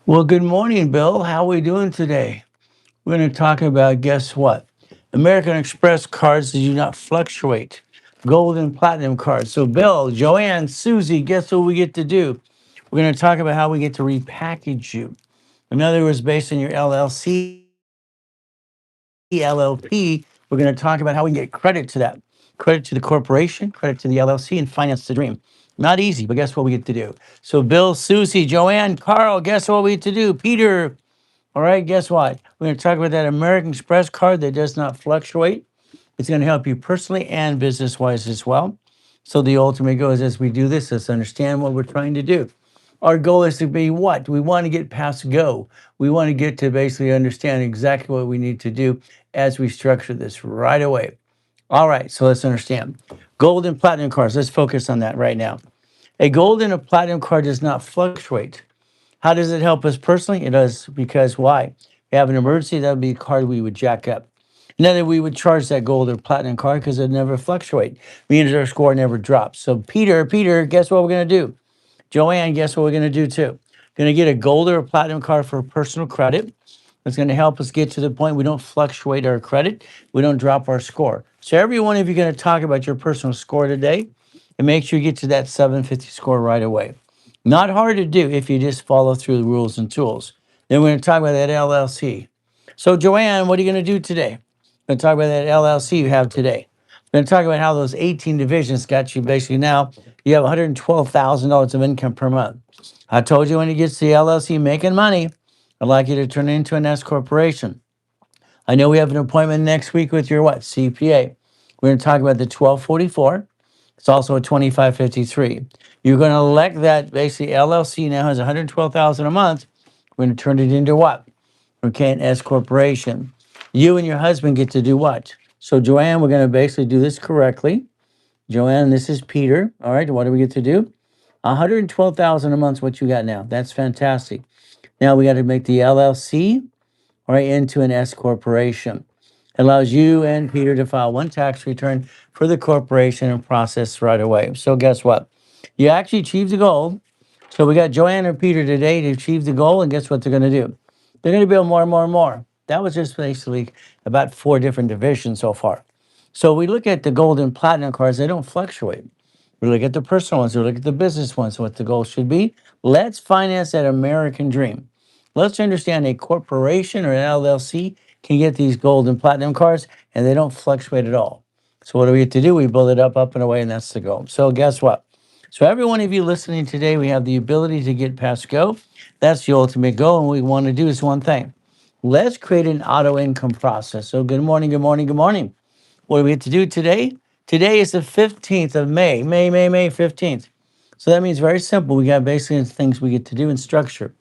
Well, good morning, Bill. How are we doing today? We're going to talk about, guess what? American Express cards that do not fluctuate. Gold and platinum cards. So, Bill, Joanne, Susie, guess what we get to do? We're going to talk about how we get to repackage you. In other words, based on your LLC, LLP, we're going to talk about how we can get credit to that. Credit to the corporation, credit to the LLC, and finance the dream. Not easy, but guess what we get to do? So, Bill, Susie, Joanne, Carl, guess what we get to do? Peter, all right, guess what? We're going to talk about that American Express card that does not fluctuate. It's going to help you personally and business wise as well. So, the ultimate goal is as we do this, let's understand what we're trying to do. Our goal is to be what? We want to get past go. We want to get to basically understand exactly what we need to do as we structure this right away. All right, so let's understand. Gold and platinum cards, let's focus on that right now. A gold and a platinum card does not fluctuate. How does it help us personally? It does because why? We have an emergency, that would be a card we would jack up. And then we would charge that gold or platinum card because it never fluctuate. Means our score never drops. So Peter, guess what we're gonna do? Joanne, guess what we're gonna do too? Gonna get a gold or a platinum card for personal credit. It's going to help us get to the point we don't fluctuate our credit, we don't drop our score. So every one of you are going to talk about your personal score today and make sure you get to that 750 score right away. Not hard to do if you just follow through the rules and tools. Then we're going to talk about that LLC. So Joanne, what are you going to do today? We're going to talk about that LLC you have today. We're going to talk about how those 18 divisions got you basically now. You have $112,000 of income per month. I told you when you get to the LLC making money, I'd like you to turn it into an S corporation. I know we have an appointment next week with your what? CPA. We're going to talk about the 1244. It's also a 2553. You're going to elect that basically LLC now has 112,000 a month. We're going to turn it into what? Okay, an S corporation. You and your husband get to do what? So Joanne, we're going to basically do this correctly. Joanne, this is Peter. All right, what do we get to do? 112,000 a month is what you got now. That's fantastic. Now we got to make the LLC right into an S corporation. It allows you and Peter to file one tax return for the corporation and process right away. So guess what? You actually achieved the goal. So we got Joanne and Peter today to achieve the goal, and guess what they're going to do? They're going to build more and more and more. That was just basically about four different divisions so far. So we look at the gold and platinum cards, they don't fluctuate. We look at the personal ones, we look at the business ones, what the goal should be. Let's finance that American dream. Let's understand a corporation or an LLC can get these gold and platinum cards and they don't fluctuate at all. So what do we get to do? We build it up and away, and that's the goal. So guess what? So every one of you listening today, we have the ability to get past go. That's the ultimate goal. And what we want to do is one thing. Let's create an auto income process. So good morning, good morning, good morning. What do we get to do today? Today is the 15th of May. May 15th. So that means very simple. We got basically things we get to do in structure,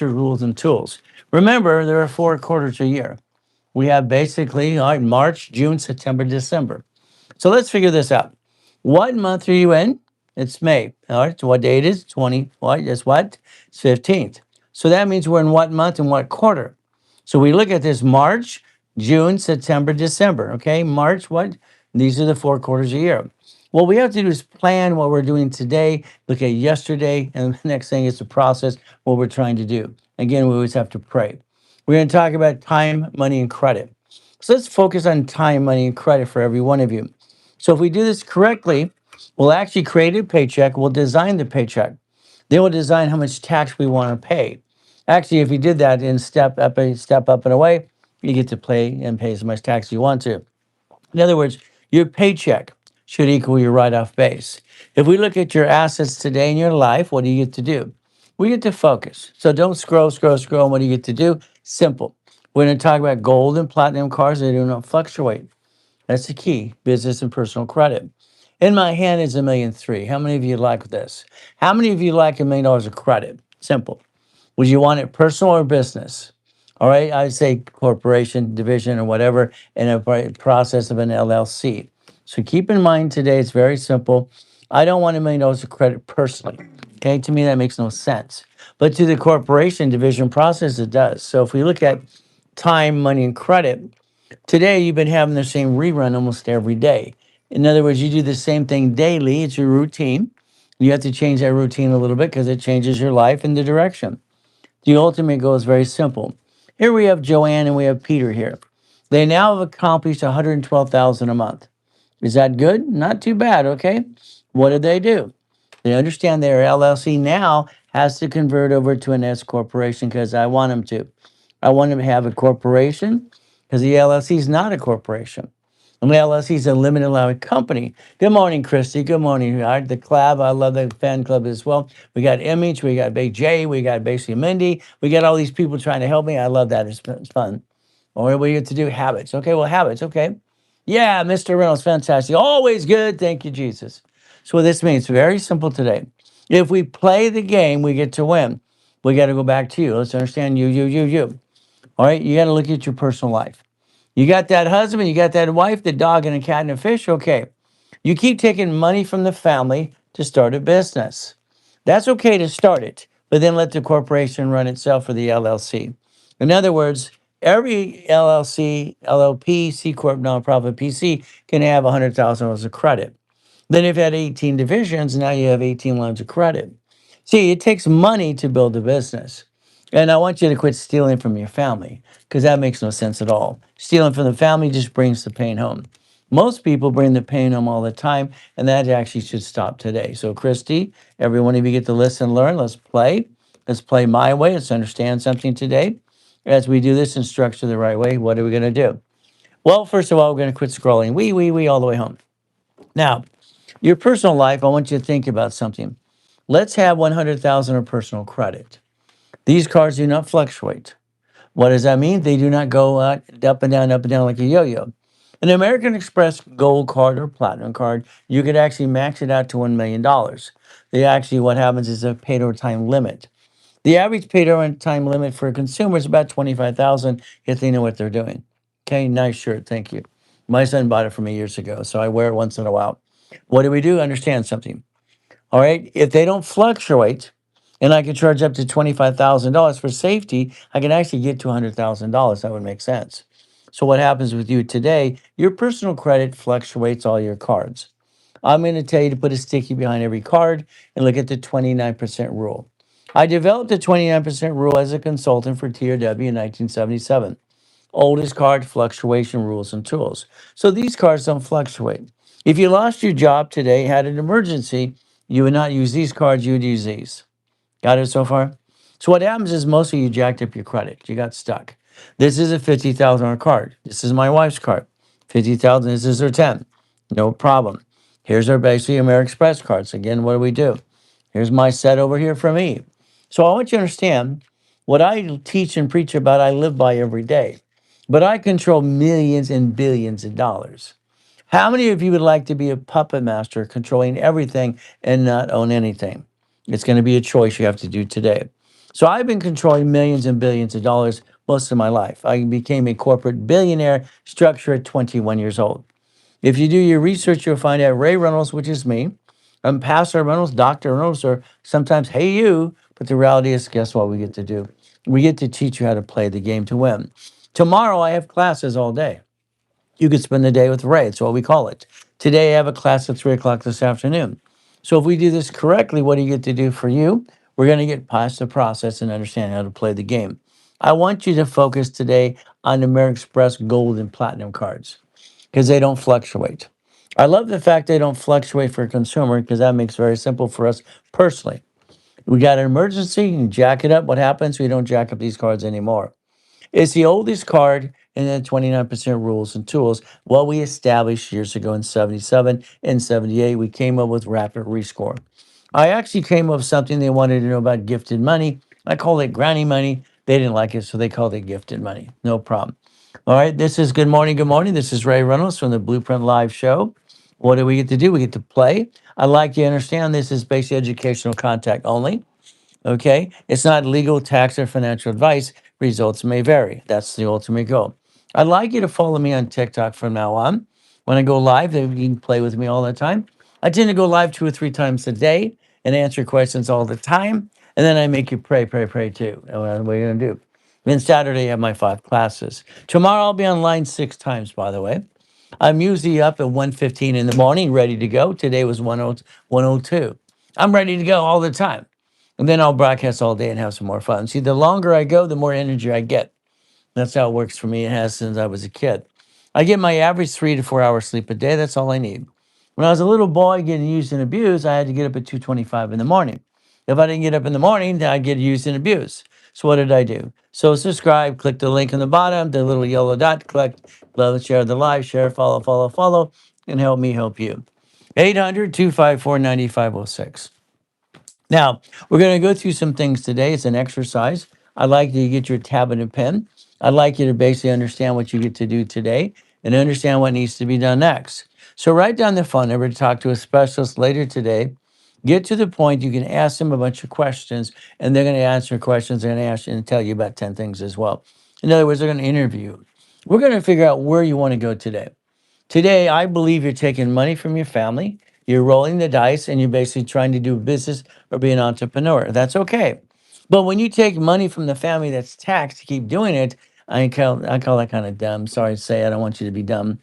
rules, and tools. Remember, there are four quarters a year. We have basically all right, March, June, September, December. So let's figure this out. What month are you in? It's May. All right. So what day it is? 20. What? It's what? It's 15th. So that means we're in what month and what quarter? So we look at this March, June, September, December. Okay. March, what? These are the four quarters a year. What we have to do is plan what we're doing today, look at yesterday, and the next thing is to process what we're trying to do. Again, we always have to pray. We're going to talk about time, money, and credit. So let's focus on time, money, and credit for every one of you. So if we do this correctly, we'll actually create a paycheck. We'll design the paycheck. Then we'll design how much tax we want to pay. Actually, if you did that in step up and away, you get to pay and pay as much tax as you want to. In other words, your paycheck should equal your write-off base. If we look at your assets today in your life, what do you get to do? We get to focus. So don't scroll. What do you get to do? Simple. We're going to talk about gold and platinum cards. They do not fluctuate. That's the key, business and personal credit. In my hand is 1,000,003. How many of you like this? How many of you like $1,000,000 of credit? Simple. Would you want it personal or business? All right, I'd say corporation, division, or whatever, in a process of an LLC. So keep in mind today, it's very simple. I don't want $1,000,000 of credit personally. Okay, to me, that makes no sense. But to the corporation division process, it does. So if we look at time, money, and credit, today you've been having the same rerun almost every day. In other words, you do the same thing daily, it's your routine. You have to change that routine a little bit because it changes your life and the direction. The ultimate goal is very simple. Here we have Joanne and we have Peter here. They now have accomplished 112,000 a month. Is that good? Not too bad, okay? What did they do? They understand their LLC now has to convert over to an S corporation because I want them to. I want them to have a corporation because the LLC is not a corporation. And the LLC is a limited liability company. Good morning, Christy. Good morning. All right, the club. I love the fan club as well. We got Image. We got Big J. We got basically Mindy. We got all these people trying to help me. I love that. It's fun. Or what do we get to do? Habits. Okay, well, habits. Okay. Yeah, Mr. Reynolds, fantastic. Always good. Thank you, Jesus. So, what this means, very simple today. If we play the game, we get to win. We got to go back to you. Let's understand you. All right, you got to look at your personal life. You got that husband, you got that wife, the dog, and a cat and a fish. Okay. You keep taking money from the family to start a business. That's okay to start it, but then let the corporation run itself for the LLC. In other words, every LLC, LLP, C Corp, nonprofit, PC can have $100,000 of credit. Then if you had 18 divisions, now you have 18 lines of credit. See, it takes money to build a business. And I want you to quit stealing from your family because that makes no sense at all. Stealing from the family just brings the pain home. Most people bring the pain home all the time, and that actually should stop today. So, Christy, every one of you get to listen and learn. Let's play. Let's play my way. Let's understand something today. As we do this and structure the right way, what are we going to do? Well, first of all, we're going to quit scrolling. We, all the way home. Now, your personal life, I want you to think about something. Let's have 100,000 of personal credit. These cards do not fluctuate. What does that mean? They do not go up and down like a yo-yo. An American Express Gold card or Platinum card, you could actually max it out to $1 million. They actually, what happens is a paid overtime limit. The average paid overtime limit for a consumer is about 25,000 if they know what they're doing. Okay, nice shirt, thank you. My son bought it for me years ago, so I wear it once in a while. What do we do? Understand something. All right. If they don't fluctuate, and I can charge up to $25,000 for safety, I can actually get to $100,000. That would make sense. So, what happens with you today? Your personal credit fluctuates all your cards. I'm going to tell you to put a sticky behind every card and look at the 29% rule. I developed the 29% rule as a consultant for TRW in 1977. Oldest card fluctuation rules and tools. So these cards don't fluctuate. If you lost your job today, had an emergency, you would not use these cards, you would use these. Got it so far? So what happens is most of you jacked up your credit. You got stuck. This is a $50,000 card. This is my wife's card. 50,000, this is her 10. No problem. Here's our basically American Express cards. Again, what do? Here's my set over here from me. So I want you to understand what I teach and preach about, I live by every day. But I control millions and billions of dollars. How many of you would like to be a puppet master controlling everything and not own anything? It's going to be a choice you have to do today. So I've been controlling millions and billions of dollars most of my life. I became a corporate billionaire structure at 21 years old. If you do your research, you'll find out Ray Reynolds, which is me, Pastor Reynolds, Dr. Reynolds, or sometimes, hey, you. But the reality is, guess what we get to do? We get to teach you how to play the game to win. Tomorrow, I have classes all day. You could spend the day with Ray. It's what we call it. Today, I have a class at 3 o'clock this afternoon. So if we do this correctly, what do you get to do for you? We're going to get past the process and understand how to play the game. I want you to focus today on American Express Gold and Platinum cards because they don't fluctuate. I love the fact they don't fluctuate for a consumer because that makes it very simple for us personally. We got an emergency, you jack it up. What happens? We don't jack up these cards anymore. It's the oldest card in the 29% rules and tools. What we established years ago in 77 and 78, we came up with rapid rescore. I actually came up with something they wanted to know about gifted money. I called it granny money. They didn't like it, so they called it gifted money. No problem. All right, this is Good Morning, Good Morning. This is Ray Reynolds from the Blueprint Live Show. What do we get to do? We get to play. I'd like you to understand this is basic educational contact only. Okay? It's not legal, tax, or financial advice. Results may vary. That's the ultimate goal. I'd like you to follow me on TikTok from now on. When I go live, then you can play with me all the time. I tend to go live 2 or 3 times a day and answer questions all the time. And then I make you pray too. And what are you going to do? Then Saturday, I have my 5 classes. Tomorrow, I'll be online 6 times, by the way. I'm usually up at 1:15 in the morning, ready to go. Today was 1:02. I'm ready to go all the time. And then I'll broadcast all day and have some more fun. See, the longer I go, the more energy I get. That's how it works for me. It has since I was a kid. I get my average 3 to 4 hours sleep a day. That's all I need. When I was a little boy getting used and abused, I had to get up at 2:25 in the morning. If I didn't get up in the morning, then I'd get used and abused. So what did I do? So subscribe, click the link on the bottom, the little yellow dot, click, love, share the live, share, follow, follow, follow, and help me help you. 800-254-9506. Now, we're going to go through some things today. It's an exercise. I'd like you to get your tablet and pen. I'd like you to basically understand what you get to do today and understand what needs to be done next. So write down the phone number to talk to a specialist later today. Get to the point you can ask them a bunch of questions, and they're going to answer questions. They're going to ask you and tell you about 10 things as well. In other words, they're going to interview you. We're going to figure out where you want to go today. Today, I believe you're taking money from your family, you're rolling the dice, and you're basically trying to do business or be an entrepreneur. That's okay. But when you take money from the family that's taxed to keep doing it, I call that kind of dumb. Sorry to say, I don't want you to be dumb.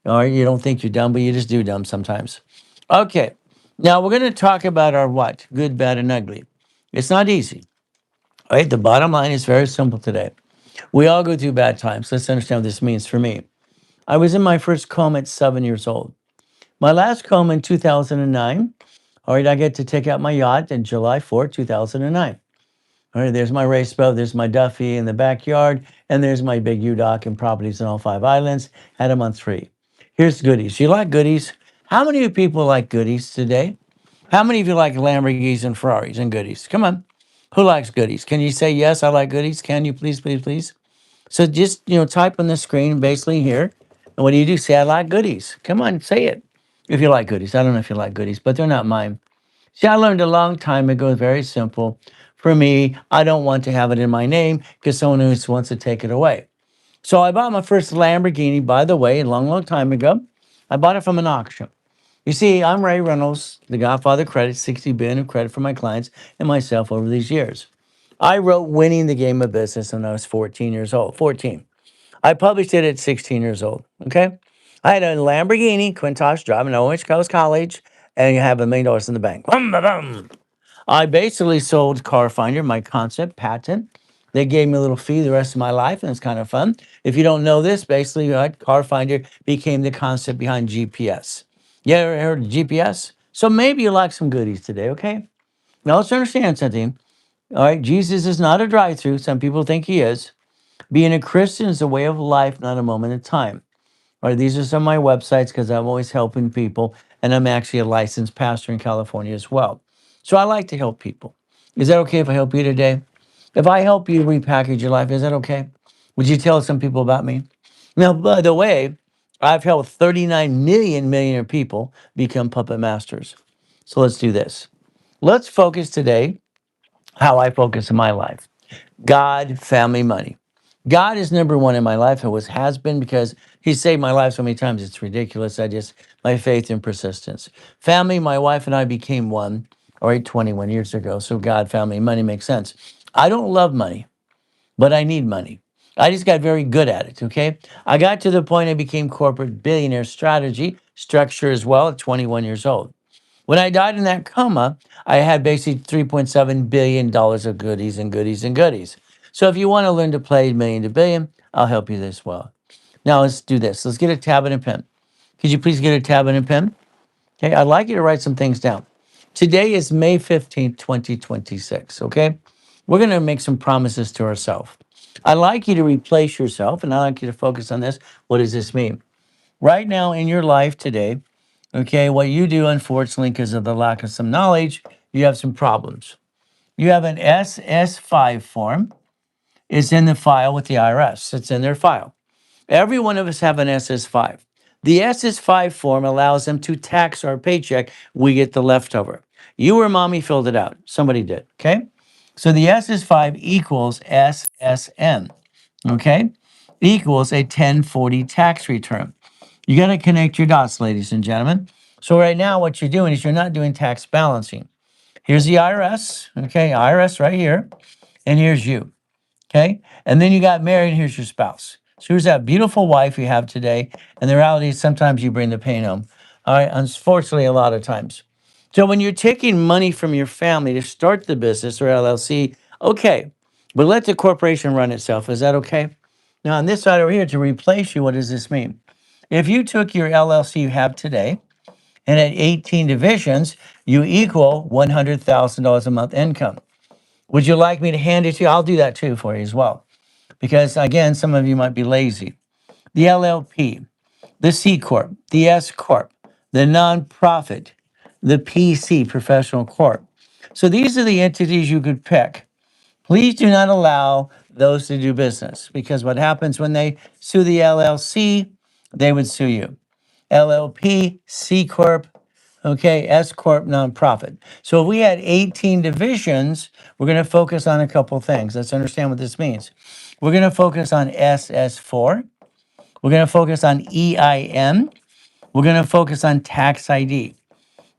Or you don't think you're dumb, but you just do dumb sometimes. Okay. Now we're going to talk about our what? Good, bad, and ugly. It's not easy. All right. The bottom line is very simple today. We all go through bad times. Let's understand what this means for me. I was in my first coma at 7 years old. My last coma in 2009. All right, I get to take out my yacht in July 4th, 2009. All right, there's my race boat, there's my Duffy in the backyard, and there's my big U-Dock and properties in all 5 islands. Had them on three. Here's goodies. You like goodies? How many of you people like goodies today? How many of you like Lamborghinis and Ferraris and goodies? Come on. Who likes goodies? Can you say yes, I like goodies? Can you please, please, please? So just, type on the screen basically here. And what do? Say, I like goodies. Come on, say it. If you like goodies. I don't know if you like goodies, but they're not mine. See, I learned a long time ago, very simple. For me, I don't want to have it in my name because someone else wants to take it away. So I bought my first Lamborghini, by the way, a long, long time ago. I bought it from an auction. You see, I'm Ray Reynolds, the Godfather credit, 60 billion of credit for my clients and myself over these years. I wrote Winning the Game of Business when I was 14 years old. 14. I published it at 16 years old. Okay. I had a Lamborghini Countach driving to Orange Coast College, and you have $1 million in the bank. Bum, ba, bum. I basically sold Car Finder, my concept patent. They gave me a little fee the rest of my life, and it's kind of fun. If you don't know this, basically, Car Finder became the concept behind GPS. You ever heard of GPS? So maybe you like some goodies today, okay? Now let's understand something. All right, Jesus is not a drive-through. Some people think he is. Being a Christian is a way of life, not a moment in time. All right, these are some of my websites because I'm always helping people, and I'm actually a licensed pastor in California as well. So I like to help people. Is that okay if I help you today? If I help you repackage your life, is that okay? Would you tell some people about me? Now, by the way, I've helped 39 million millionaire people become puppet masters. So let's do this. Let's focus today how I focus in my life. God, family, money. God is number one in my life. It was has been because He saved my life so many times. It's ridiculous. My faith and persistence. Family, my wife and I became one, all right, 21 years ago. So God, family, money makes sense. I don't love money, but I need money. I just got very good at it. Okay. I got to the point I became corporate billionaire strategy structure as well at 21 years old. When I died in that coma, I had basically $3.7 billion of goodies and goodies and goodies. So if you want to learn to play million to billion, I'll help you this well. Now let's do this. Let's get a tablet and pen. Could you please get a tablet and pen? Okay, I'd like you to write some things down. Today is May 15th, 2026. Okay, we're going to make some promises to ourselves. I'd like you to replace yourself, and I'd like you to focus on this. What does this mean? Right now in your life today, okay, what you do, unfortunately, because of the lack of some knowledge, you have some problems. You have an SS5 form. It's in the file with the IRS. It's in their file. Every one of us have an SS5. The SS5 form allows them to tax our paycheck. We get the leftover. You or mommy filled it out. Somebody did, okay? So the SS5 equals SSN, okay? Equals a 1040 tax return. You got to connect your dots, ladies and gentlemen. So right now, what you're doing is you're not doing tax balancing. Here's the IRS, okay? IRS right here, and here's you, okay? And then you got married, and here's your spouse. So here's that beautiful wife you have today, and the reality is sometimes you bring the pain home. All right, unfortunately, a lot of times. So when you're taking money from your family to start the business or LLC, okay, but let the corporation run itself. Is that okay? Now, on this side over here, to replace you, what does this mean? If you took your LLC you have today and at 18 divisions, you equal $100,000 a month income. Would you like me to hand it to you? I'll do that too for you as well. Because again, some of you might be lazy. The LLP, the C Corp, the S Corp, the nonprofit, the PC, professional corp. So these are the entities you could pick. Please do not allow those to do business because what happens when they sue the LLC, they would sue you. LLP, C Corp, okay, S Corp, nonprofit. So if we had 18 divisions, we're going to focus on a couple things. Let's understand what this means. We're going to focus on SS4. We're going to focus on EIN. We're going to focus on tax ID.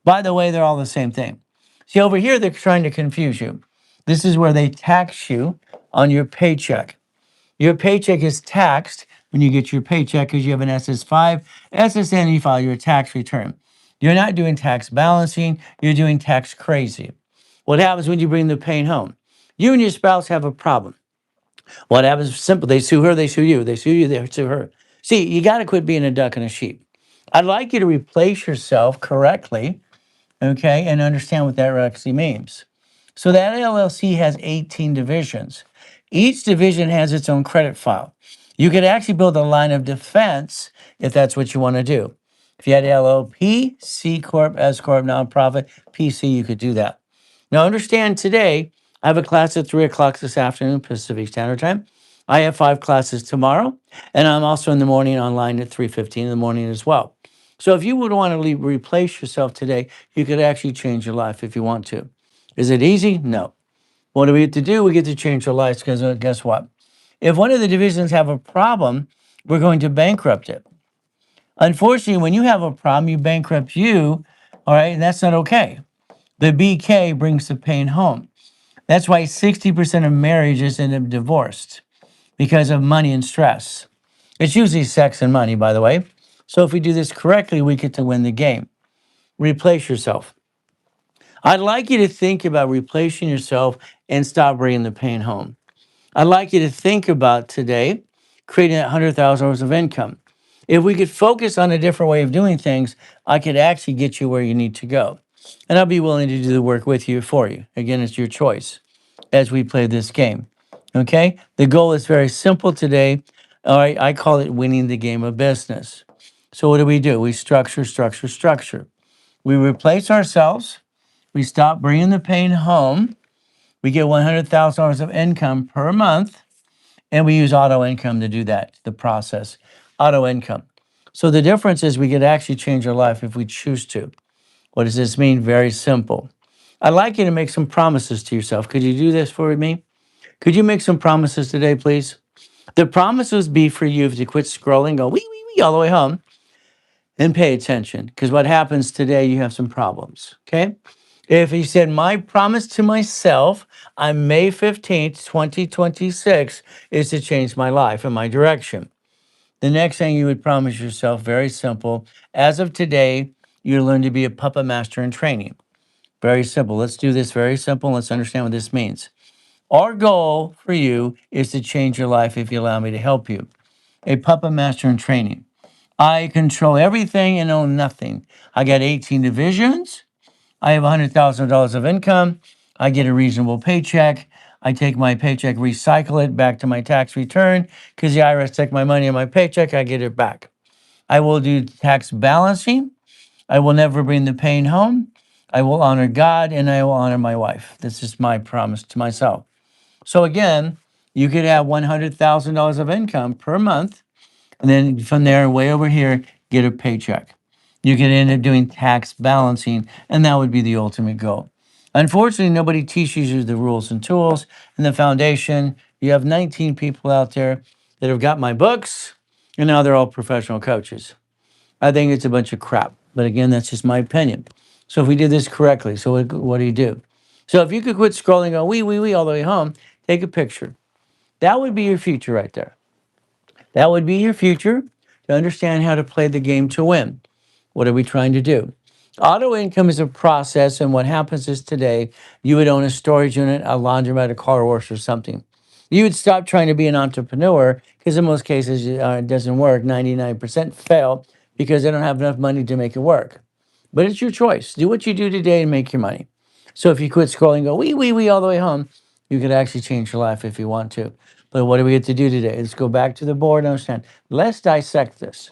By the way, they're all the same thing. See, over here, they're trying to confuse you. This is where they tax you on your paycheck. Your paycheck is taxed when you get your paycheck because you have an SS5, SSN, and you file your tax return. You're not doing tax balancing, you're doing tax crazy. What happens when you bring the pain home? You and your spouse have a problem. What happens? Simple. They sue her, they sue you. They sue you, they sue her. See, you got to quit being a duck and a sheep. I'd like you to replace yourself correctly, okay, and understand what that actually means. So that LLC has 18 divisions. Each division has its own credit file. You could actually build a line of defense if that's what you want to do. If you had LLP, C Corp, S Corp, nonprofit, PC, you could do that. Now, understand today, I have a class at 3 o'clock this afternoon, Pacific Standard Time. I have 5 classes tomorrow, and I'm also in the morning online at 3:15 in the morning as well. So if you would want to replace yourself today, you could actually change your life if you want to. Is it easy? No. What do we get to do? We get to change our lives because guess what? If one of the divisions have a problem, we're going to bankrupt it. Unfortunately, when you have a problem, you bankrupt you, all right, and that's not okay. The BK brings the pain home. That's why 60% of marriages end up divorced because of money and stress. It's usually sex and money, by the way. So if we do this correctly, we get to win the game. Replace yourself. I'd like you to think about replacing yourself and stop bringing the pain home. I'd like you to think about today creating $100,000 of income. If we could focus on a different way of doing things, I could actually get you where you need to go. And I'll be willing to do the work with you for you. Again, it's your choice as we play this game. Okay? The goal is very simple today. All right, I call it winning the game of business. So what do? We structure, structure, structure. We replace ourselves. We stop bringing the pain home. We get $100,000 of income per month, and we use auto income to do that, the process. Auto income. So the difference is we could actually change our life if we choose to. What does this mean? Very simple. I'd like you to make some promises to yourself. Could you do this for me? Could you make some promises today, please? The promises be for you if you quit scrolling, go wee, wee, wee all the way home, and pay attention. Because what happens today, you have some problems. Okay? If he said, my promise to myself on May 15th, 2026, is to change my life and my direction. The next thing you would promise yourself, very simple. As of today, you learn to be a puppet master in training. Very simple. Let's do this very simple. Let's understand what this means. Our goal for you is to change your life if you allow me to help you. A puppet master in training. I control everything and own nothing. I got 18 divisions. I have $100,000 of income. I get a reasonable paycheck. I take my paycheck, recycle it back to my tax return because the IRS took my money and my paycheck, I get it back. I will do tax balancing. I will never bring the pain home. I will honor God and I will honor my wife. This is my promise to myself. So again, you could have $100,000 of income per month, and then from there, way over here, get a paycheck. You can end up doing tax balancing, and that would be the ultimate goal. Unfortunately, nobody teaches you the rules and tools and the foundation. You have 19 people out there that have got my books, and now they're all professional coaches. I think it's a bunch of crap. But again, that's just my opinion. So if we did this correctly, so what do you do? So if you could quit scrolling and go wee, wee, wee all the way home, take a picture. That would be your future right there. That would be your future to understand how to play the game to win. What are we trying to do? Auto income is a process, and what happens is today you would own a storage unit, a laundromat, a car wash, or something. You would stop trying to be an entrepreneur because in most cases it doesn't work. 99% fail because they don't have enough money to make it work. But it's your choice. Do what you do today and make your money. So if you quit scrolling, and go wee all the way home, you could actually change your life if you want to. But what do we get to do today? Let's go back to the board and understand. Let's dissect this.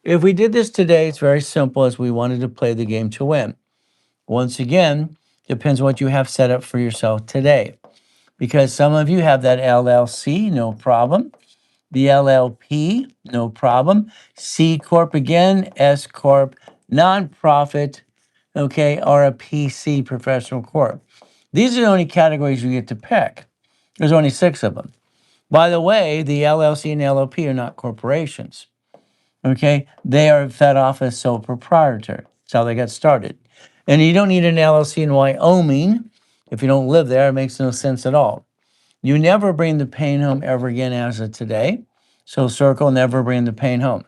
If we did this today, it's very simple as we wanted to play the game to win. Once again, depends what you have set up for yourself today. Because some of you have that LLC, no problem. The LLP, no problem. C Corp again, S Corp, nonprofit, okay, or a PC, professional corp. These are the only categories you get to pick. There's only six of them. By the way, the LLC and LLP are not corporations. Okay, they are fed off as sole proprietor. That's how they got started. And you don't need an LLC in Wyoming if you don't live there. It makes no sense at all. You never bring the pain home ever again as of today. So circle never bring the pain home.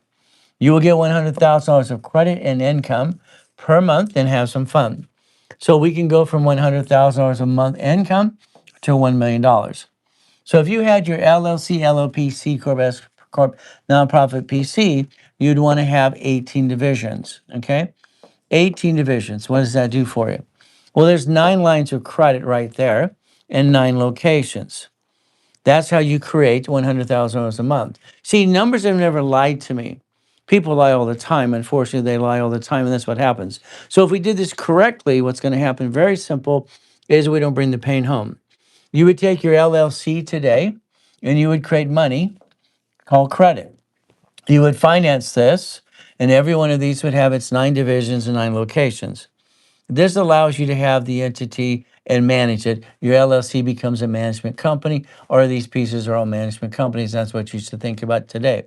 You will get $100,000 of credit and income per month and have some fun. So we can go from $100,000 a month income to $1 million. So if you had your LLC, LLP, C Corp, S Corp, nonprofit PC, you'd want to have 18 divisions. Okay, 18 divisions. What does that do for you? Well, there's 9 lines of credit right there and 9 locations. That's how you create $100,000 a month. See, numbers have never lied to me. People lie all the time. Unfortunately, they lie all the time, and that's what happens. So if we did this correctly, what's going to happen, very simple, is we don't bring the pain home. You would take your LLC today and you would create money called credit. You would finance this, and every one of these would have its 9 divisions and 9 locations. This allows you to have the entity and manage it. Your LLC becomes a management company, or these pieces are all management companies. That's what you should think about today.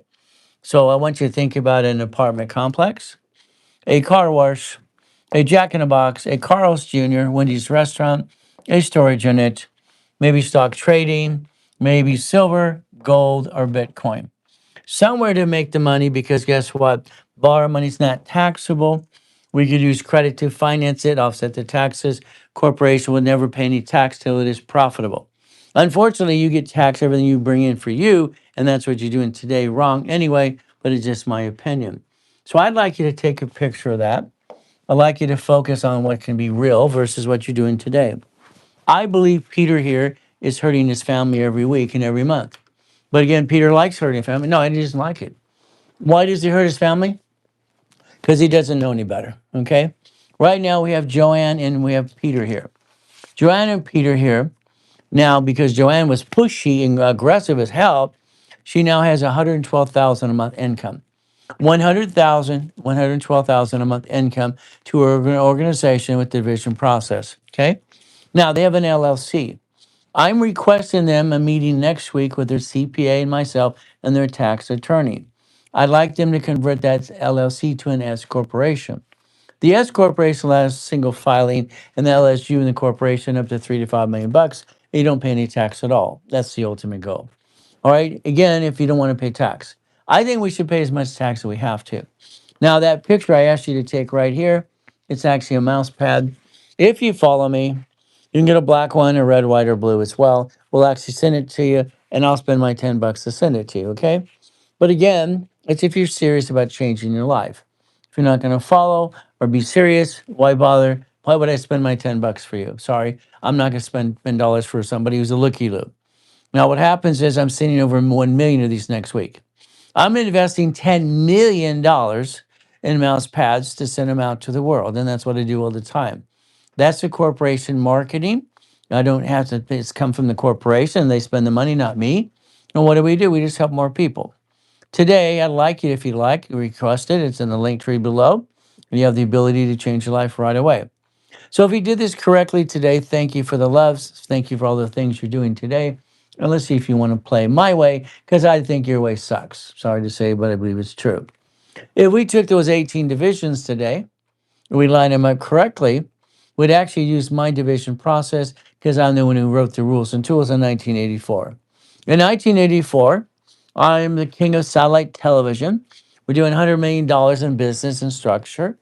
So I want you to think about an apartment complex, a car wash, a Jack in the Box, a Carl's Jr., Wendy's restaurant, a storage unit, maybe stock trading, maybe silver, gold, or Bitcoin. Somewhere to make the money because guess what? Borrow money's not taxable. We could use credit to finance it, offset the taxes. Corporation would never pay any tax till it is profitable. Unfortunately, you get taxed everything you bring in for you, and that's what you're doing today wrong anyway, but it's just my opinion. So I'd like you to take a picture of that. I'd like you to focus on what can be real versus what you're doing today. I believe Peter here is hurting his family every week and every month. But again, Peter likes hurting his family. No, he doesn't like it. Why does he hurt his family? Because he doesn't know any better. Okay. Right now we have Joanne and we have Peter here. Joanne and Peter here. Now, because Joanne was pushy and aggressive as hell, she now has 112,000 a month income. 100,000, 112,000 a month income to an organization with division process. Okay. Now they have an LLC. I'm requesting them a meeting next week with their CPA and myself and their tax attorney. I'd like them to convert that LLC to an S corporation. The S corporation allows single filing, and that lets you and the corporation up to 3 to 5 million bucks. And you don't pay any tax at all. That's the ultimate goal. All right. Again, if you don't want to pay tax, I think we should pay as much tax as we have to. Now, that picture I asked you to take right here, it's actually a mouse pad. If you follow me, you can get a black one, a red, white, or blue as well. We'll actually send it to you, and I'll spend my $10 to send it to you, okay? But again, it's if you're serious about changing your life. If you're not going to follow or be serious, why bother? Why would I spend my $10 for you? Sorry, I'm not going to spend $10 for somebody who's a looky-loo. Now, what happens is I'm sending over 1 million of these next week. I'm investing $10 million in mouse pads to send them out to the world, and that's what I do all the time. That's the corporation marketing. I don't have to, it's come from the corporation. They spend the money, not me. And what do? We just help more people. Today, I'd like you, if you like, request it. It's in the link tree below, and you have the ability to change your life right away. So if you did this correctly today, thank you for the loves. Thank you for all the things you're doing today. And let's see if you want to play my way, because I think your way sucks. Sorry to say, but I believe it's true. If we took those 18 divisions today, and we line them up correctly, we'd actually use my division process because I'm the one who wrote the rules and tools in 1984. In 1984, I'm the king of satellite television. We're doing $100 million in business and structure.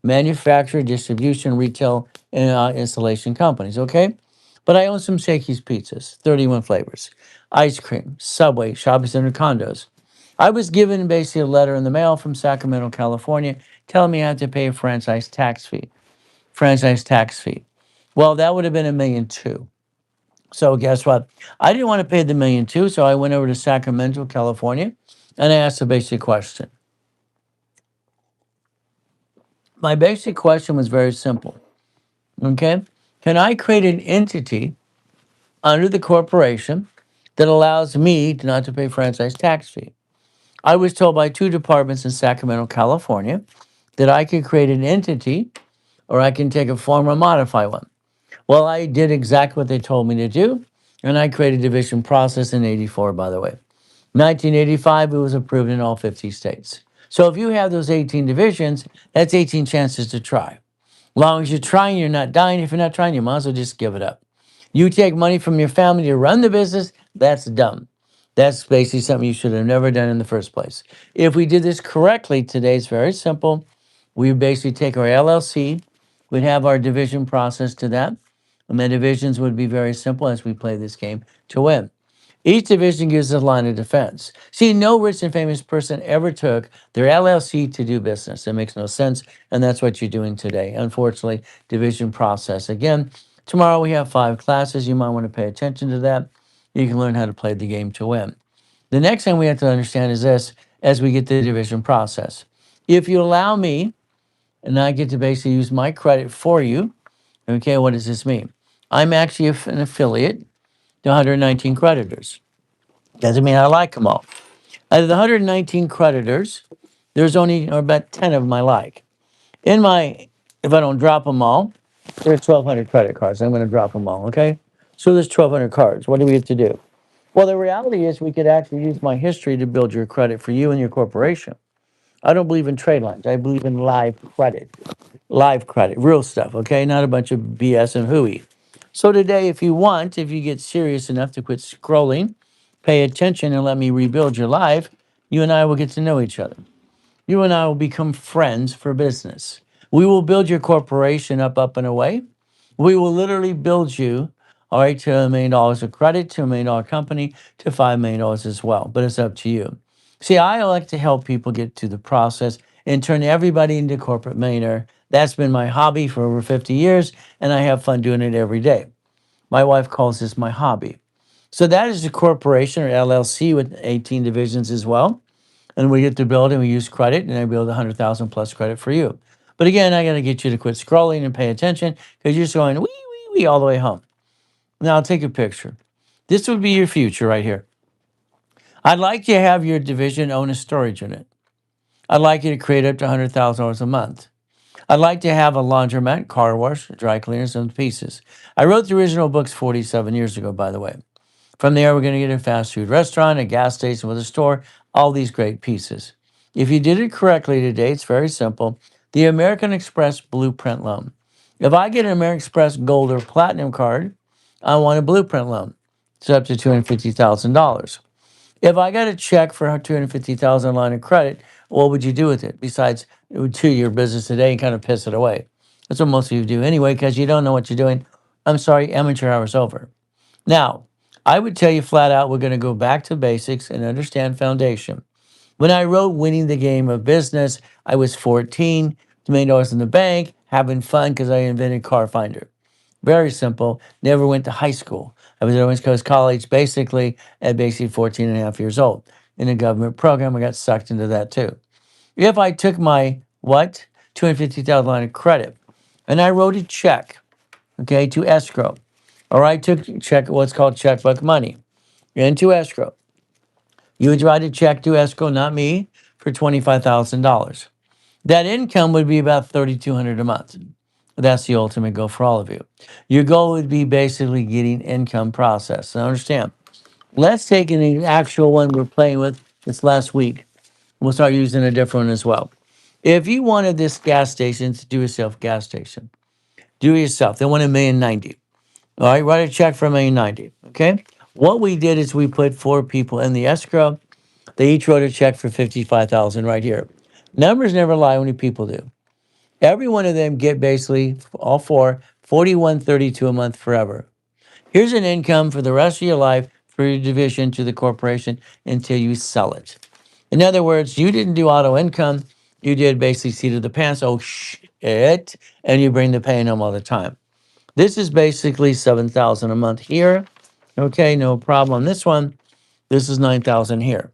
manufacturer, distribution, retail, and installation companies. Okay, but I own some Shakey's Pizzas, 31 flavors, ice cream, Subway, shopping center, condos. I was given basically a letter in the mail from Sacramento, California, telling me I had to pay a franchise tax fee. Franchise tax fee. Well, that would have been $1,200,000. So guess what? I didn't want to pay the $1,200,000, so I went over to Sacramento, California, and I asked a basic question. My basic question was very simple. Okay, can I create an entity under the corporation that allows me to not to pay franchise tax fee? I was told by two departments in Sacramento, California, that I could create an entity or I can take a form or modify one. Well, I did exactly what they told me to do, and I created a division process in 84, by the way. 1985, it was approved in all 50 states. So if you have those 18 divisions, that's 18 chances to try. Long as you're trying, you're not dying. If you're not trying, you might as well just give it up. You take money from your family to run the business, that's dumb. That's basically something you should have never done in the first place. If we did this correctly today, it's very simple. We basically take our LLC, we'd have our division process to that, and the divisions would be very simple as we play this game to win. Each division gives a line of defense. See, no rich and famous person ever took their LLC to do business. It makes no sense, and that's what you're doing today. Unfortunately, division process. Again, tomorrow we have 5 classes. You might want to pay attention to that. You can learn how to play the game to win. The next thing we have to understand is this as we get the division process. If you allow me, and I get to basically use my credit for you, okay, what does this mean? I'm actually an affiliate to 119 creditors. Doesn't mean I like them all. Out of the 119 creditors, there's only about 10 of them I like. In my, if I don't drop them all, there's 1,200 credit cards. I'm going to drop them all, okay? So there's 1,200 cards. What do we have to do? Well, the reality is we could actually use my history to build your credit for you and your corporation. I don't believe in trade lines. I believe in live credit, real stuff, okay? Not a bunch of BS and hooey. So today, if you want, if you get serious enough to quit scrolling, pay attention and let me rebuild your life, you and I will get to know each other. You and I will become friends for business. We will build your corporation up and away. We will literally build you, all right, to $1,000,000 of credit, to $1,000,000 company, to $5,000,000 as well. But it's up to you. See, I like to help people get to the process and turn everybody into corporate millionaire. That's been my hobby for over 50 years, and I have fun doing it every day. My wife calls this my hobby. So that is a corporation or LLC with 18 divisions as well. And we get to build and we use credit, and I build 100,000 plus credit for you. But again, I got to get you to quit scrolling and pay attention because you're just going wee all the way home. Now I'll take a picture. This would be your future right here. I'd like you to have your division own a storage unit. I'd like you to create up to $100,000 a month. I'd like to have a laundromat, car wash, dry cleaners, and pieces. I wrote the original books 47 years ago, by the way. From there, we're going to get a fast food restaurant, a gas station with a store, all these great pieces. If you did it correctly today, it's very simple. The American Express Blueprint Loan. If I get an American Express Gold or Platinum card, I want a Blueprint loan. It's up to $250,000. If I got a check for 250,000 line of credit, what would you do with it besides to your business today and kind of piss it away? That's what most of you do anyway, because you don't know what you're doing. I'm sorry, amateur hour's over. Now, I would tell you flat out, we're going to go back to basics and understand foundation. When I wrote Winning the Game of Business, I was 14, $1,000,000 in the bank, having fun because I invented Car Finder. Very simple. Never went to high school. I was at West Coast College basically at basically 14 and a half years old. In a government program, I got sucked into that too. If I took my, what? 250,000 line of credit, and I wrote a check, okay, to escrow, or I took check, what's called checkbook money, into escrow. You would write a check to escrow, not me, for $25,000. That income would be about $3,200 a month. That's the ultimate goal for all of you. Your goal would be basically getting income processed. Now understand, let's take an actual one we're playing with this last week. We'll start using a different one as well. If you wanted this gas station to do yourself gas station, do it yourself. They want $1,090,000. All right, write a check for $1,090,000. Okay. What we did is we put 4 people in the escrow. They each wrote a check for $55,000 right here. Numbers never lie, only people do. Every one of them get basically all four 41.32 a month forever. Here's an income for the rest of your life for your division to the corporation until you sell it. In other words, you didn't do auto income. You did basically seat of the pants. Oh shit! And you bring the pain home all the time. This is basically 7,000 a month here. Okay, no problem on this one. This is 9,000 here.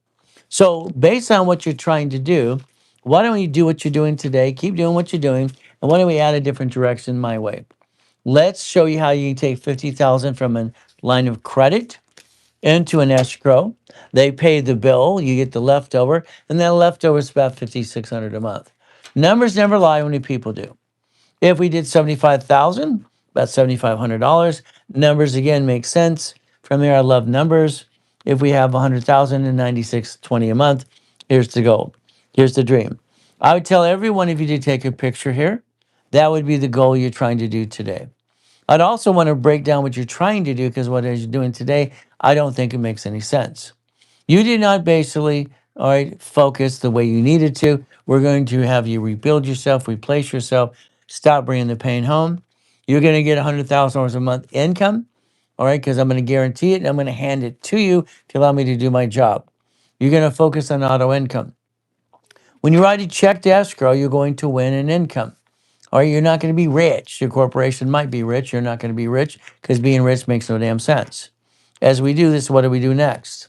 So based on what you're trying to do, why don't you do what you're doing today? Keep doing what you're doing, and why don't we add a different direction my way? Let's show you how you can take 50,000 from a line of credit into an escrow. They pay the bill, you get the leftover, and that leftover is about 5,600 a month. Numbers never lie, only people do. If we did 75,000, about $7,500. Numbers again make sense. From there, I love numbers. If we have 100,000 and 96.20 a month, here's the goal. Here's the dream. I would tell every one of you to take a picture here. That would be the goal you're trying to do today. I'd also want to break down what you're trying to do because what you're doing today, I don't think it makes any sense. You did not basically, all right, focus the way you needed to. We're going to have you rebuild yourself, replace yourself, stop bringing the pain home. You're going to get $100,000 a month income, all right, because I'm going to guarantee it and I'm going to hand it to you to allow me to do my job. You're going to focus on auto income. When you write a check to escrow, you're going to win an income. Or you're not going to be rich. Your corporation might be rich. You're not going to be rich because being rich makes no damn sense. As we do this, what do we do next?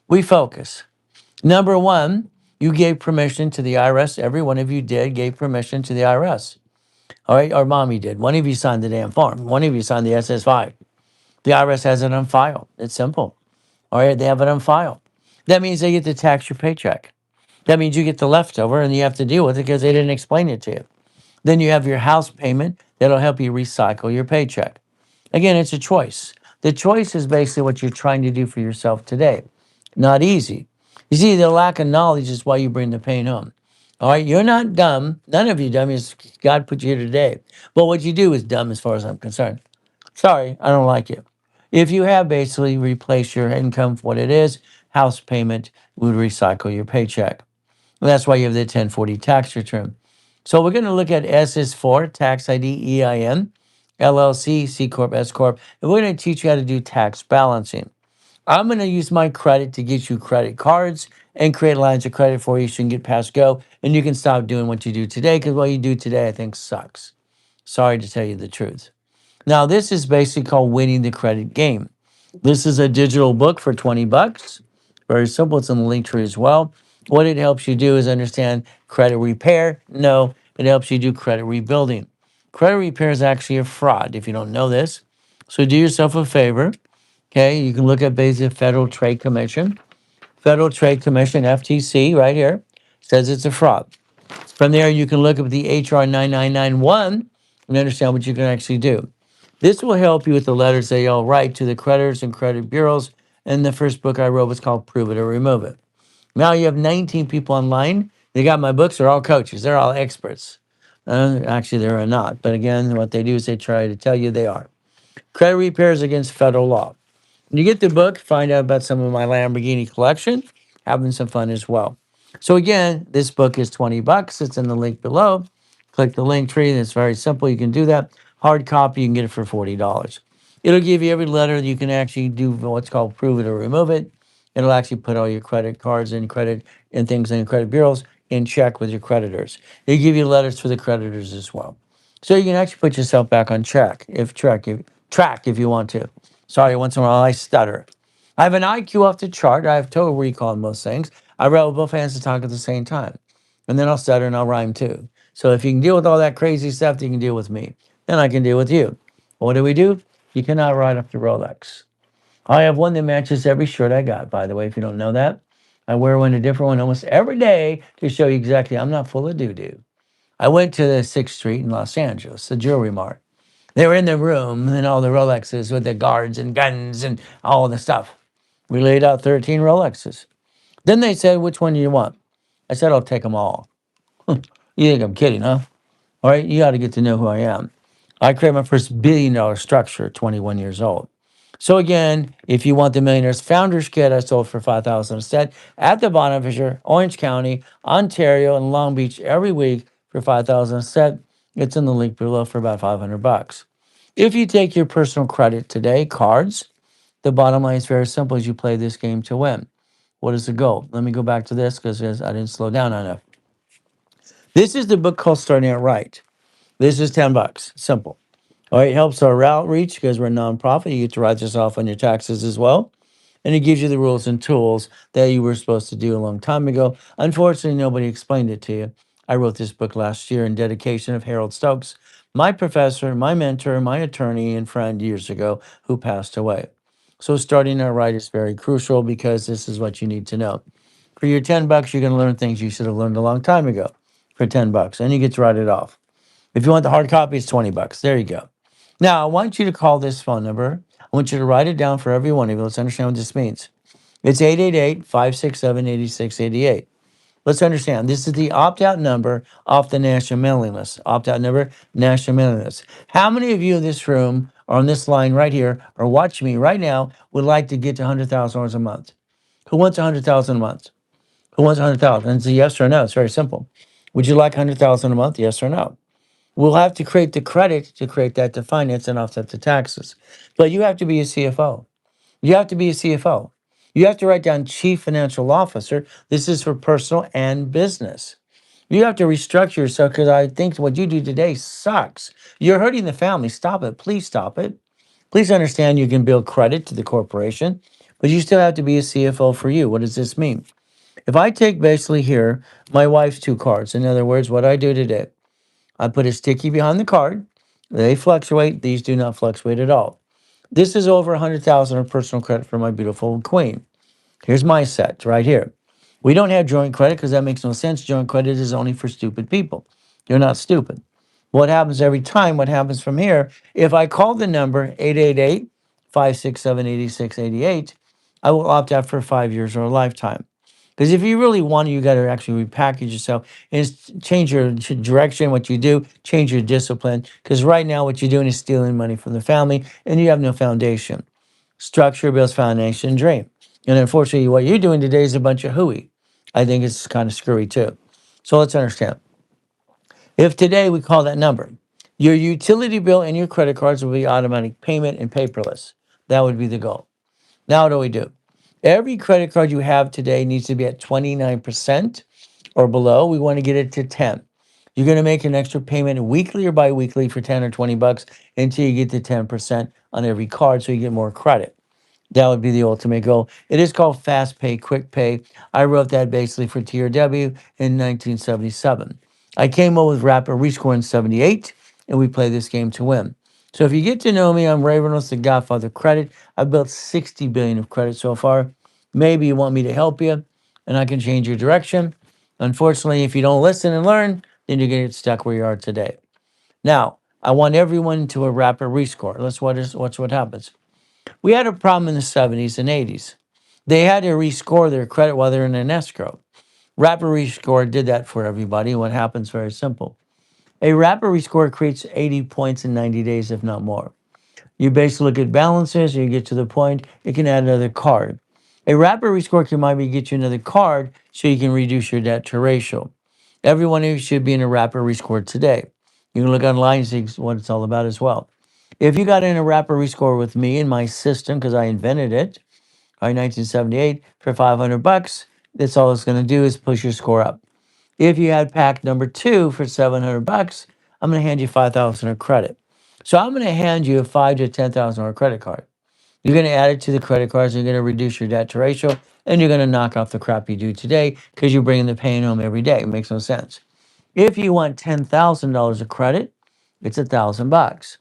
We focus. Number one, you gave permission to the IRS. Every one of you did, gave permission to the IRS. All right, or mommy did. One of you signed the damn form. One of you signed the SS5. The IRS has it on file. It's simple. All right, they have it on file. That means they get to tax your paycheck. That means you get the leftover and you have to deal with it because they didn't explain it to you. Then you have your house payment that'll help you recycle your paycheck. Again, it's a choice. The choice is basically what you're trying to do for yourself today. Not easy. You see, the lack of knowledge is why you bring the pain home. All right, you're not dumb. None of you dumb. God put you here today. But what you do is dumb as far as I'm concerned. Sorry, I don't like you. If you have basically replaced your income for what it is, house payment would recycle your paycheck. And that's why you have the 1040 tax return. So we're going to look at S is for tax ID EIN, LLC, C Corp, S Corp, and we're going to teach you how to do tax balancing. I'm going to use my credit to get you credit cards and create lines of credit for you so you can get past go and you can stop doing what you do today because what you do today I think sucks. Sorry to tell you the truth. Now, this is basically called winning the credit game. This is a digital book for 20 bucks. Very simple. It's in the link tree as well. What it helps you do is understand credit repair. No, it helps you do credit rebuilding. Credit repair is actually a fraud if you don't know this. So do yourself a favor. Okay, you can look at basically Federal Trade Commission. Federal Trade Commission, FTC, right here, says it's a fraud. From there, you can look up the HR 9991 and understand what you can actually do. This will help you with the letters they all write to the creditors and credit bureaus. And the first book I wrote was called Prove It or Remove It. Now you have 19 people online. They got my books. They're all coaches. They're all experts. Actually, they're not. But again, what they do is they try to tell you they are. Credit repairs against federal law. When you get the book, find out about some of my Lamborghini collection, having some fun as well. So again, this book is 20 bucks. It's in the link below. Click the link tree, and it's very simple. You can do that. Hard copy, you can get it for $40. It'll give you every letter that you can actually do what's called prove it or remove it. It'll actually put all your credit cards and credit and things in credit bureaus in check with your creditors. It'll give you letters for the creditors as well. So you can actually put yourself back on track if you want to. Sorry, once in a while I stutter. I have an IQ off the chart. I have total recall on most things. I write with both hands to talk at the same time. And then I'll stutter and I'll rhyme too. So if you can deal with all that crazy stuff, then you can deal with me. Then I can deal with you. What do we do? You cannot ride up the Rolex. I have one that matches every shirt I got, by the way, if you don't know that. I wear one, a different one almost every day to show you exactly I'm not full of doo-doo. I went to the 6th Street in Los Angeles, the jewelry mart. They were in the room and all the Rolexes with the guards and guns and all the stuff. We laid out 13 Rolexes. Then they said, which one do you want? I said, I'll take them all. You think I'm kidding, huh? All right, you got to get to know who I am. I created my first billion-dollar structure at 21 years old. So again, if you want the Millionaire's Founders Kit, I sold for $5,000 instead at the Bonaventure, Orange County, Ontario, and Long Beach every week for $5,000 instead. It's in the link below for about 500 bucks. If you take your personal credit today, cards, the bottom line is very simple as you play this game to win. What is the goal? Let me go back to this because I didn't slow down enough. This is the book called Starting Out Right. This is 10 bucks. Simple. All right, it helps our outreach because we're a nonprofit. You get to write this off on your taxes as well. And it gives you the rules and tools that you were supposed to do a long time ago. Unfortunately, nobody explained it to you. I wrote this book last year in dedication of Harold Stokes, my professor, my mentor, my attorney, and friend years ago who passed away. So starting out right is very crucial because this is what you need to know. For your 10 bucks, you're going to learn things you should have learned a long time ago for 10 bucks, and you get to write it off. If you want the hard copy, it's 20 bucks. There you go. Now, I want you to call this phone number. I want you to write it down for every one of you. Let's understand what this means. It's 888-567-8688. Let's understand. This is the opt-out number off the national mailing list. Opt-out number, national mailing list. How many of you in this room or on this line right here or watching me right now would like to get to $100,000 a month? Who wants 100,000 a month? Who wants 100,000? It's a yes or no. It's very simple. Would you like 100,000 a month? Yes or no? We'll have to create the credit to create that to finance and offset the taxes. But you have to be a CFO. You have to be a CFO. You have to write down Chief Financial Officer. This is for personal and business. You have to restructure yourself because I think what you do today sucks. You're hurting the family. Stop it. Please stop it. Please understand you can build credit to the corporation, but you still have to be a CFO for you. What does this mean? If I take basically here my wife's two cards, in other words, what I do today, I put a sticky behind the card. They fluctuate. These do not fluctuate at all. This is over 100,000 of personal credit for my beautiful queen. Here's my set right here. We don't have joint credit because that makes no sense. Joint credit is only for stupid people. You're not stupid. What happens every time? What happens from here? If I call the number 888-567-8688, I will opt out for 5 years or a lifetime. Because if you really want to, you got to actually repackage yourself and change your direction, what you do, change your discipline. Because right now, what you're doing is stealing money from the family and you have no foundation. Structure builds foundation, dream. And unfortunately, what you're doing today is a bunch of hooey. I think it's kind of screwy too. So let's understand. If today we call that number, your utility bill and your credit cards will be automatic payment and paperless. That would be the goal. Now, what do we do? Every credit card you have today needs to be at 29% or below. We want to get it to 10. You're going to make an extra payment weekly or bi-weekly for 10 or 20 bucks until you get to 10% on every card so you get more credit. That would be the ultimate goal. It is called Fast Pay, Quick Pay. I wrote that basically for TRW in 1977. I came up with Rapid Rescore in 78, and we play this game to win. So if you get to know me, I'm Ray Reynolds, the Godfather of Credit. I've built 60 billion of credit so far. Maybe you want me to help you, and I can change your direction. Unfortunately, if you don't listen and learn, then you're going to get stuck where you are today. Now, I want everyone to a rapid rescore. What's what happens. We had a problem in the 70s and 80s. They had to rescore their credit while they're in an escrow. Rapid Rescore did that for everybody. What happens very simple. A Rapid Rescore creates 80 points in 90 days, if not more. You basically look at balances, you get to the point, it can add another card. A Rapid Rescore can maybe get you another card so you can reduce your debt to ratio. Every one of you should be in a Rapid Rescore today. You can look online and see what it's all about as well. If you got in a Rapid Rescore with me in my system, because I invented it, in 1978 for 500 bucks, that's all it's going to do is push your score up. If you had pack number two for 700 bucks, I'm going to hand you 5,000 of credit. So I'm going to hand you a 5 to 10,000 credit card. You're going to add it to the credit cards. You're going to reduce your debt to ratio, and you're going to knock off the crap you do today because you're bringing the pain home every day. It makes no sense. If you want $10,000 of credit, it's 1,000 bucks.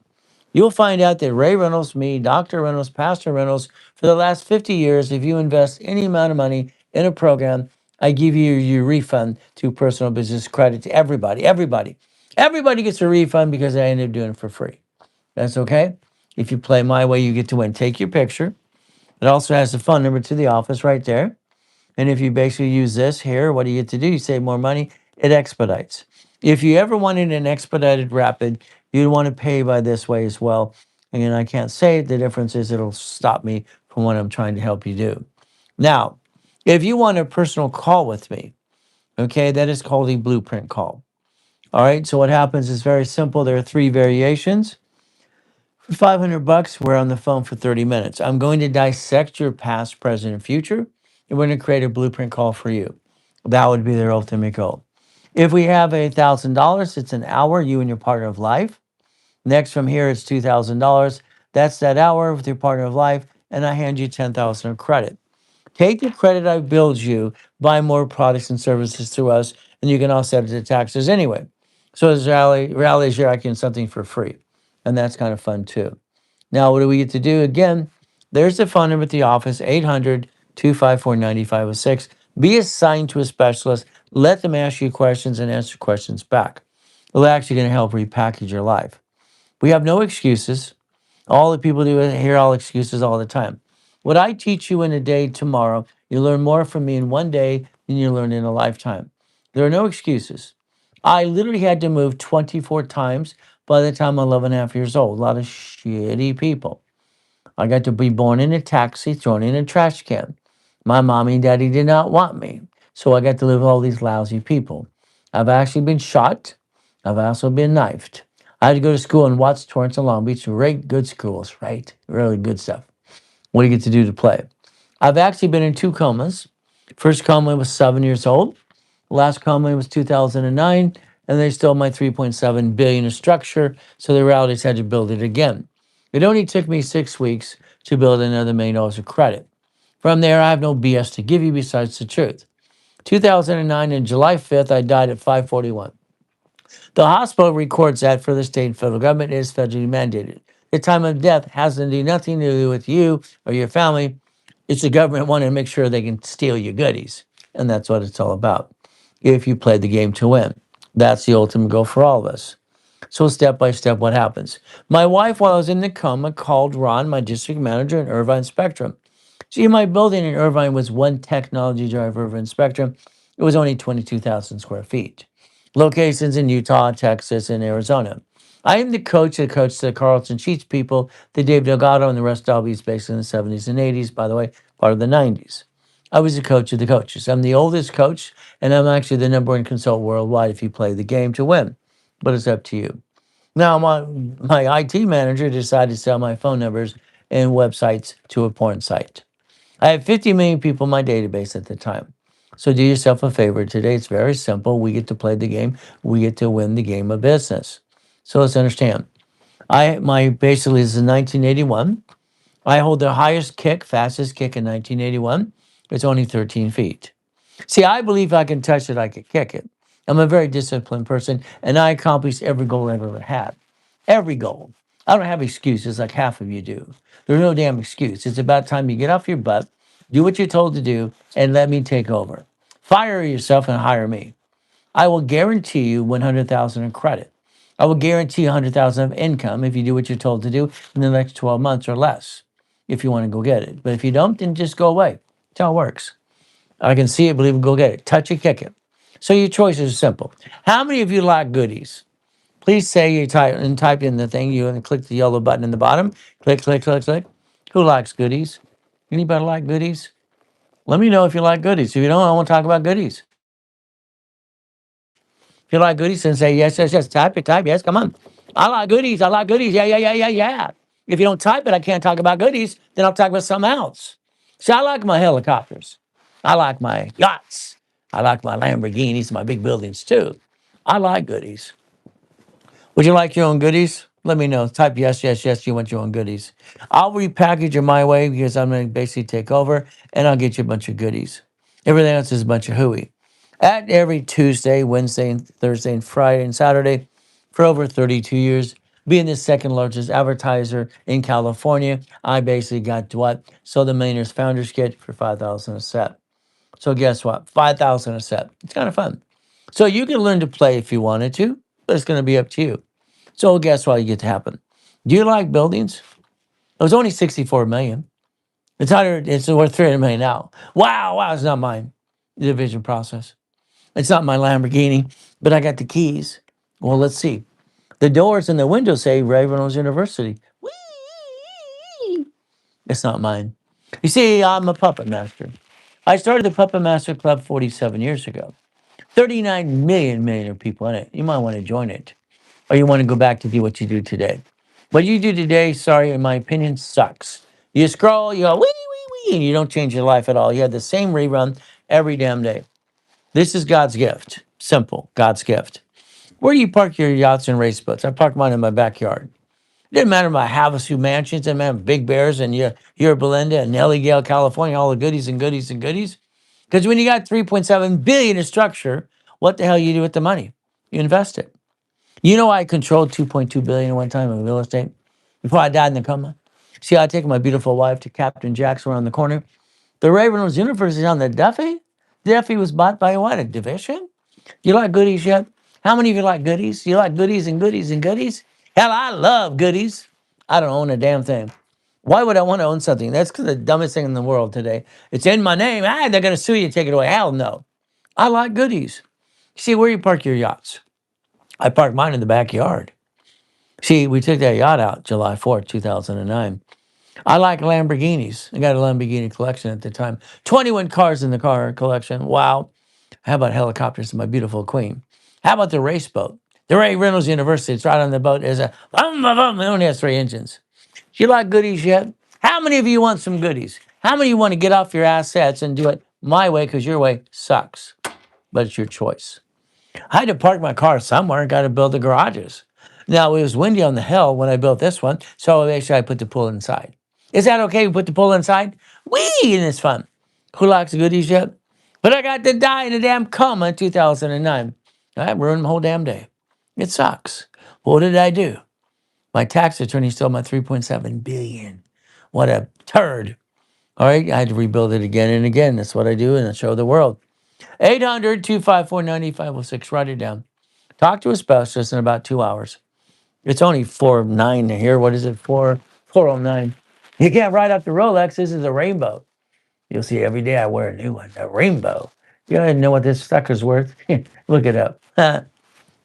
You'll find out that Ray Reynolds, me, Dr. Reynolds, Pastor Reynolds, for the last 50 years, if you invest any amount of money in a program, I give you your refund to personal business credit to everybody. Everybody. Everybody gets a refund because I ended up doing it for free. That's okay. If you play my way, you get to win. Take your picture. It also has the phone number to the office right there. And if you basically use this here, what do you get to do? You save more money. It expedites. If you ever wanted an expedited rapid, you'd want to pay by this way as well. And I can't say it. The difference is it'll stop me from what I'm trying to help you do. Now, if you want a personal call with me, okay, that is called a blueprint call. All right. So what happens is very simple. There are three variations. For 500 bucks, we're on the phone for 30 minutes. I'm going to dissect your past, present, and future, and we're going to create a blueprint call for you. That would be their ultimate goal. If we have $1,000, it's an hour, you and your partner of life. Next from here, it's $2,000. That's that hour with your partner of life, and I hand you 10,000 of credit. Take the credit I billed you, buy more products and services through us, and you can offset it to taxes anyway. So as rally here, I can something for free. And that's kind of fun too. Now, what do we get to do? Again, there's the phone number at the office, 800-254-9506. Be assigned to a specialist. Let them ask you questions and answer questions back. They're actually going to help repackage your life. We have no excuses. All the people do hear all excuses all the time. What I teach you in a day tomorrow, you learn more from me in one day than you learn in a lifetime. There are no excuses. I literally had to move 24 times by the time I'm 11 and a half years old. A lot of shitty people. I got to be born in a taxi, thrown in a trash can. My mommy and daddy did not want me. So I got to live with all these lousy people. I've actually been shot. I've also been knifed. I had to go to school in Watts, Torrance, and Long Beach. Great, good schools, right? Really good stuff. What do you get to do to play? I've actually been in two comas. First coma was 7 years old. Last coma was 2009, and they stole my 3.7 billion of structure. So the realities had to build it again. It only took me 6 weeks to build another $1 million of credit. From there, I have no BS to give you besides the truth. 2009 and July 5th, I died at 5:41. The hospital records that for the state and federal government is federally mandated. The time of death has nothing to do with you or your family. It's the government wanting to make sure they can steal your goodies. And that's what it's all about. If you play the game to win, that's the ultimate goal for all of us. So, step by step, what happens? My wife, while I was in the coma, called Ron, my district manager in Irvine Spectrum. See, my building in Irvine was one technology drive Irvine Spectrum. It was only 22,000 square feet. Locations in Utah, Texas, and Arizona. I am the coach that coached the Carlton Sheets people, the Dave Delgado, and the rest of these based in the 70s and 80s, by the way, part of the 90s. I was the coach of the coaches. I'm the oldest coach, and I'm actually the number one consultant worldwide if you play the game to win. But it's up to you. Now, my IT manager decided to sell my phone numbers and websites to a porn site. I had 50 million people in my database at the time. So do yourself a favor. Today it's very simple. We get to play the game. We get to win the game of business. So let's understand. My basically this is 1981. I hold the highest kick, fastest kick in 1981. It's only 13 feet. See, I believe I can touch it, I can kick it. I'm a very disciplined person, and I accomplished every goal I've ever had. Every goal. I don't have excuses like half of you do. There's no damn excuse. It's about time you get off your butt, do what you're told to do, and let me take over. Fire yourself and hire me. I will guarantee you 100,000 in credit. I will guarantee 100,000 of income if you do what you're told to do in the next 12 months or less. If you want to go get it, but if you don't, then just go away. That's how it works. I can see it, believe it, go get it. Touch it, kick it. So your choices are simple. How many of you like goodies? Please say you type in the thing, you and click the yellow button in the bottom. Click, click, click, click. Who likes goodies? Anybody like goodies? Let me know if you like goodies. If you don't, I want to talk about goodies. If you like goodies, then say yes, yes, yes. Type, yes, come on. I like goodies. I like goodies. Yeah, yeah, yeah, yeah, yeah. If you don't type it, I can't talk about goodies. Then I'll talk about something else. See, I like my helicopters. I like my yachts. I like my Lamborghinis, my big buildings too. I like goodies. Would you like your own goodies? Let me know. Type yes, yes, yes. You want your own goodies. I'll repackage it my way because I'm going to basically take over and I'll get you a bunch of goodies. Everything else is a bunch of hooey. At every Tuesday, Wednesday, and Thursday, and Friday, and Saturday for over 32 years, being the second largest advertiser in California, I basically got what? So the Millionaires Founders Kit for 5,000 a set. So guess what? 5,000 a set. It's kind of fun. So you can learn to play if you wanted to, but it's going to be up to you. So guess what you get to happen? Do you like buildings? It was only 64 million. It's worth 300 million now. Wow, wow, it's not mine. The division process. It's not my Lamborghini, but I got the keys. Well, let's see. The doors and the windows say Ravenels University. Whee! It's not mine. You see, I'm a puppet master. I started the Puppet Master Club 47 years ago. 39 million people in it. You might want to join it, or you want to go back to do what you do today. What you do today, sorry, in my opinion, sucks. You scroll, you go, wee, wee, wee, and you don't change your life at all. You have the same rerun every damn day. This is God's gift. Simple, God's gift. Where do you park your yachts and race boats? I park mine in my backyard. It didn't matter if I have a few mansions, it didn't matter Big Bears and you're Belinda and Nellie Gale, California, all the goodies and goodies and goodies. Because when you got 3.7 billion in structure, what the hell you do with the money? You invest it. You know I controlled 2.2 billion at one time in real estate before I died in the coma. See, I take my beautiful wife to Captain Jack's around the corner. The Raven's University on the Duffy. Duffy was bought by what? A division? You like goodies yet? How many of you like goodies? You like goodies and goodies and goodies? Hell, I love goodies. I don't own a damn thing. Why would I want to own something? That's the dumbest thing in the world today. It's in my name. Ah, they're going to sue you, take it away. Hell no. I like goodies. See, where you park your yachts? I park mine in the backyard. See, we took that yacht out July 4th, 2009. I like Lamborghinis. I got a Lamborghini collection at the time. 21 cars in the car collection. Wow. How about helicopters? My beautiful queen. How about the race boat? The Ray Reynolds University. It's right on the boat. Is a it only has 3 engines. Do you like goodies yet? How many of you want some goodies? How many of you want to get off your assets and do it my way because your way sucks? But it's your choice. I had to park my car somewhere. Got to build the garages. Now it was windy on the hill when I built this one, so eventually I put the pool inside. Is that okay? We put the pool inside. Whee, and it's fun. Who likes goodies yet? But I got to die in a damn coma in 2009. I ruined my whole damn day. It sucks. What did I do? My tax attorney stole my 3.7 billion. What a turd. All right, I had to rebuild it again and again. That's what I do, and I show the world. 800-254-9506. Write it down. Talk to a specialist in about 2 hours. It's only 409 here. What is it? 409. You can't write up the Rolex. This is a rainbow. You'll see every day I wear a new one. A rainbow. You don't know what this sucker's worth? Look it up.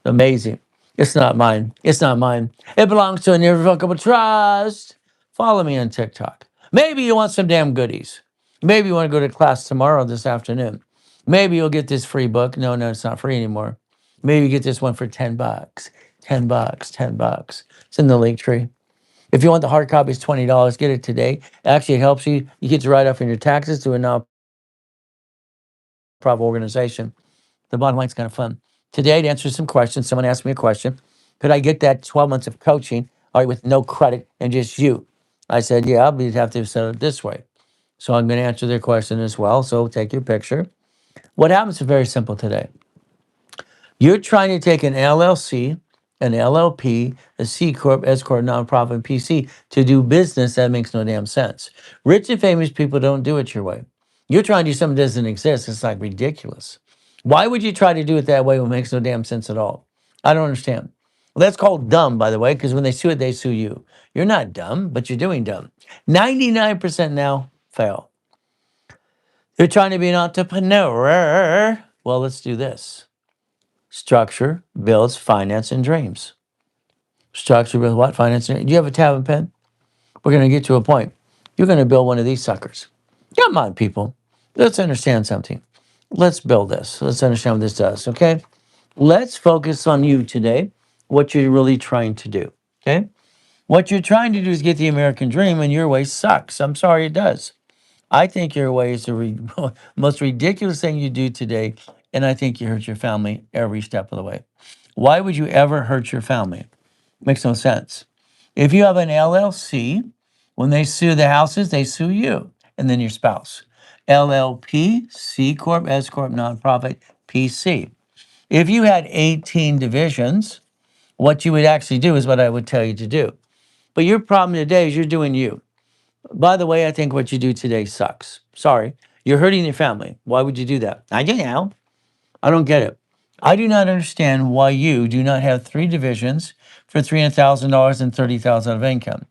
Amazing. It's not mine. It's not mine. It belongs to an irrevocable trust. Follow me on TikTok. Maybe you want some damn goodies. Maybe you want to go to class tomorrow, this afternoon. Maybe you'll get this free book. No, it's not free anymore. Maybe you get this one for 10 bucks. 10 bucks, 10 bucks. It's in the link tree. If you want the hard copy, it's $20. Get it today. Actually, it helps you. You get to write off in your taxes to a nonprofit organization. The bottom line's kind of fun. Today, to answer some questions, someone asked me a question. Could I get that 12 months of coaching, all right, with no credit and just you? I said, yeah, but you'd have to set it this way. So I'm going to answer their question as well. So take your picture. What happens is very simple today. You're trying to take an LLC, an LLP, a C Corp, S Corp, nonprofit, and PC to do business that makes no damn sense. Rich and famous people don't do it your way. You're trying to do something that doesn't exist. It's like ridiculous. Why would you try to do it that way when it makes no damn sense at all? I don't understand. Well, that's called dumb, by the way, because when they sue it, they sue you. You're not dumb, but you're doing dumb. 99% now fail. They're trying to be an entrepreneur. Well, let's do this. Structure builds finance and dreams. Structure builds what? Finance and dreams. Do you have a tab and pen? We're going to get to a point. You're going to build one of these suckers. Come on, people. Let's understand something. Let's build this. Let's understand what this does, okay? Let's focus on you today, what you're really trying to do, okay? What you're trying to do is get the American dream, and your way sucks. I'm sorry, it does. I think your way is the most ridiculous thing you do today, and I think you hurt your family every step of the way. Why would you ever hurt your family? Makes no sense. If you have an LLC, when they sue the houses, they sue you and then your spouse. LLP, C Corp, S Corp, nonprofit, PC. If you had 18 divisions, what you would actually do is what I would tell you to do. But your problem today is you're doing you. By the way, I think what you do today sucks. Sorry. You're hurting your family. Why would you do that? I don't know. I don't get it. I do not understand why you do not have 3 divisions for $300,000 and $30,000 of income.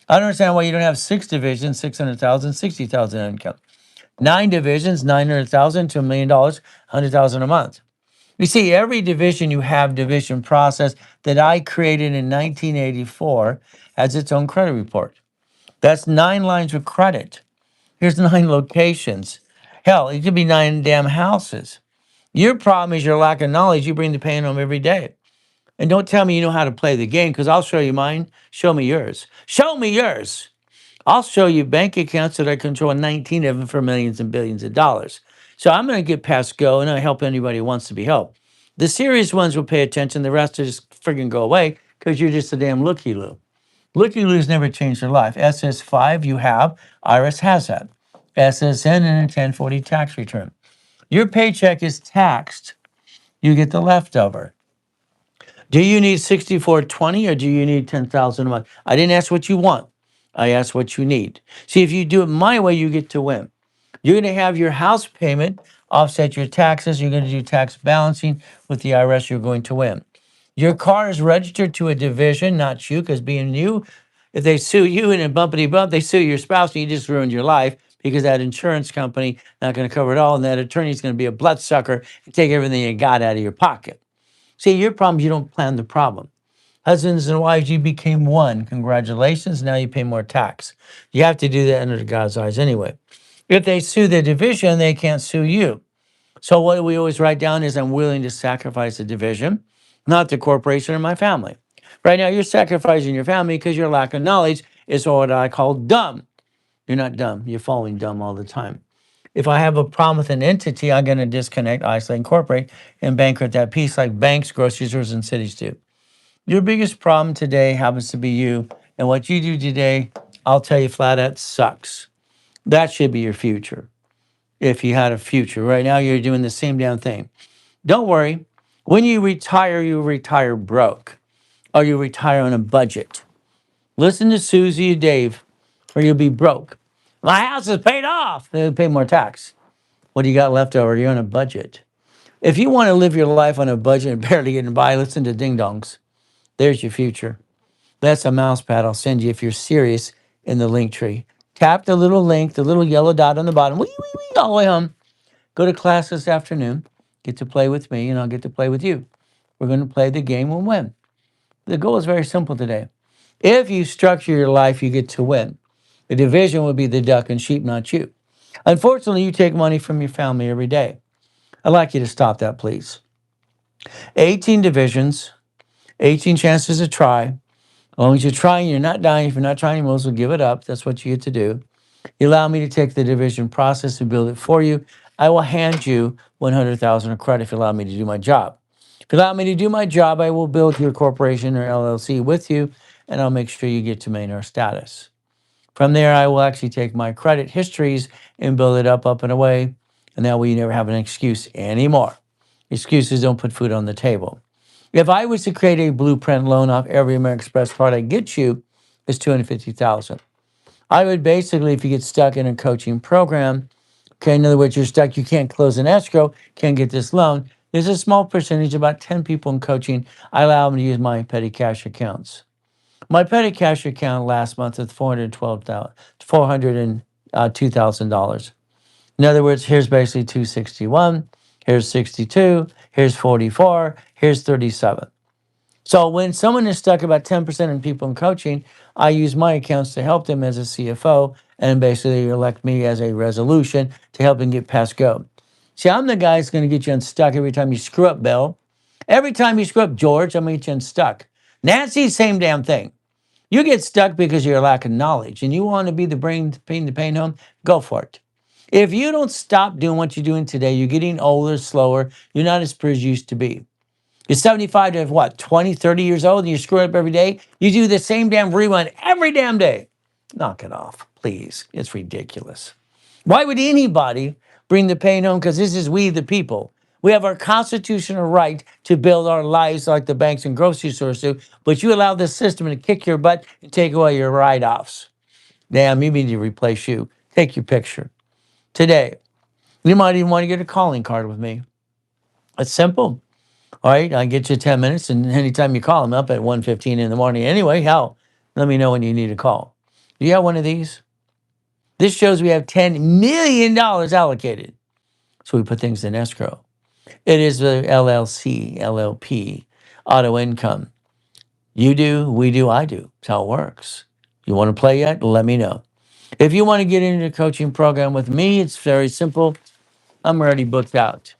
I don't understand why you don't have 6 divisions, 600,000, 60,000 income. 9 divisions, 900,000 to $1,000,000, 100,000 a month. You see, every division you have division process that I created in 1984 has its own credit report. That's 9 lines of credit. Here's 9 locations. Hell, it could be 9 damn houses. Your problem is your lack of knowledge. You bring the pain home every day. And don't tell me you know how to play the game because I'll show you mine. Show me yours. Show me yours. I'll show you bank accounts that I control 19 of them for millions and billions of dollars. So I'm going to get past go and I help anybody who wants to be helped. The serious ones will pay attention. The rest will just friggin' go away because you're just a damn looky loo. Looky loos never change their life. SS5 you have, IRS has that. SSN and a 1040 tax return. Your paycheck is taxed. You get the leftover. Do you need 6420 or do you need 10,000 a month? I didn't ask what you want. I asked what you need. See, if you do it my way, you get to win. You're going to have your house payment offset your taxes. You're going to do tax balancing with the IRS. You're going to win. Your car is registered to a division, not you, because being you, if they sue you and a bumpity bump, they sue your spouse and you just ruined your life because that insurance company not going to cover it all and that attorney's going to be a bloodsucker and take everything you got out of your pocket. See, your problem is you don't plan the problem. Husbands and wives, you became one. Congratulations. Now you pay more tax. You have to do that under God's eyes anyway. If they sue the division, they can't sue you. So what we always write down is I'm willing to sacrifice the division, not the corporation or my family. Right now, you're sacrificing your family because your lack of knowledge is what I call dumb. You're not dumb. You're falling dumb all the time. If I have a problem with an entity, I'm going to disconnect, isolate, incorporate, and bankrupt that piece like banks, grocery stores, and cities do. Your biggest problem today happens to be you. And what you do today, I'll tell you flat out, sucks. That should be your future. If you had a future. Right now, you're doing the same damn thing. Don't worry. When you retire broke or you retire on a budget. Listen to Susie or Dave, or you'll be broke. My house is paid off. They'll pay more tax. What do you got left over? You're on a budget. If you want to live your life on a budget and barely getting by, listen to Ding Dongs. There's your future. That's a mouse pad I'll send you if you're serious in the link tree. Tap the little link, the little yellow dot on the bottom, wee, wee, wee, all the way home. Go to class this afternoon. Get to play with me, and I'll get to play with you. We're going to play the game and win. The goal is very simple today. If you structure your life, you get to win. The division would be the duck and sheep, not you. Unfortunately, you take money from your family every day. I'd like you to stop that, please. 18 divisions, 18 chances to try. As long as you're trying, you're not dying. If you're not trying, you might as well give it up. That's what you get to do. You allow me to take the division process and build it for you. I will hand you 100,000 of credit if you allow me to do my job. If you allow me to do my job, I will build your corporation or LLC with you, and I'll make sure you get to millionaire status. From there, I will actually take my credit histories and build it up and away, and that way you never have an excuse anymore. Excuses don't put food on the table. If I was to create a blueprint loan off every American Express card I get you, it's 250,000. I would basically, if you get stuck in a coaching program, okay, in other words, you're stuck, you can't close an escrow, can't get this loan. There's a small percentage, about 10 people in coaching, I allow them to use my petty cash accounts. My petty cash account last month was $402,000. In other words, here's basically 261, here's 62, here's 44, here's 37. So when someone is stuck, about 10% of people in coaching, I use my accounts to help them as a CFO and basically elect me as a resolution to help them get past go. See, I'm the guy that's going to get you unstuck every time you screw up, Bill. Every time you screw up, George, I'm going to get you unstuck. Nancy, same damn thing. You get stuck because of your lack of knowledge and you want to be the brain to bring the pain home, go for it. If you don't stop doing what you're doing today, you're getting older, slower, you're not as pretty as you used to be. You're 75 to what, 20, 30 years old and you screw up every day? You do the same damn rerun every damn day. Knock it off, please. It's ridiculous. Why would anybody bring the pain home? Because this is we the people. We have our constitutional right to build our lives like the banks and grocery stores do, but you allow the system to kick your butt and take away your write-offs. Damn, you need to replace you. Take your picture. Today, you might even want to get a calling card with me. It's simple. All right, I get you 10 minutes, and anytime you call, I'm up at 1:15 in the morning. Anyway, hell, let me know when you need a call. Do you have one of these? This shows we have $10 million allocated. So we put things in escrow. It is the LLC, LLP, auto income. You do, we do, I do. That's how it works. You want to play yet? Let me know. If you want to get into the coaching program with me, it's very simple. I'm already booked out.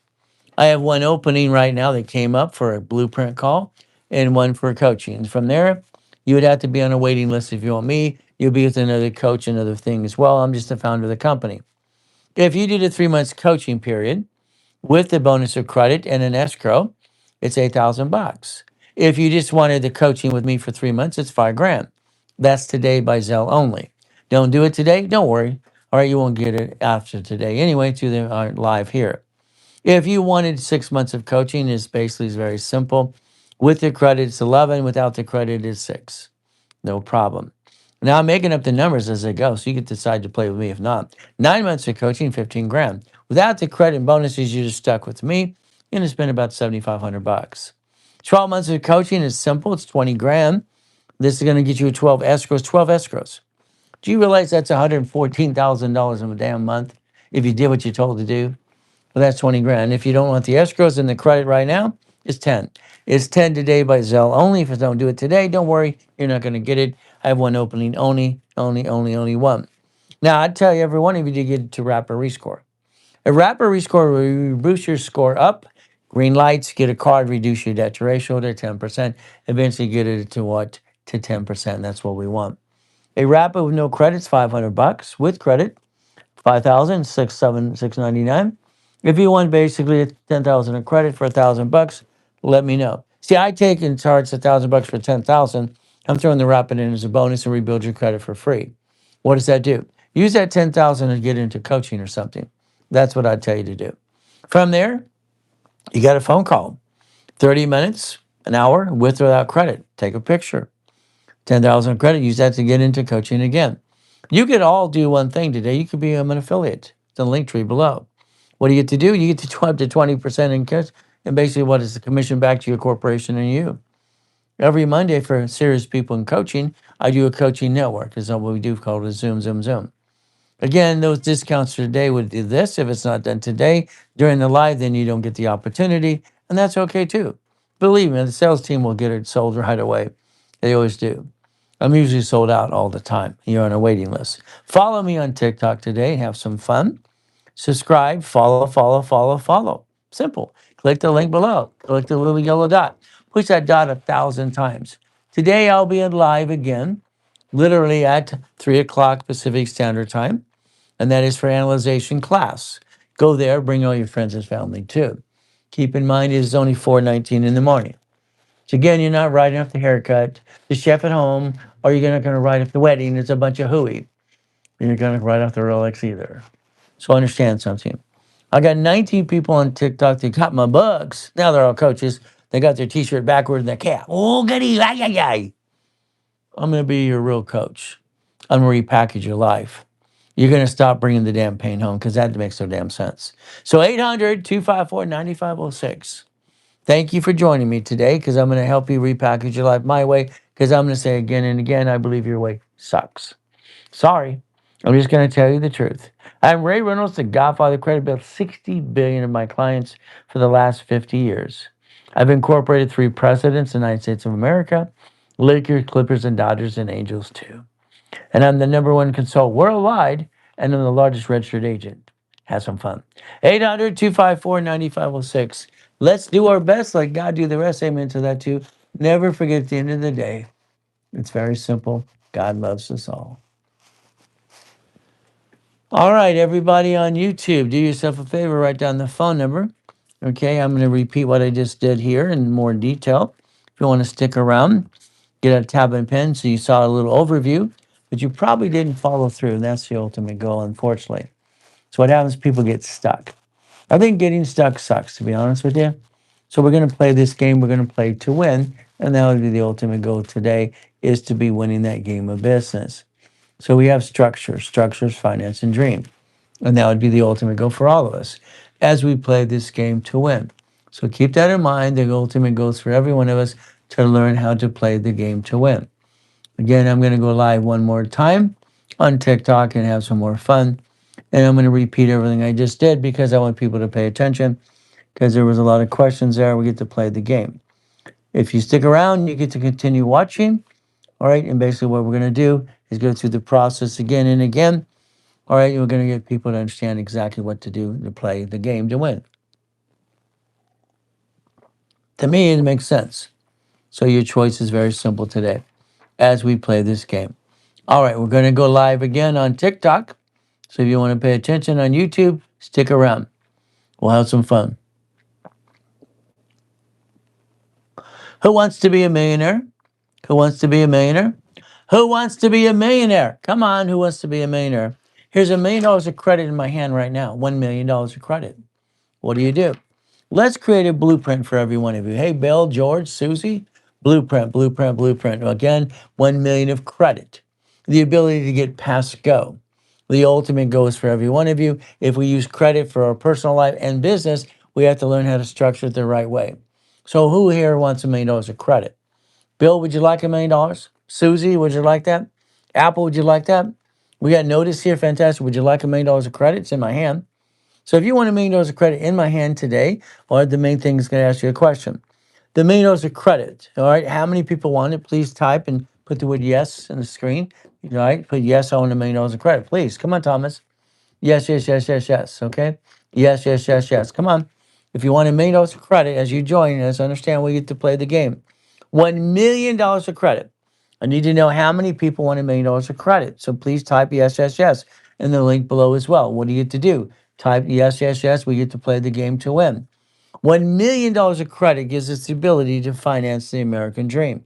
I have one opening right now that came up for a blueprint call and one for coaching. From there, you would have to be on a waiting list if you want me. You'll be with another coach, another thing as well. I'm just the founder of the company. If you did a 3 months coaching period with the bonus of credit and an escrow, it's 8,000 bucks. If you just wanted the coaching with me for 3 months, it's 5 grand. That's today by Zelle only. Don't do it today. Don't worry. All right, you won't get it after today anyway. To the live here. If you wanted 6 months of coaching, it's basically very simple. With the credit, it's 11. Without the credit, it's 6. No problem. Now I'm making up the numbers as I go, so you can decide to play with me if not. 9 months of coaching, 15 grand. Without the credit and bonuses, you're just stuck with me. You're gonna spend about 7,500 bucks. 12 months of coaching is simple, it's 20 grand. This is gonna get you 12 escrows, 12 escrows. Do you realize that's $114,000 in a damn month if you did what you're told to do? Well, that's 20 grand. If you don't want the escrows and the credit right now, it's 10. It's 10 today by Zelle only. If you don't do it today, don't worry, you're not going to get it. I have one opening only one. Now, I tell you, every one of you to get to rapid rescore. A rapid rescore will boost your score up. Green lights, get a card, reduce your debt to ratio to 10%. Eventually get it to what? To 10%. That's what we want. A rapid with no credits, 500 bucks. With credit, 5,000, 699. If you want basically 10,000 in credit for 1,000 bucks, let me know. See, I take and charge 1,000 bucks for 10,000. I'm throwing the rapid in as a bonus and rebuild your credit for free. What does that do? Use that 10,000 and get into coaching or something. That's what I'd tell you to do. From there, you got a phone call. 30 minutes, an hour, with or without credit. Take a picture. 10,000 credit, use that to get into coaching again. You could all do one thing today. You could be an affiliate. The link tree below. What do you get to do? You get to up to 20% in cash. And basically, what is the commission back to your corporation and you? Every Monday for serious people in coaching, I do a coaching network. Is what we do called a Zoom. Again, those discounts for today would do this. If it's not done today during the live, then you don't get the opportunity. And that's okay too. Believe me, the sales team will get it sold right away. They always do. I'm usually sold out all the time. You're on a waiting list. Follow me on TikTok today. Have some fun. Subscribe, follow. Simple. Click the link below. Click the little yellow dot. Push that dot 1,000 times. Today I'll be live again, literally at 3 o'clock Pacific Standard Time, and that is for analyzation class. Go there, bring all your friends and family too. Keep in mind it is only 4:19 in the morning. So again, you're not writing up the haircut, the chef at home, or you're not going to write up the wedding. It's a bunch of hooey. You're going to write off the Rolex either. So understand something. I got 19 people on TikTok that got my bugs. Now they're all coaches. They got their t-shirt backwards and their cap. Oh, goody, ay, ay, ay. I'm going to be your real coach. I'm going to repackage your life. You're going to stop bringing the damn pain home because that makes no damn sense. So 800-254-9506. Thank you for joining me today because I'm going to help you repackage your life my way because I'm going to say again and again, I believe your way sucks. Sorry. I'm just going to tell you the truth. I'm Ray Reynolds, the Godfather of Credit, built 60 billion of my clients for the last 50 years. I've incorporated 3 presidents in the United States of America, Lakers, Clippers, and Dodgers, and Angels too. And I'm the #1 consultant worldwide, and I'm the largest registered agent. Have some fun. 800-254-9506. Let's do our best. Let God do the rest. Amen to that too. Never forget at the end of the day, it's very simple. God loves us all. All right, everybody on YouTube, do yourself a favor, write down the phone number. Okay, I'm going to repeat what I just did here in more detail. If you want to stick around, get a tab and pen so you saw a little overview, but you probably didn't follow through. That's the ultimate goal, unfortunately. So what happens? People get stuck. I think getting stuck sucks, to be honest with you. So we're going to play this game. We're going to play to win, and that would be the ultimate goal today, is to be winning that game of business. So we have structures, finance, and dream. And that would be the ultimate goal for all of us as we play this game to win. So keep that in mind. The ultimate goal is for every one of us to learn how to play the game to win. Again, I'm going to go live one more time on TikTok and have some more fun. And I'm going to repeat everything I just did because I want people to pay attention because there was a lot of questions there. We get to play the game. If you stick around, you get to continue watching. All right. And basically what we're going to do is go through the process again and again. All right. We're going to get people to understand exactly what to do to play the game to win. To me, it makes sense. So your choice is very simple today as we play this game. All right, we're going to go live again on TikTok. So if you want to pay attention on YouTube, stick around. We'll have some fun. Who wants to be a millionaire? Who wants to be a millionaire? Who wants to be a millionaire? Come on, who wants to be a millionaire? Here's $1 million of credit in my hand right now. $1 million of credit. What do you do? Let's create a blueprint for every one of you. Hey, Bill, George, Susie, blueprint, blueprint, blueprint. Again, 1 million of credit. The ability to get past go. The ultimate goal is for every one of you. If we use credit for our personal life and business, we have to learn how to structure it the right way. So who here wants $1 million of credit? Bill, would you like $1 million? Susie, would you like that? Apple, would you like that? We got notice here. Fantastic. Would you like $1 million of credit? It's in my hand. So if you want $1 million of credit in my hand today, all right, the main thing is going to ask you a question. The $1 million of credit, all right, how many people want it? Please type and put the word yes in the screen. All right, put yes, I want $1 million of credit. Please, come on, Thomas. Yes, yes, yes, yes, yes. Okay. Yes, yes, yes, yes. Come on. If you want $1 million of credit as you join us, understand we get to play the game. $1 million of credit. I need to know how many people want $1 million of credit. So please type yes, yes, yes in the link below as well. What do you get to do? Type yes, yes, yes. We get to play the game to win. $1 million of credit gives us the ability to finance the American dream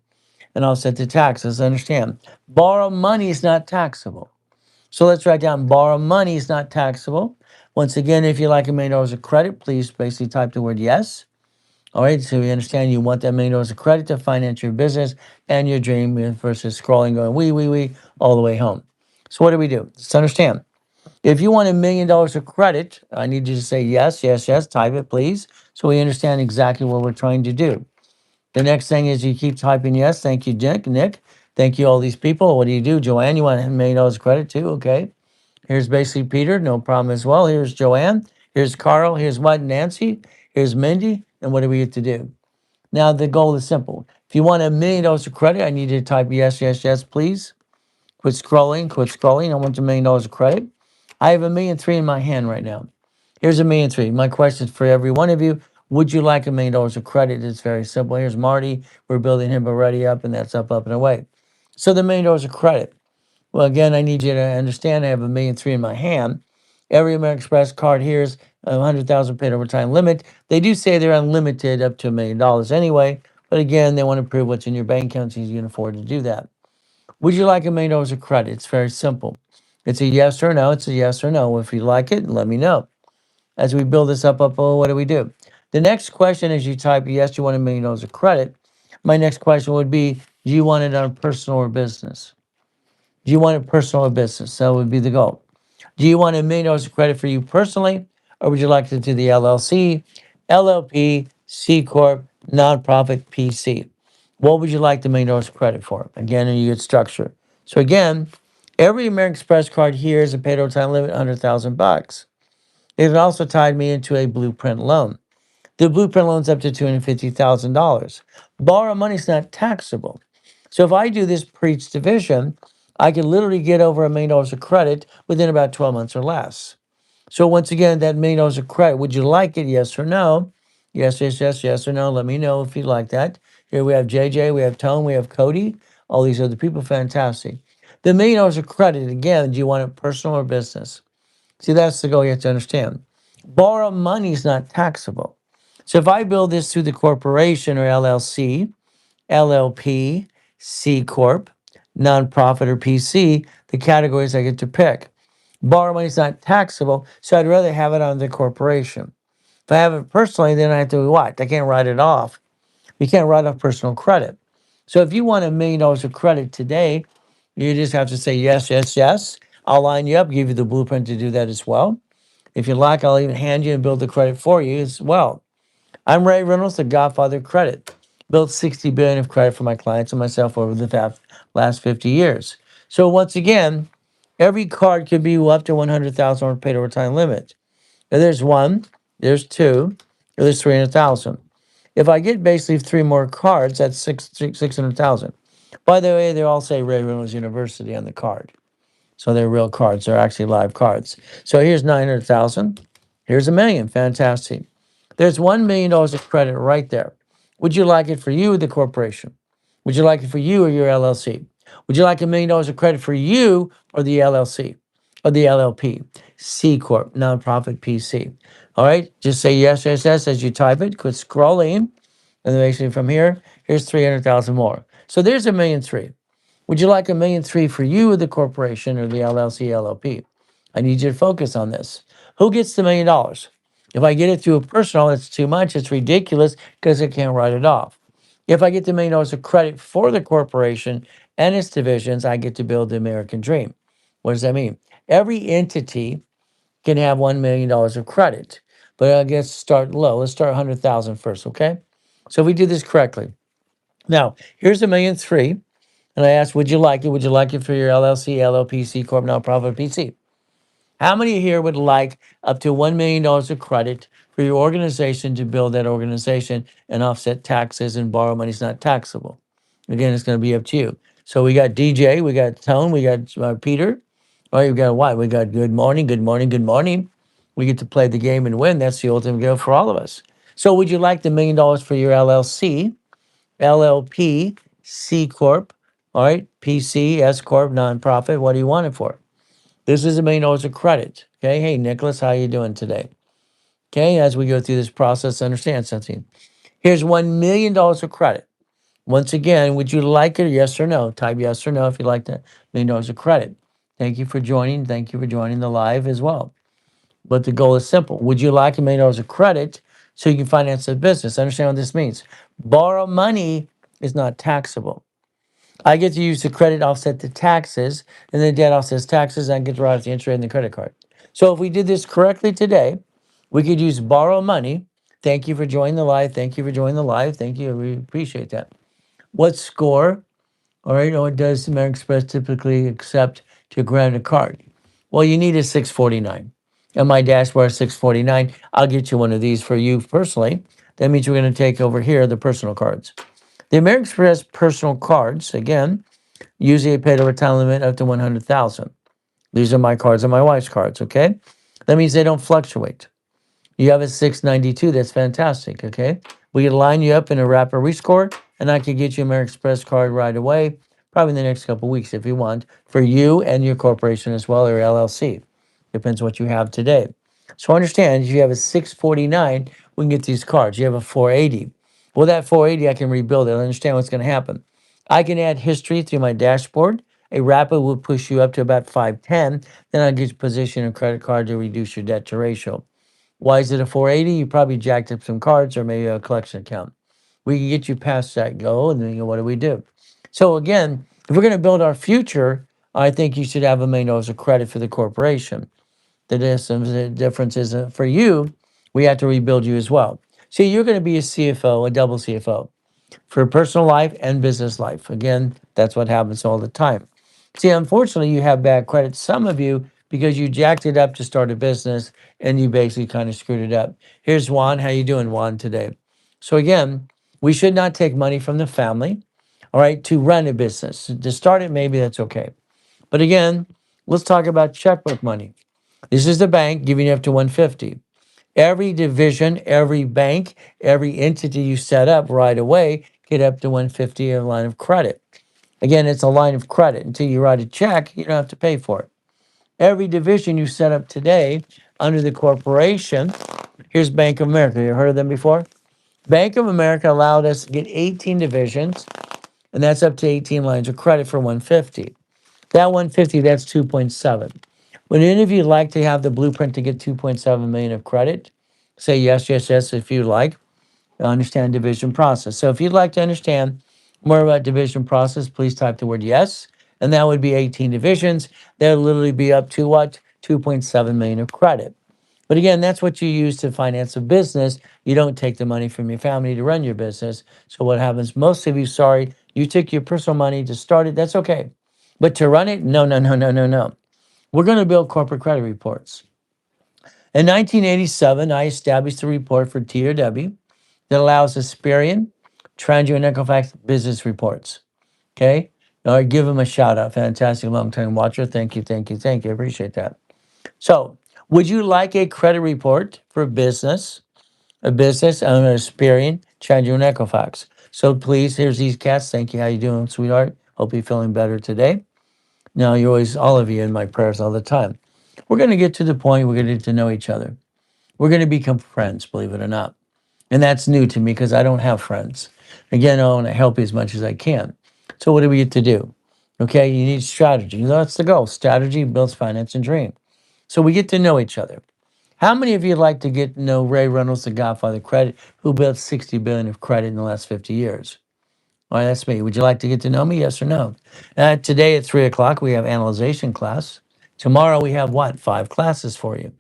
and offset the taxes. Understand, borrow money is not taxable. So let's write down borrow money is not taxable. Once again, if you like $1 million of credit, please basically type the word yes. All right, so we understand you want that $1 million of credit to finance your business and your dream versus scrolling going we all the way home. So what do we do? Let's understand. If you want $1 million of credit, I need you to say yes, yes, yes. Type it, please, so we understand exactly what we're trying to do. The next thing is you keep typing yes. Thank you, Nick. Nick, thank you, all these people. What do you do? Joanne, you want $1 million of credit too? Okay. Here's basically Peter, no problem as well. Here's Joanne. Here's Carl. Here's what? Nancy. Here's Mindy. And what do we get to do? Now, the goal is simple. If you want $1 million of credit, I need you to type yes, yes, yes, please. Quit scrolling, quit scrolling. I want $1 million of credit. I have 1,000,003 in my hand right now. Here's 1,000,003. My question is for every one of you. Would you like $1 million of credit? It's very simple. Here's Marty. We're building him already up, and that's up, and away. So the $1 million of credit. Well, again, I need you to understand I have 1,000,003 in my hand. Every American Express card here is 100,000 paid overtime limit. They do say they're unlimited up to $1 million anyway, but again, they want to prove what's in your bank account so you can afford to do that. Would you like $1 million of credit? It's very simple. It's a yes or no. It's a yes or no. If you like it, let me know. As we build this up, oh, what do we do? The next question is you type yes, you want $1 million of credit. My next question would be, do you want it on personal or business? Do you want it personal or business? That would be the goal. Do you want $1 million of credit for you personally, or would you like to do the LLC, LLP, C Corp, nonprofit, PC? What would you like the $1 million of credit for? Again, and you get structure. So again, every American Express card here is a paid overtime limit, $100,000. It can also tied me into a blueprint loan. The blueprint loan's up to $250,000. Borrow money is not taxable. So if I do this preach division, I can literally get over $1 million of credit within about 12 months or less. So once again, that $1 million of credit, would you like it? Yes or no? Yes, yes, yes, yes or no. Let me know if you like that. Here we have JJ, we have Tone, we have Cody, all these other people. Fantastic. The $1 million of credit, again, do you want it personal or business? See, that's the goal you have to understand. Borrow money is not taxable. So if I build this through the corporation or LLC, LLP, C Corp, nonprofit, or PC, the categories I get to pick. Borrow money is not taxable, so I'd rather have it on the corporation. If I have it personally, then I have to do what? I can't write it off. You can't write off personal credit. So if you want $1 million of credit today, you just have to say yes, yes, yes. I'll line you up, give you the blueprint to do that as well. If you like, I'll even hand you and build the credit for you as well. I'm Ray Reynolds, the Godfather of Credit. Built 60 billion of credit for my clients and myself over the last 50 years. So once again, every card could be up to 100,000 or paid overtime limit. Now there's one, there's two, or there's 300,000. If I get basically three more cards, that's 600,000. By the way, they all say Ray Reynolds University on the card. So they're real cards. They're actually live cards. So here's 900,000. Here's $1 million. Fantastic. There's $1 million of credit right there. Would you like it for you or the corporation? Would you like it for you or your LLC? Would you like $1 million of credit for you or the LLC or the LLP? C Corp, nonprofit PC. All right, just say yes, yes, yes as you type it. Quit scrolling. And then basically from here, here's 300,000 more. So there's $1,300,000. Would you like $1,300,000 for you or the corporation or the LLC, LLP? I need you to focus on this. Who gets the $1,000,000? If I get it through a personal, it's too much. It's ridiculous because I can't write it off. If I get the $1,000,000 of credit for the corporation and its divisions, I get to build the American dream. What does that mean? Every entity can have $1,000,000 of credit, but I guess start low. Let's start 100,000 first, okay? So if we do this correctly. Now, here's $1,300,000. And I asked, would you like it? Would you like it for your LLC, LLP, C Corp, nonprofit, PC? How many here would like up to $1,000,000 of credit for your organization to build that organization and offset taxes and borrow money is not taxable? Again, it's going to be up to you. So we got DJ, we got Tone, we got Peter. All right, we got what? We got good morning, good morning, good morning. We get to play the game and win. That's the ultimate goal for all of us. So would you like the $1,000,000 for your LLC? LLP, C Corp, all right, PC, S Corp, nonprofit. What do you want it for? This is $1,000,000 of credit. Okay, hey Nicholas, how you doing today? Okay, as we go through this process, understand something. Here's $1,000,000 of credit. Once again, would you like it? Yes or no? Type yes or no if you like the $1,000,000 of credit. Thank you for joining. Thank you for joining the live as well. But the goal is simple. Would you like $1,000,000 of credit so you can finance a business? Understand what this means. Borrow money is not taxable. I get to use the credit offset the taxes, and the debt offsets taxes, and I get to write off the interest rate and the credit card. So if we did this correctly today, we could use borrow money. Thank you for joining the live. Thank you for joining the live. Thank you. We appreciate that. What score? All right. Or does American Express typically accept to grant a card? Well, you need a 649. And my dashboard is 649. I'll get you one of these for you personally. That means we're going to take over here the personal cards. The American Express personal cards, again, usually paid over time limit up to 100,000. These are my cards and my wife's cards, okay? That means they don't fluctuate. You have a 692, that's fantastic, okay? We can line you up in a rapid rescore, and I can get you an American Express card right away, probably in the next couple of weeks if you want, for you and your corporation as well, or LLC. Depends what you have today. So understand, if you have a 649, we can get these cards. You have a 480. Well, that 480, I can rebuild it. I understand what's going to happen. I can add history through my dashboard. A rapid will push you up to about 510. Then I'll get you position a credit card to reduce your debt to ratio. Why is it a 480? You probably jacked up some cards or maybe a collection account. We can get you past that goal, and then what do we do? So again, if we're going to build our future, I think you should have $1,000,000 of credit for the corporation. The difference is for you, we have to rebuild you as well. See, you're going to be a CFO, a double CFO for personal life and business life. Again, that's what happens all the time. See, unfortunately, you have bad credit, some of you, because you jacked it up to start a business and you basically kind of screwed it up. Here's Juan. How you doing, Juan, today? So again, we should not take money from the family, all right, to run a business. To start it, maybe that's okay. But again, let's talk about checkbook money. This is the bank giving you up to 150. Every division, every bank, every entity you set up right away get up to 150 a line of credit. Again, it's a line of credit. Until you write a check, you don't have to pay for it. Every division you set up today under the corporation, here's Bank of America. You heard of them before? Bank of America allowed us to get 18 divisions, and that's up to 18 lines of credit for 150. That 150, that's 2.7. Would any of you like to have the blueprint to get 2.7 million of credit? Say yes, yes, yes if you like. Understand division process. So if you'd like to understand more about division process, please type the word yes. And that would be 18 divisions. That would literally be up to what? 2.7 million of credit. But again, that's what you use to finance a business. You don't take the money from your family to run your business. So what happens? Most of you, sorry, you took your personal money to start it. That's okay. But to run it, no, no, no, no, no, no. We're going to build corporate credit reports. In 1987, I established a report for TRW that allows Asperian, Tranjo, and Equifax business reports. Okay? All right, give them a shout out. Fantastic long-time watcher. Thank you, thank you, thank you. I appreciate that. So, would you like a credit report for business? a business owner, Aspiring, Chandru and Equifax. So please, here's these cats. Thank you. How you doing, sweetheart? Hope you're feeling better today. Now, you're always, all of you in my prayers all the time. We're going to get to the point we're going to get to know each other. We're going to become friends, believe it or not. And that's new to me because I don't have friends. Again, I want to help you as much as I can. So what do we get to do? Okay, you need strategy. That's the goal. Strategy builds finance and dream. So we get to know each other. How many of you like to get to know Ray Reynolds, the Godfather of Credit, who built 60 billion of credit in the last 50 years? All right, that's me. Would you like to get to know me? Yes or no? Today at 3 o'clock, we have analyzation class. Tomorrow we have what? 5 classes for you.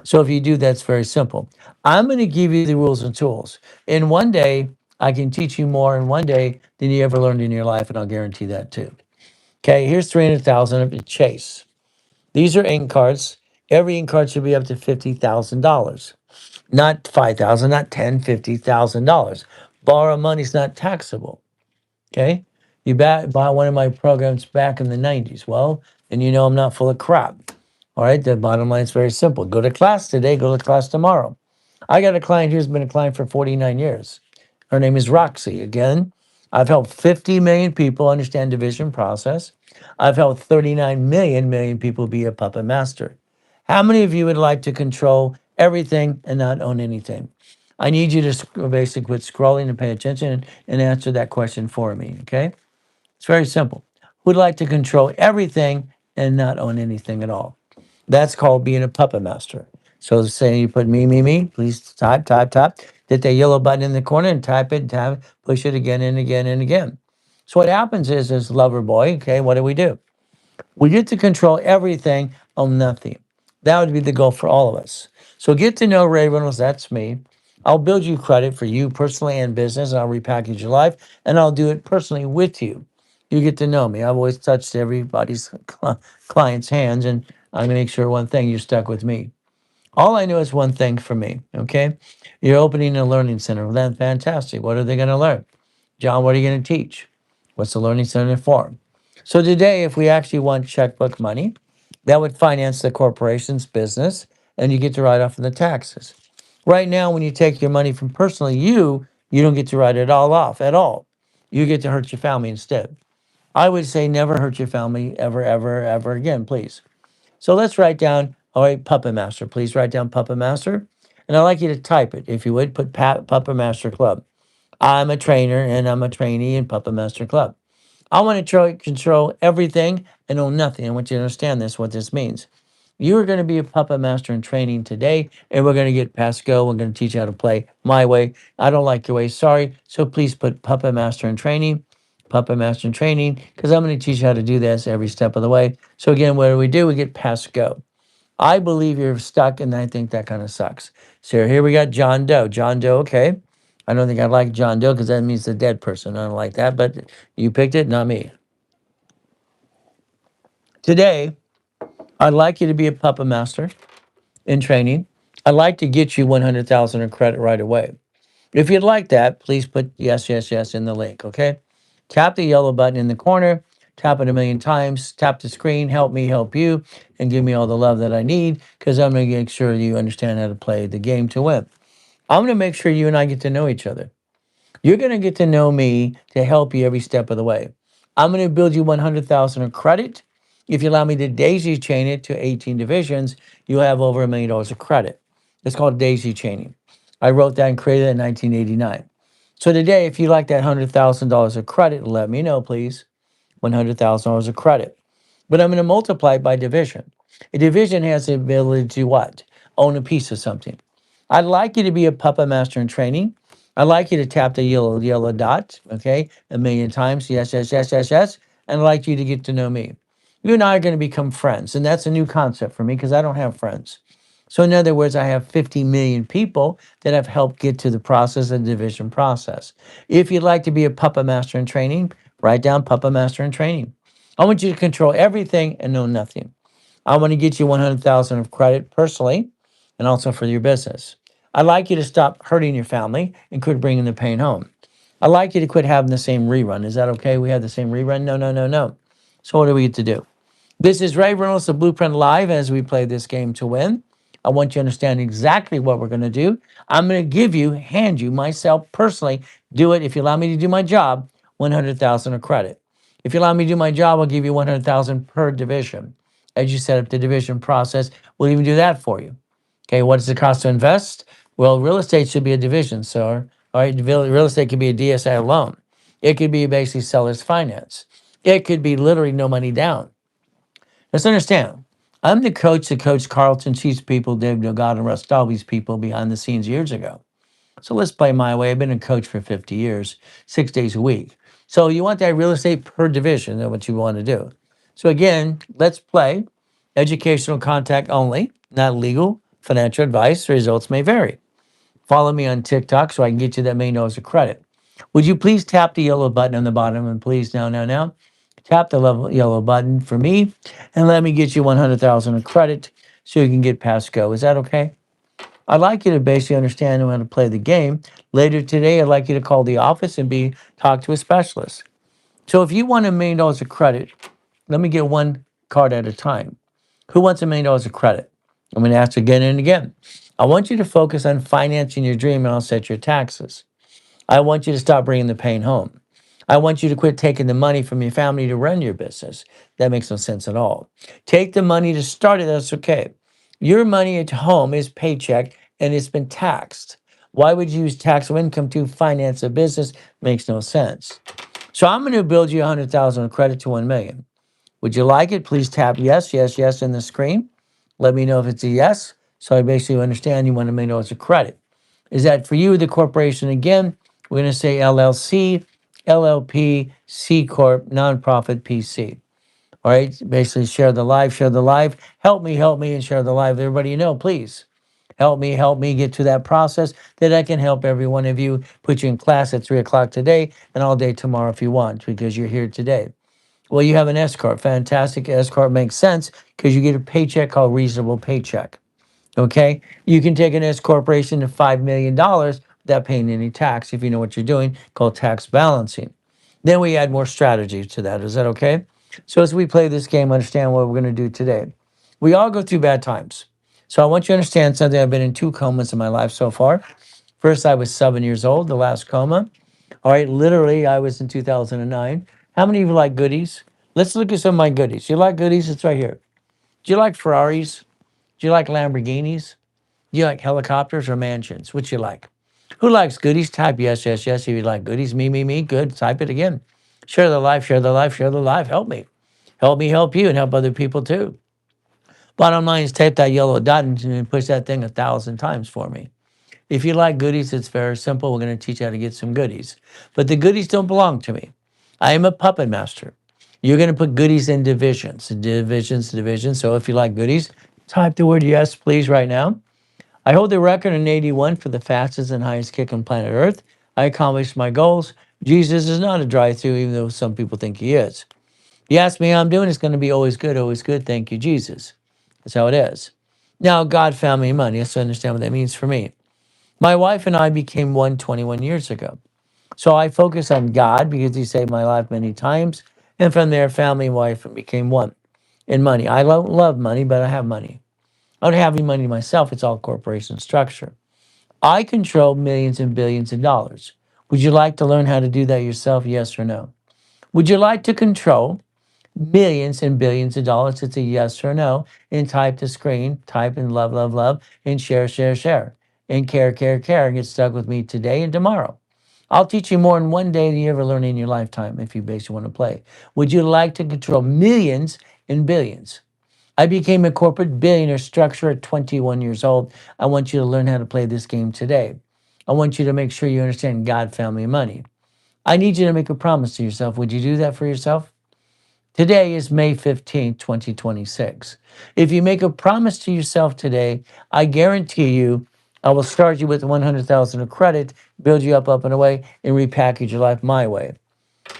So if you do, that's very simple. I'm going to give you the rules and tools. In one day, I can teach you more in one day than you ever learned in your life, and I'll guarantee that too. Okay, here's 300,000 of it. Chase. These are ink cards. Every ink card should be up to $50,000, not 5,000, not 10, $50,000. Borrow money is not taxable. Okay. You bought one of my programs back in the 90s. Well, and you know I'm not full of crap. All right. The bottom line is very simple. Go to class today, go to class tomorrow. I got a client who's been a client for 49 years. Her name is Roxy. Again, I've helped 50 million people understand division process. I've helped 39 million people be a puppet master. How many of you would like to control everything and not own anything? I need you to basically quit scrolling and pay attention and answer that question for me. Okay. It's very simple. Who'd like to control everything and not own anything at all? That's called being a puppet master. So say you put me, please type, hit that yellow button in the corner and type it, tap it, push it again and again and again. So what happens is this lover boy, okay, what do? We get to control everything on nothing. That would be the goal for all of us. So get to know Ray Reynolds, that's me. I'll build you credit for you personally and business, and I'll repackage your life, and I'll do it personally with you. You get to know me. I've always touched everybody's client's hands, and I'm gonna make sure one thing, you're stuck with me. All I know is one thing for me, okay? You're opening a learning center. Well, then fantastic. What are they gonna learn? John, what are you gonna teach? What's the learning center for? So today, if we actually want checkbook money, that would finance the corporation's business, and you get to write off in the taxes. Right now, when you take your money from personally you don't get to write it all off at all. You get to hurt your family instead. I would say never hurt your family ever, ever, ever again, please. So let's write down, all right, Puppet Master. Please write down Puppet Master. And I'd like you to type it. If you would, put Puppet Master Club. I'm a trainer and I'm a trainee in Puppet Master Club. I want to control everything and own nothing. I want you to understand this, what this means. You are going to be a puppet master in training today, and we're going to get past go. We're going to teach you how to play my way. I don't like your way. Sorry. So please put puppet master in training, because I'm going to teach you how to do this every step of the way. So again, what do? We get past go. I believe you're stuck, and I think that kind of sucks. So here we got John Doe. John Doe, okay. I don't think I like John Doe because that means the dead person. I don't like that, but you picked it, not me. Today, I'd like you to be a puppet master in training. I'd like to get you 100,000 in credit right away. If you'd like that, please put yes, yes, yes in the link, okay? Tap the yellow button in the corner, tap it a million times, tap the screen, help me help you, and give me all the love that I need, because I'm going to make sure you understand how to play the game to win. I'm going to make sure you and I get to know each other. You're going to get to know me to help you every step of the way. I'm going to build you 100,000 of credit. If you allow me to daisy chain it to 18 divisions, you'll have over $1 million of credit. It's called daisy chaining. I wrote that and created it in 1989. So today, if you like that $100,000 of credit, let me know, please. $100,000 of credit. But I'm going to multiply it by division. A division has the ability to what? Own a piece of something. I'd like you to be a puppet master in training. I'd like you to tap the yellow dot, okay, a million times. Yes, yes, yes, yes, yes. And I'd like you to get to know me. You and I are going to become friends. And that's a new concept for me because I don't have friends. So in other words, I have 50 million people that have helped get to the process and division process. If you'd like to be a puppet master in training, write down puppet master in training. I want you to control everything and know nothing. I want to get you 100,000 of credit personally and also for your business. I'd like you to stop hurting your family and quit bringing the pain home. I'd like you to quit having the same rerun. Is that okay? We have the same rerun? No, no, no, no. So what do we get to do? This is Ray Reynolds, the Blueprint Live, as we play this game to win. I want you to understand exactly what we're going to do. I'm going to hand you myself personally, do it if you allow me to do my job, 100,000 of credit. If you allow me to do my job, I'll give you 100,000 per division. As you set up the division process, we'll even do that for you. Okay, what does it cost to invest? Well, real estate should be a division, sir. All right, real estate could be a DSI loan. It could be basically seller's finance. It could be literally no money down. Let's understand. I'm the coach that coached Carlton Chiefs people, Dave Delgado, and Russ Dalby's people behind the scenes years ago. So let's play my way. I've been a coach for 50 years, 6 days a week. So you want that real estate per division, that's what you want to do. So again, let's play educational contact only, not legal, financial advice. Results may vary. Follow me on TikTok so I can get you that $1 million of credit. Would you please tap the yellow button on the bottom and please now, tap the yellow button for me and let me get you 100,000 of credit so you can get past go. Is that okay? I'd like you to basically understand how to play the game. Later today, I'd like you to call the office and talk to a specialist. So if you want $1 million of credit, let me get one card at a time. Who wants $1 million of credit? I'm going to ask again and again. I want you to focus on financing your dream and I'll set your taxes. I want you to stop bringing the pain home. I want you to quit taking the money from your family to run your business. That makes no sense at all. Take the money to start it, that's okay. Your money at home is paycheck and it's been taxed. Why would you use taxable income to finance a business? Makes no sense. So I'm going to build you 100,000 of credit to 1 million. Would you like it? Please tap yes, yes, yes in the screen. Let me know if it's a yes. So I basically understand you want $1 million of credit. Is that for you, the corporation? Again, we're going to say LLC, LLP, C Corp, nonprofit, PC. All right, basically share the live, share the live. Help me, and share the live with everybody you know, please. Help me get to that process that I can help every one of you, put you in class at 3 o'clock today and all day tomorrow if you want, because you're here today. Well, you have an S Corp. Fantastic. S Corp makes sense because you get a paycheck called reasonable paycheck. Okay. You can take an S corporation to $5 million without paying any tax if you know what you're doing, called tax balancing. Then we add more strategies to that. Is that okay? So as we play this game, understand what we're going to do today. We all go through bad times. So I want you to understand something. I've been in 2 comas in my life so far. First, I was 7 years old, the last coma. All right, literally, I was in 2009. How many of you like goodies? Let's look at some of my goodies. You like goodies? It's right here. Do you like Ferraris? Do you like Lamborghinis? Do you like helicopters or mansions? Which you like? Who likes goodies? Type yes, yes, yes if you like goodies. Me. Good. Type it again. Share the life, share the life, share the life. Help me. Help me help you and help other people too. Bottom line is tape that yellow dot and push that thing 1,000 times for me. If you like goodies, it's very simple. We're going to teach you how to get some goodies. But the goodies don't belong to me. I am a puppet master. You're going to put goodies in divisions. So if you like goodies, type the word yes, please, right now. I hold the record in 81 for the fastest and highest kick on planet Earth. I accomplished my goals. Jesus is not a drive-through, even though some people think he is. You ask me how I'm doing, it's going to be always good, always good. Thank you, Jesus. That's how it is. Now, God found me money. Let's understand what that means for me. My wife and I became one 21 years ago. So I focus on God because he saved my life many times. And from there, family and wife became one. And money. I don't love money, but I have money. I don't have any money myself. It's all corporation structure. I control millions and billions of dollars. Would you like to learn how to do that yourself? Yes or no? Would you like to control millions and billions of dollars? It's a yes or no. And type the screen, type in love, and share, and care, and get stuck with me today and tomorrow. I'll teach you more in one day than you ever learn in your lifetime if you basically want to play. Would you like to control millions and billions? I became a corporate billionaire structure at 21 years old. I want you to learn how to play this game today. I want you to make sure you understand God, family, and money. I need you to make a promise to yourself. Would you do that for yourself? Today is May 15th, 2026. If you make a promise to yourself today, I guarantee you, I will start you with 100,000 of credit, build you up and away, and repackage your life my way.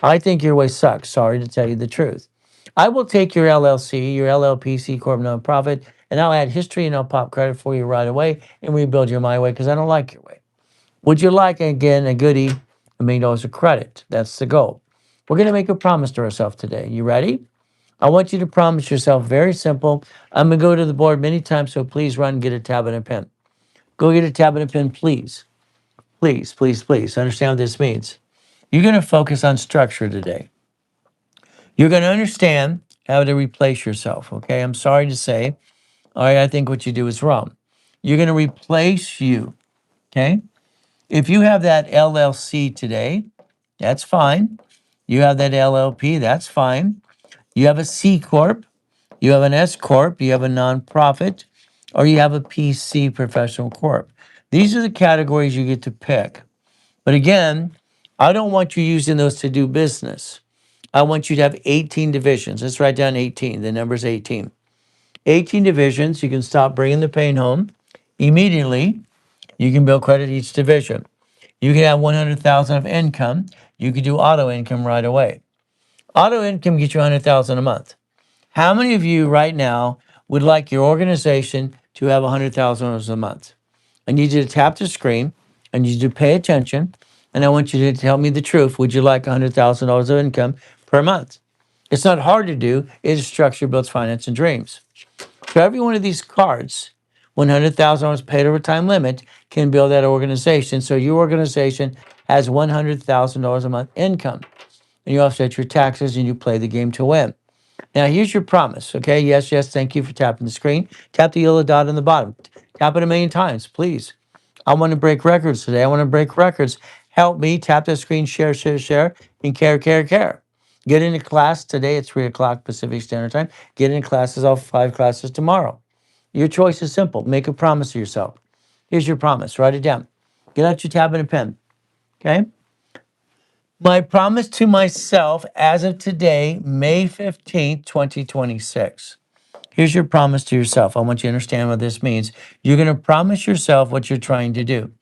I think your way sucks. Sorry to tell you the truth. I will take your LLC, your LLP, C Corp nonprofit, and I'll add history and I'll pop credit for you right away and rebuild your my way because I don't like your way. Would you like, again, a goodie, $1 million of credit? That's the goal. We're going to make a promise to ourselves today. You ready? I want you to promise yourself very simple. I'm going to go to the board many times, so please run and get a tab and a pen. Go get a tab and a pen, please. Please, please, please. Understand what this means. You're going to focus on structure today. You're going to understand how to replace yourself. Okay. I'm sorry to say, all right, I think what you do is wrong. You're going to replace you. Okay. If you have that LLC today, that's fine. You have that LLP, that's fine. You have a C Corp, you have an S Corp, you have a nonprofit, or you have a PC professional corp. These are the categories you get to pick. But again, I don't want you using those to do business. I want you to have 18 divisions. Let's write down 18. The number's 18. 18 divisions. You can stop bringing the pain home immediately. You can build credit each division. You can have 100,000 of income. You could do auto income right away. Auto income gets you 100,000 a month. How many of you right now would like your organization to have $100,000 a month? I need you to tap the screen. I need you to pay attention. And I want you to tell me the truth. Would you like $100,000 of income per month? It's not hard to do. It is structure, builds finance, and dreams. So every one of these cards, $100,000 paid over time limit, can build that organization. So your organization has $100,000 a month income. And you offset your taxes and you play the game to win. Now, here's your promise, okay? Yes, yes, thank you for tapping the screen. Tap the yellow dot on the bottom. Tap it a million times, please. I want to break records today. I want to break records. Help me. Tap the screen, share, share, share, and care, care, care. Get into class today at 3 o'clock Pacific Standard Time. Get into classes, all 5 classes tomorrow. Your choice is simple. Make a promise to yourself. Here's your promise. Write it down. Get out your tab and a pen, okay? My promise to myself as of today, May 15th, 2026. Here's your promise to yourself. I want you to understand what this means. You're going to promise yourself what you're trying to do.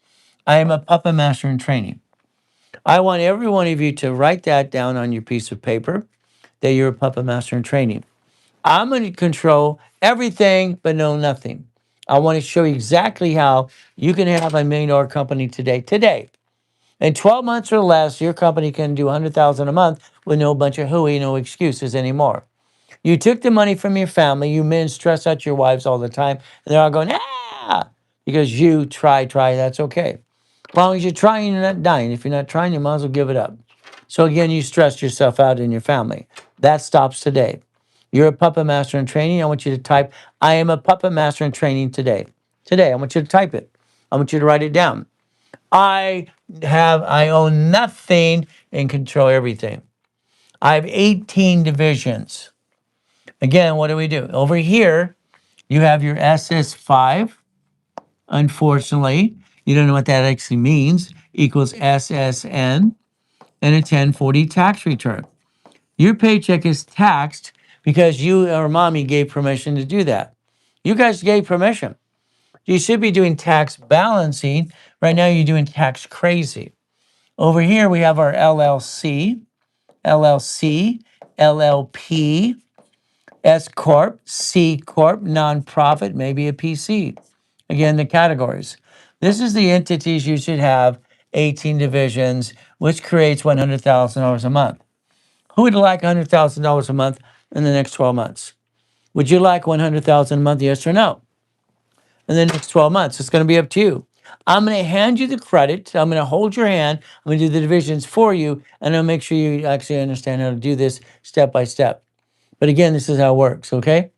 I am a puppet master in training. I want every one of you to write that down on your piece of paper that you're a puppet master in training. I'm going to control everything but know nothing. I want to show you exactly how you can have a $1 million company today. Today. In 12 months or less, your company can do 100,000 a month with no bunch of hooey, no excuses anymore. You took the money from your family. You men stress out your wives all the time. And they're all going, because you try. That's okay. As long as you're trying, you're not dying. If you're not trying, you might as well give it up. So again, you stress yourself out in your family. That stops today. You're a puppet master in training. I want you to type, I am a puppet master in training today. Today, I want you to type it. I want you to write it down. I own nothing and control everything. I have 18 divisions. Again, what do we do? Over here, you have your SS5. Unfortunately, you don't know what that actually means. Equals SSN and a 1040 tax return. Your paycheck is taxed because you or mommy gave permission to do that. You guys gave permission. You should be doing tax balancing. Right now, you're doing tax crazy. Over here, we have our LLC, LLP, S Corp, C Corp, nonprofit, maybe a PC. Again, the categories. This is the entities you should have 18 divisions, which creates $100,000 a month. Who would like $100,000 a month in the next 12 months? Would you like 100,000 a month, yes or no? In the next 12 months, it's going to be up to you. I'm going to hand you the credit. I'm going to hold your hand. I'm going to do the divisions for you, and I'll make sure you actually understand how to do this step by step. But again, this is how it works, okay?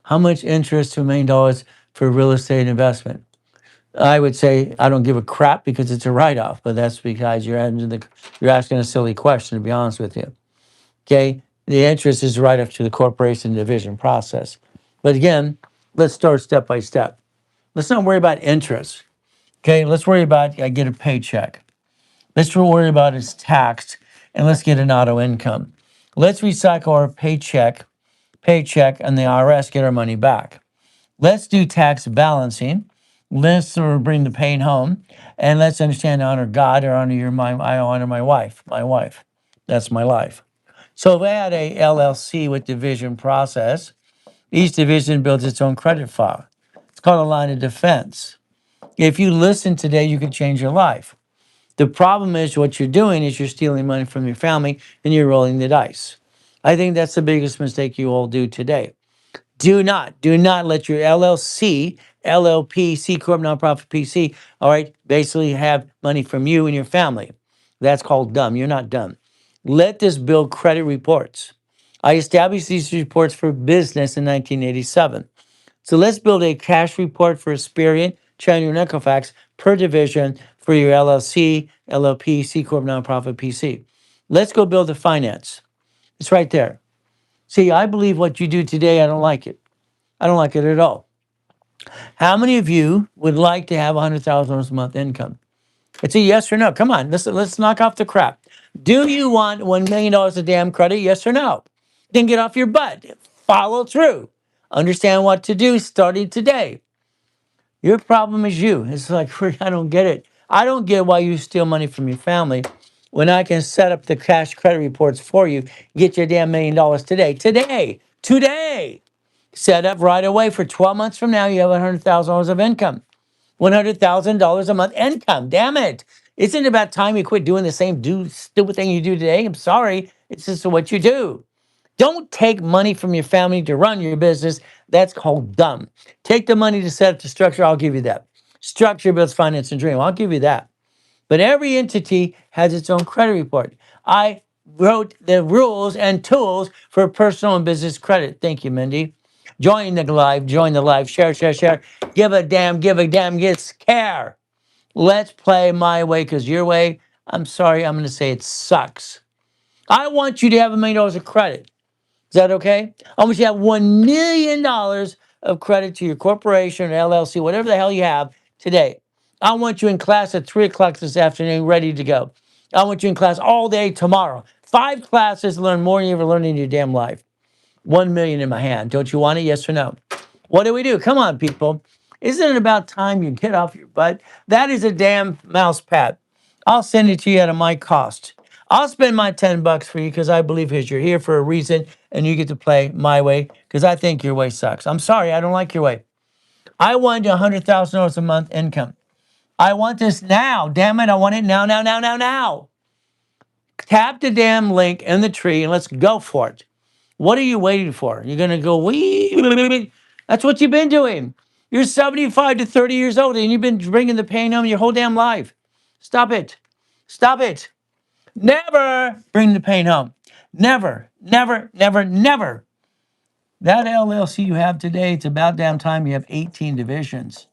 How much interest to $1 million for real estate investment? I would say I don't give a crap because it's a write-off, but that's because you're asking a silly question, to be honest with you. Okay? The interest is right up to the corporation division process. But again, let's start step by step. Let's not worry about interest. Okay, let's worry about I get a paycheck. Let's worry about it's taxed, and let's get an auto income. Let's recycle our paycheck, and the IRS get our money back. Let's do tax balancing. Let's bring the pain home, and let's understand honor God or honor I honor my wife. My wife, that's my life. So if I had a LLC with division process, each division builds its own credit file. It's called a line of defense. If you listen today, you can change your life. The problem is what you're doing is you're stealing money from your family and you're rolling the dice. I think that's the biggest mistake you all do today. Do not let your LLC, LLP, C Corp, nonprofit PC, all right, basically have money from you and your family. That's called dumb. You're not dumb. Let this build credit reports. I established these reports for business in 1987. So let's build a cash report for Experian, China, and Equifax per division for your LLC, LLP, C Corp, nonprofit PC. Let's go build the finance. It's right there. See, I believe what you do today, I don't like it. I don't like it at all. How many of you would like to have $100,000 a month income? It's a yes or no. Come on, let's knock off the crap. Do you want $1 million a damn credit? Yes or no? Then get off your butt. Follow through. Understand what to do starting today. Your problem is you. It's like, I don't get it. I don't get why you steal money from your family when I can set up the cash credit reports for you, get your damn $1 million today. Today. Set up right away for 12 months from now, you have $100,000 of income. $100,000 a month income. Damn it. Isn't it about time you quit doing the same stupid thing you do today? I'm sorry. It's just what you do. Don't take money from your family to run your business. That's called dumb. Take the money to set up the structure. I'll give you that. Structure builds finance and dream. I'll give you that. But every entity has its own credit report. I wrote the rules and tools for personal and business credit. Thank you, Mindy. Join the live, share, share, share. Give a damn, get care. Let's play my way because your way, I'm sorry, I'm going to say it sucks. I want you to have $1 million of credit. Is that okay? I want you to have $1 million of credit to your corporation or LLC, whatever the hell you have today. I want you in class at 3 o'clock this afternoon, ready to go. I want you in class all day tomorrow. 5 classes to learn more than you ever learned in your damn life. 1 million in my hand. Don't you want it? Yes or no? What do we do? Come on, people. Isn't it about time you get off your butt? That is a damn mouse pad. I'll send it to you at my cost. I'll spend my $10 for you because I believe because you're here for a reason and you get to play my way because I think your way sucks. I'm sorry, I don't like your way. I want $100,000 a month income. I want this now. Damn it, I want it now, now, now, now, now. Tap the damn link in the tree and let's go for it. What are you waiting for? You're going to go, wee. That's what you've been doing. You're 75 to 30 years old and you've been bringing the pain home your whole damn life. Stop it. Stop it. Never bring the pain home. Never, never, never, never. That LLC you have today, it's about damn time you have 18 divisions.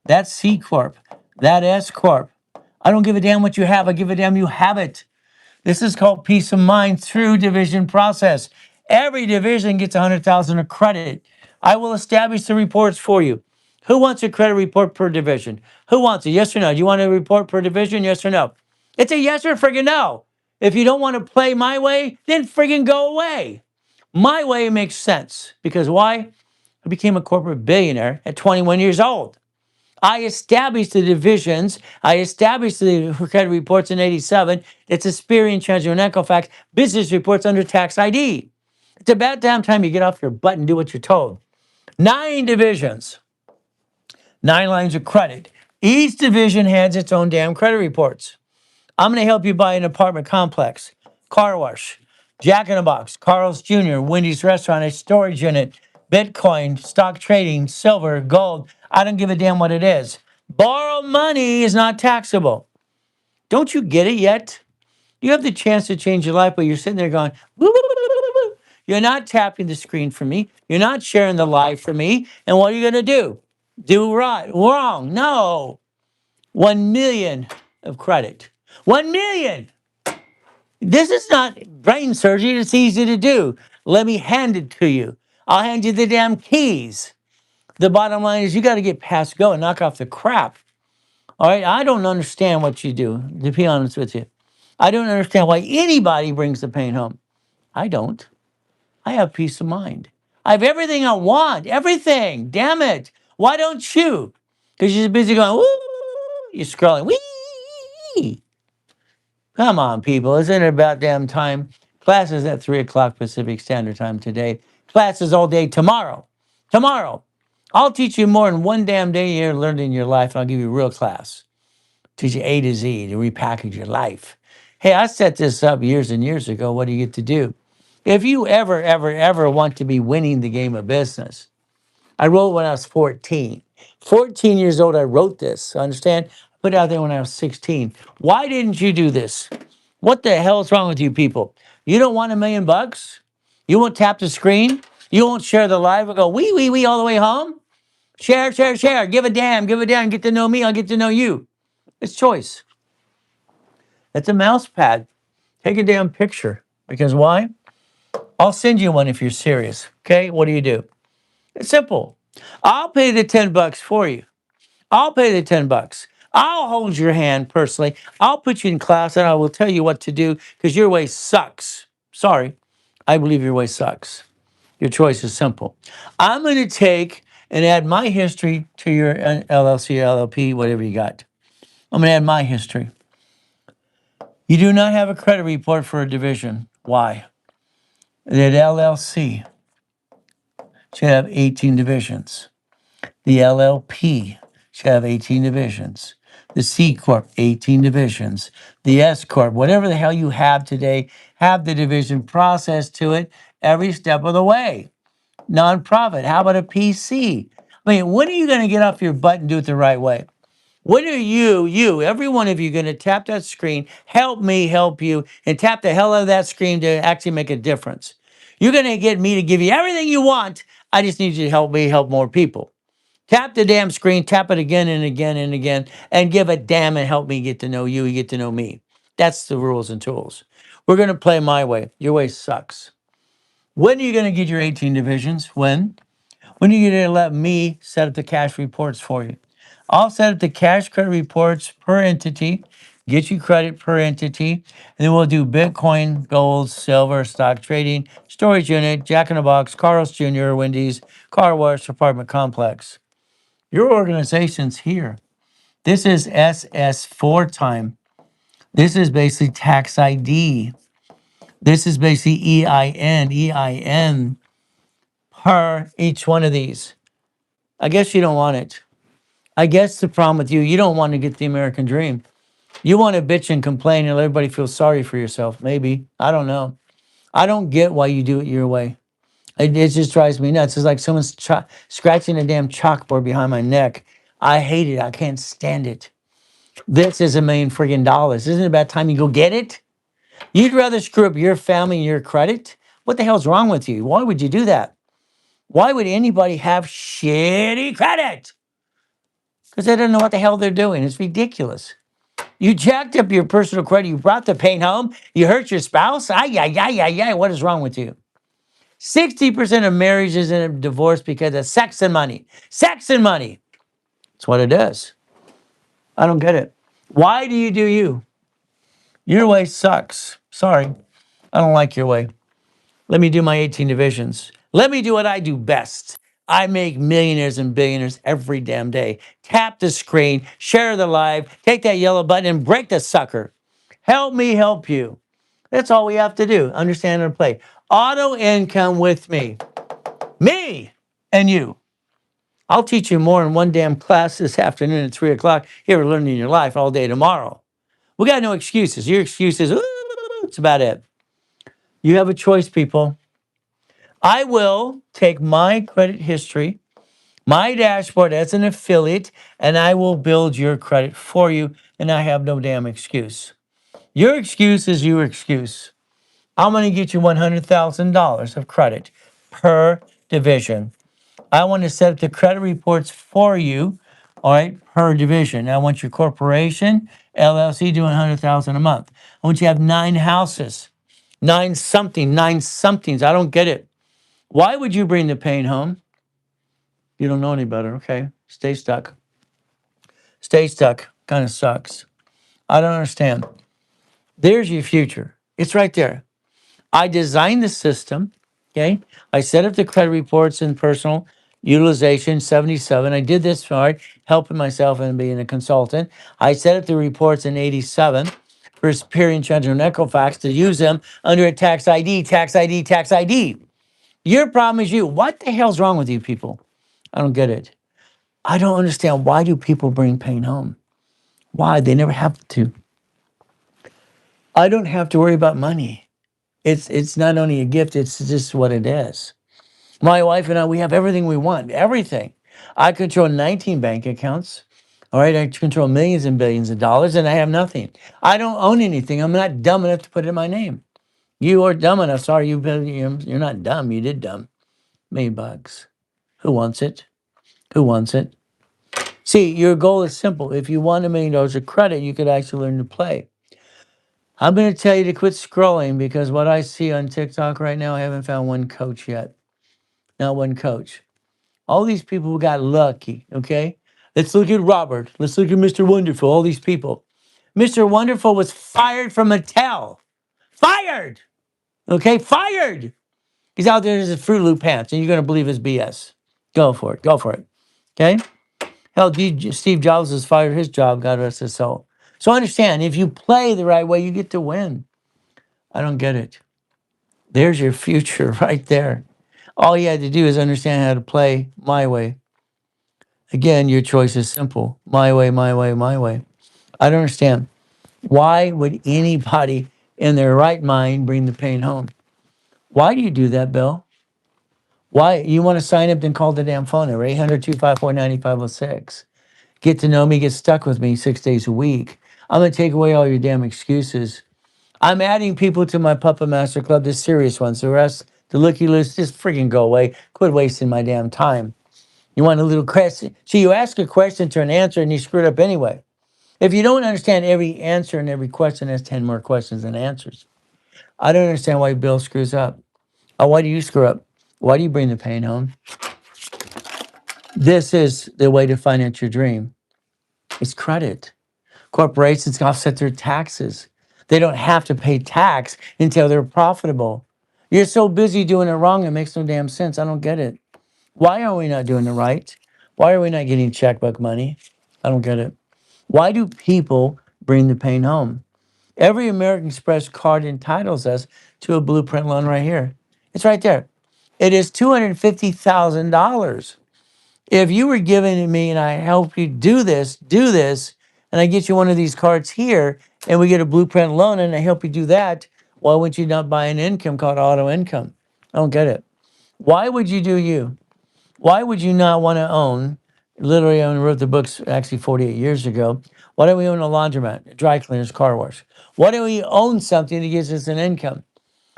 That's C Corp. That S Corp. I don't give a damn what you have. I give a damn you have it. This is called peace of mind through division process. Every division gets 100,000 of credit. I will establish the reports for you. Who wants a credit report per division? Who wants it? Yes or no? Do you want a report per division? Yes or no? It's a yes or friggin' no. If you don't want to play my way, then friggin' go away. My way makes sense because why? I became a corporate billionaire at 21 years old. I established the divisions. I established the credit reports in 87. It's Experian, Treasury, and Equifax business reports under tax ID. It's about damn time you get off your butt and do what you're told. 9 divisions, 9 lines of credit. Each division has its own damn credit reports. I'm going to help you buy an apartment complex, car wash, Jack in the Box, Carl's Jr., Wendy's restaurant, a storage unit, Bitcoin, stock trading, silver, gold. I don't give a damn what it is. Borrow money is not taxable. Don't you get it yet? You have the chance to change your life, but you're sitting there going, woo, woo, woo, woo, woo. You're not tapping the screen for me. You're not sharing the live for me. And what are you going to do? Do right, wrong. No. 1 million of credit. 1 million. This is not brain surgery. It's easy to do. Let me hand it to you. I'll hand you the damn keys. The bottom line is you got to get past go and knock off the crap. All right? I don't understand what you do, to be honest with you. I don't understand why anybody brings the pain home. I don't. I have peace of mind. I have everything I want. Everything. Damn it. Why don't you? Because you're busy going, woo, you're scrolling. Wee. Come on, people. Isn't it about damn time? Classes at 3 o'clock Pacific Standard Time today. Classes all day tomorrow. Tomorrow. I'll teach you more in one damn day you learned in your life, and I'll give you a real class. Teach you A to Z to repackage your life. Hey, I set this up years and years ago. What do you get to do? If you ever want to be winning the game of business, I wrote when I was 14. 14 years old, I wrote this. Understand? I put it out there when I was 16. Why didn't you do this? What the hell is wrong with you people? You don't want $1 million? You won't tap the screen? You won't share the live and go, wee, all the way home? Share, share, share. Give a damn, give a damn. Get to know me, I'll get to know you. It's choice. It's a mouse pad. Take a damn picture. Because why? I'll send you one if you're serious. Okay? What do? It's simple. I'll pay the $10 for you. I'll pay the $10. I'll hold your hand personally. I'll put you in class and I will tell you what to do because your way sucks. Sorry. I believe your way sucks. Your choice is simple. I'm going to take and add my history to your LLC, LLP, whatever you got. I'm going to add my history. You do not have a credit report for a division. Why? That LLC should have 18 divisions. The LLP should have 18 divisions. The C Corp, 18 divisions. The S Corp, whatever the hell you have today, have the division process to it every step of the way. Nonprofit, how about a PC? I mean, when are you going to get off your butt and do it the right way? When are every one of you going to tap that screen, help me help you, and tap the hell out of that screen to actually make a difference? You're going to get me to give you everything you want. I just need you to help me help more people. Tap the damn screen, tap it again and again and again, and give a damn and help me get to know you, you get to know me. That's the rules and tools. We're going to play my way. Your way sucks. When are you going to get your 18 divisions? When? When are you going to let me set up the cash reports for you? I'll set up the cash credit reports per entity, get you credit per entity, and then we'll do Bitcoin, gold, silver, stock trading, storage unit, Jack in the Box, Carl's Jr., Wendy's, car wash, apartment complex. Your organization's here. This is SS4 time. This is basically tax ID. This is basically EIN per each one of these. I guess you don't want it. I guess the problem with you don't want to get the American dream. You want to bitch and complain and let everybody feel sorry for yourself. Maybe. I don't know. I don't get why you do it your way. It just drives me nuts. It's like someone's scratching a damn chalkboard behind my neck. I hate it. I can't stand it. This is $1 million friggin' dollars. Isn't it about time you go get it? You'd rather screw up your family and your credit? What the hell's wrong with you? Why would you do that? Why would anybody have shitty credit? Because they don't know what the hell they're doing. It's ridiculous. You jacked up your personal credit. You brought the pain home. You hurt your spouse. Ay, ay, ay, ay, ay. What is wrong with you? 60% of marriages end up divorced because of sex and money. Sex and money. That's what it is. I don't get it. Why do you? Your way sucks. Sorry. I don't like your way. Let me do my 18 divisions. Let me do what I do best. I make millionaires and billionaires every damn day. Tap the screen, share the live, take that yellow button and break the sucker. Help me help you. That's all we have to do. Understand and play. Auto income with me. Me and you. I'll teach you more in one damn class this afternoon at 3 o'clock. Here, learning your life all day tomorrow. We got no excuses. Your excuses, it's about it. You have a choice, people. I will take my credit history, my dashboard as an affiliate, and I will build your credit for you, and I have no damn excuse. Your excuse is your excuse. I'm going to get you $100,000 of credit per division. I want to set up the credit reports for you, all right, per division. I want your corporation, LLC, doing $100,000 a month. I want you to have 9 houses, 9 somethings. I don't get it. Why would you bring the pain home? You don't know any better. Okay, stay stuck. Stay stuck. Kind of sucks. I don't understand. There's your future. It's right there. I designed the system. Okay, I set up the credit reports in personal utilization 77. I did this for helping myself and being a consultant. I set up the reports in 87 for Superior and General Equifax to use them under a tax ID, tax ID, tax ID. Your problem is you. What the hell's wrong with you people? I don't get it. I don't understand. Why do people bring pain home? Why? They never have to. I don't have to worry about money. It's not only a gift, it's just what it is. My wife and I, we have everything we want, everything. I control 19 bank accounts. All right, I control millions and billions of dollars, and I have nothing. I don't own anything. I'm not dumb enough to put it in my name. You are dumb enough. Sorry, you're not dumb. You did dumb. $1,000,000. Who wants it? Who wants it? See, your goal is simple. If you want $1,000,000 of credit, you could actually learn to play. I'm going to tell you to quit scrolling because what I see on TikTok right now, I haven't found one coach yet. Not one coach. All these people who got lucky, okay? Let's look at Robert. Let's look at Mr. Wonderful, all these people. Mr. Wonderful was fired from Mattel. Fired! Okay, fired! He's out there in his Fruit Loop pants, and you're going to believe his BS. Go for it. Go for it. Okay? Hell, Steve Jobs was fired his job, God rest his soul. So understand, if you play the right way, you get to win. I don't get it. There's your future right there. All you had to do is understand how to play my way. Again, your choice is simple. My way, my way, my way. I don't understand. Why would anybody in their right mind bring the pain home? Why do you do that, Bill? Why? You want to sign up, then call the damn phone number, 800-254-9506. Get to know me, get stuck with me 6 days a week. I'm going to take away all your damn excuses. I'm adding people to my Puppet Master Club, the serious ones. The rest, the looky loose, just freaking go away. Quit wasting my damn time. You want a little question? See, you ask a question to an answer and you screw it up anyway. If you don't understand every answer and every question has 10 more questions than answers. I don't understand why Bill screws up. Why do you screw up? Why do you bring the pain home? This is the way to finance your dream. It's credit. Corporations offset their taxes. They don't have to pay tax until they're profitable. You're so busy doing it wrong, it makes no damn sense. I don't get it. Why are we not doing it right? Why are we not getting checkbook money? I don't get it. Why do people bring the pain home? Every American Express card entitles us to a blueprint loan right here. It's right there. It is $250,000. If you were giving it me and I help you do this, and I get you one of these cards here, and we get a blueprint loan and I help you do that, why would you not buy an income called auto income? I don't get it. Why would you do you? Why would you not want to own? Literally, I wrote the books actually 48 years ago. Why don't we own a laundromat, a dry cleaners, car wash? Why don't we own something that gives us an income?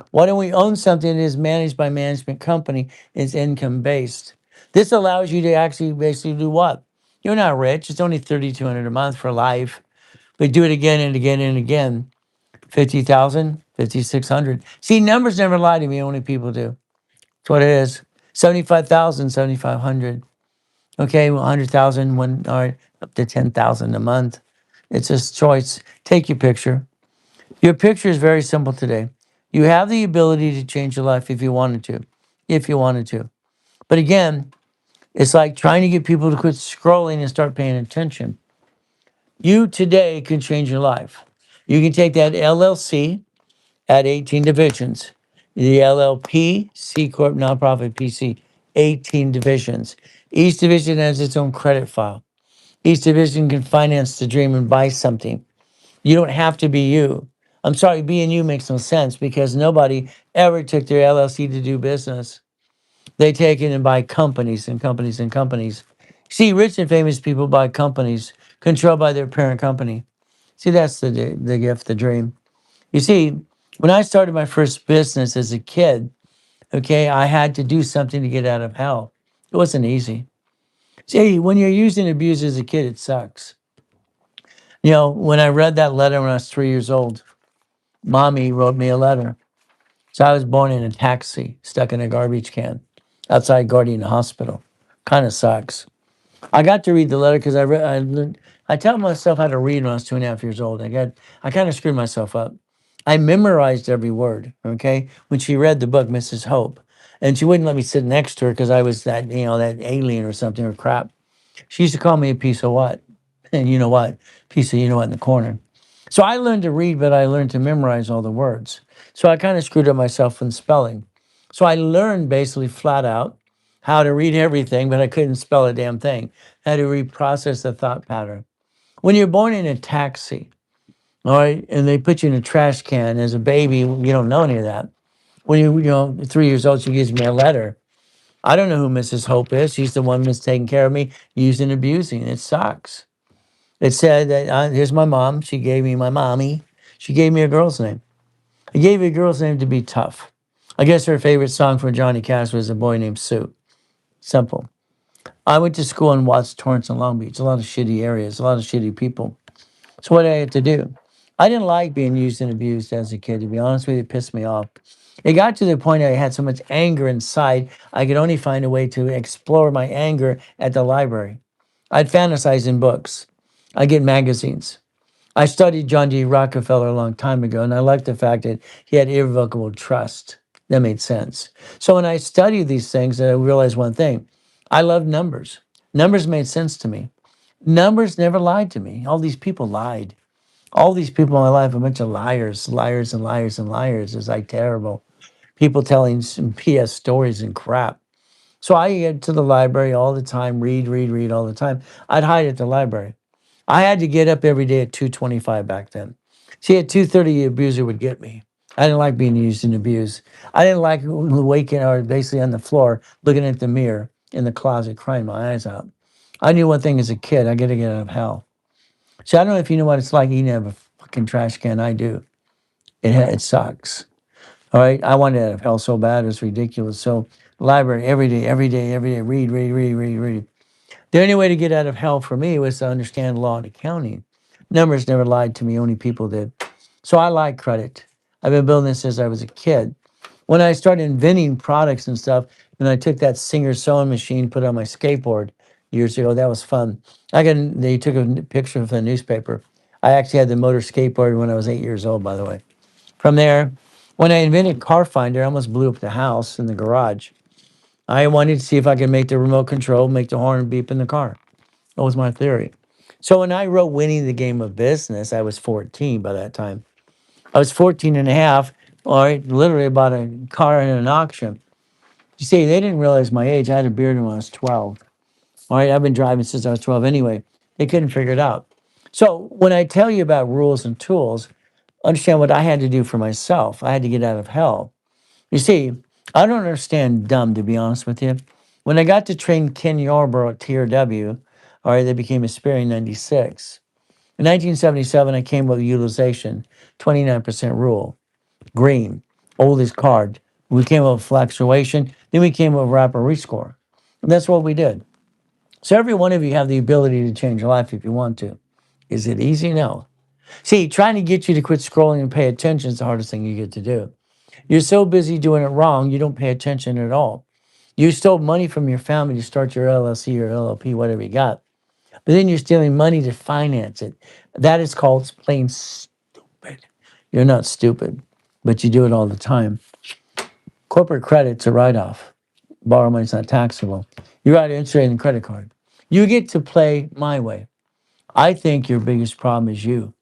Why don't we own something that is managed by management company, is income based? This allows you to actually basically do what? You're not rich. It's only 3,200 a month for life. But do it again and again and again. 50,000, 5,600. See, numbers never lie to me, only people do. That's what it is. 75,000, 7,500. Okay, well, 100,000, all right, up to 10,000 a month. It's a choice. Take your picture. Your picture is very simple today. You have the ability to change your life if you wanted to. If you wanted to. But again, it's like trying to get people to quit scrolling and start paying attention. You today can change your life. You can take that LLC at 18 divisions, the LLP, C Corp, Nonprofit, PC, 18 divisions. Each division has its own credit file. Each division can finance the dream and buy something. You don't have to be you. I'm sorry, being you makes no sense because nobody ever took their LLC to do business. They take it and buy companies and companies and companies. See, rich and famous people buy companies controlled by their parent company. See, that's the gift, the dream. You see, when I started my first business as a kid, okay, I had to do something to get out of hell. It wasn't easy. See, when you're used and abused as a kid, it sucks. You know, when I read that letter when I was 3 years old, mommy wrote me a letter. So I was born in a taxi, stuck in a garbage can, outside guarding a hospital. Kind of sucks. I got to read the letter because I learned. I taught myself how to read when I was 2.5 years old. I kind of screwed myself up. I memorized every word. Okay, when she read the book, Mrs. Hope, and she wouldn't let me sit next to her because I was that that alien or something or crap. She used to call me a piece of what, and you know what, piece of you know what in the corner. So I learned to read, but I learned to memorize all the words. So I kind of screwed up myself in spelling. So I learned basically flat out how to read everything, but I couldn't spell a damn thing. How to reprocess the thought pattern. When you're born in a taxi, All right. And they put you in a trash can as a baby. You don't know any of that. When you 3 years old, she gives me a letter. I don't know who Mrs. Hope is. She's the one that's taking care of me, using and abusing. It sucks. It said that here's my mom. She gave me my mommy. She gave me a girl's name. I gave you a girl's name to be tough. I guess her favorite song from Johnny Cash was A Boy Named Sue. Simple. I went to school in Watts, Torrance, and Long Beach. A lot of shitty areas, a lot of shitty people. So what did I have to do? I didn't like being used and abused as a kid, to be honest with you. It pissed me off. It got to the point I had so much anger inside, I could only find a way to explore my anger at the library. I'd fantasize in books. I get magazines. I studied John D. Rockefeller a long time ago, and I liked the fact that he had irrevocable trust. That made sense. So when I studied these things, I realized one thing. I love numbers. Numbers made sense to me. Numbers never lied to me. All these people lied. All these people in my life, a bunch of liars, liars and liars and liars. It's like terrible. People telling some PS stories and crap. So I get to the library all the time, read, read, read all the time. I'd hide at the library. I had to get up every day at 2:25 back then. See, at 2:30, the abuser would get me. I didn't like being used and abused. I didn't like waking or basically on the floor, looking at the mirror in the closet, crying my eyes out. I knew one thing as a kid, I got to get out of hell. See, I don't know if you know what it's like eating out of a fucking trash can. I do. It sucks. All right. I wanted out of hell so bad, it's ridiculous. So, library every day, every day, every day, read, read, read, read, read. The only way to get out of hell for me was to understand law and accounting. Numbers never lied to me, only people did. So I like credit. I've been building this since I was a kid. When I started inventing products and stuff, and I took that Singer sewing machine, put it on my skateboard years ago, that was fun. They took a picture of the newspaper. I actually had the motor skateboard when I was 8 years old, by the way. From there, when I invented Car Finder, I almost blew up the house in the garage. I wanted to see if I could make the remote control, make the horn beep in the car. That was my theory. So when I wrote Winning the Game of Business, I was 14 by that time. I was 14 and a half, all right, literally bought a car in an auction. You see, they didn't realize my age. I had a beard when I was 12. All right, I've been driving since I was 12 anyway. They couldn't figure it out. So when I tell you about rules and tools, understand what I had to do for myself. I had to get out of hell. You see, I don't understand dumb, to be honest with you. When I got to train Ken Yarborough at TRW, all right, they became a Sperry in 96. In 1977, I came up with utilization, 29% rule, green, oldest card. We came up with fluctuation, then we came up with rapid rescore. And that's what we did. So every one of you have the ability to change your life if you want to. Is it easy? No. See, trying to get you to quit scrolling and pay attention is the hardest thing you get to do. You're so busy doing it wrong, you don't pay attention at all. You stole money from your family to start your LLC or LLP, whatever you got. But then you're stealing money to finance it. That is called plain stupid. You're not stupid, but you do it all the time. Corporate credit's a write off. Borrow money's not taxable. You write interest rate and credit card. You get to play my way. I think your biggest problem is you.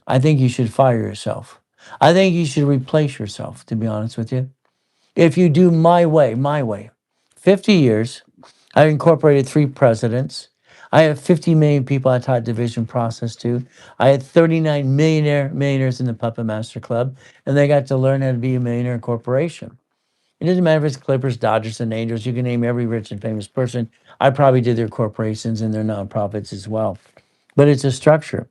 I think you should fire yourself. I think you should replace yourself, to be honest with you. If you do my way, 50 years, I've incorporated 3 presidents. I have 50 million people I taught division process to. I had 39 millionaires in the Puppet Master Club, and they got to learn how to be a millionaire corporation. It doesn't matter if it's Clippers, Dodgers, and Angels. You can name every rich and famous person. I probably did their corporations and their nonprofits as well. But it's a structure.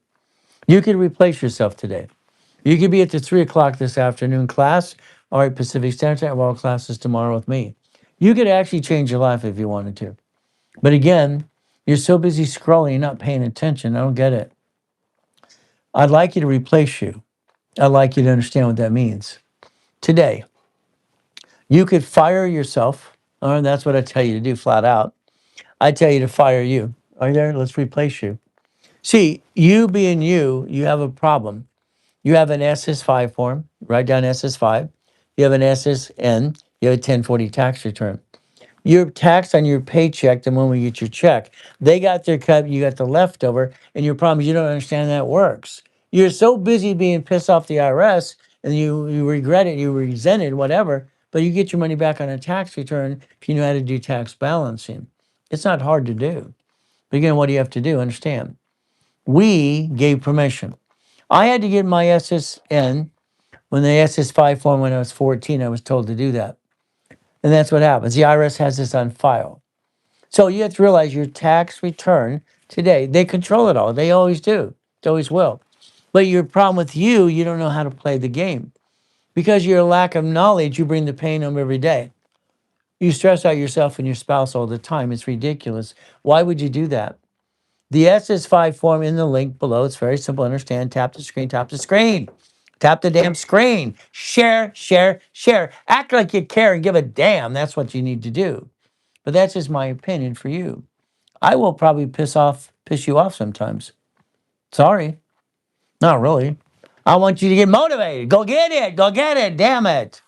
You could replace yourself today. You could be at the 3 o'clock this afternoon class. All right, Pacific Standard Time, all classes tomorrow with me. You could actually change your life if you wanted to. But again, you're so busy scrolling, you're not paying attention. I don't get it. I'd like you to replace you. I'd like you to understand what that means. Today, you could fire yourself. All right, that's what I tell you to do flat out. I tell you to fire you. Are you there? Let's replace you. See, you being you, you have a problem. You have an SS5 form, write down SS5. You have an SSN, you have a 1040 tax return. You're taxed on your paycheck the moment you get your check. They got their cut, you got the leftover, and your problem is you don't understand that works. You're so busy being pissed off the IRS and you regret it, you resent it, whatever, but you get your money back on a tax return if you know how to do tax balancing. It's not hard to do. But again, what do you have to do? Understand. We gave permission. I had to get my SSN when the SS5 form when I was 14. I was told to do that. And that's what happens. The IRS has this on file. So you have to realize your tax return today, they control it all. They always do. They always will. But your problem with you, you don't know how to play the game. Because of your lack of knowledge, you bring the pain home every day. You stress out yourself and your spouse all the time. It's ridiculous. Why would you do that? The SS5 form in the link below. It's very simple to understand. Tap the screen, tap the screen. Tap the damn screen. Share, share, share. Act like you care and give a damn. That's what you need to do. But that's just my opinion for you. I will probably piss you off sometimes. Sorry. Not really. I want you to get motivated. Go get it. Go get it. Damn it.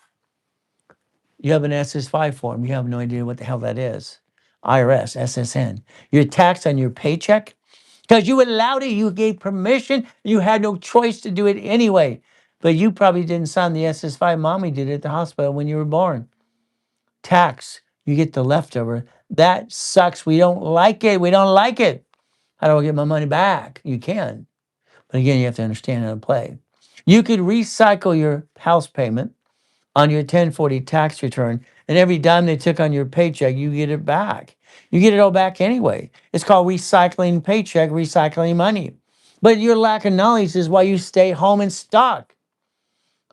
You have an SS5 form. You have no idea what the hell that is. IRS, SSN. You're taxed on your paycheck because you allowed it. You gave permission. You had no choice to do it anyway. But you probably didn't sign the SS5. Mommy did it at the hospital when you were born. Tax. You get the leftover. That sucks. We don't like it. We don't like it. How do I get my money back? You can. But again, you have to understand how to play. You could recycle your house payment on your 1040 tax return, and every dime they took on your paycheck, you get it back. You get it all back anyway. It's called recycling paycheck, recycling money. But your lack of knowledge is why you stay home and stuck.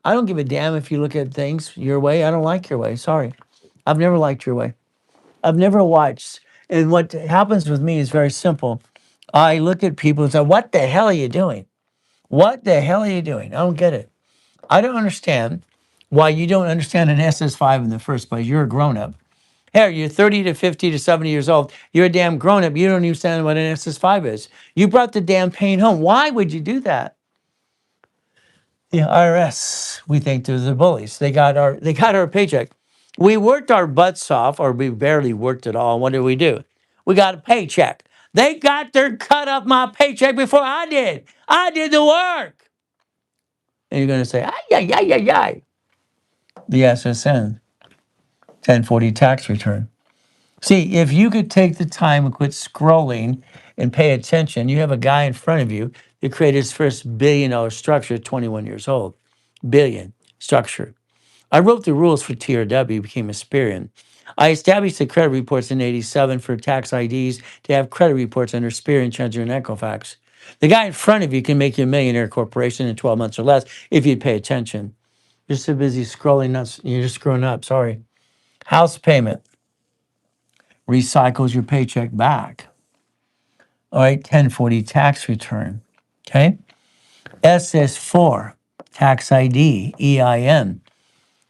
I don't give a damn if you look at things your way. I don't like your way. Sorry. I've never liked your way. I've never watched. And what happens with me is very simple. I look at people and say, what the hell are you doing? What the hell are you doing? I don't get it. I don't understand why you don't understand an SS5 in the first place. You're a grown up. Here, you're 30 to 50 to 70 years old. You're a damn grown up. You don't understand what an SS5 is. You brought the damn pain home. Why would you do that? The IRS, we think they're the bullies. They got our paycheck. We worked our butts off, or we barely worked at all. What did we do? We got a paycheck. They got their cut of my paycheck before I did. I did the work. And you're going to say, ay, ay, ay, ay, ay. The SSN, 1040 tax return. See, if you could take the time and quit scrolling and pay attention, you have a guy in front of you that created his first $1 billion structure at 21 years old. Billion structure. I wrote the rules for TRW, became a Sperian. I established the credit reports in 87 for tax IDs to have credit reports under Sperian, Treasurer, and Equifax. The guy in front of you can make you a millionaire corporation in 12 months or less if you'd pay attention. You're so busy scrolling, you're just screwing up. Sorry. House payment recycles your paycheck back. All right, 1040 tax return. Okay. SS4 tax ID, EIN.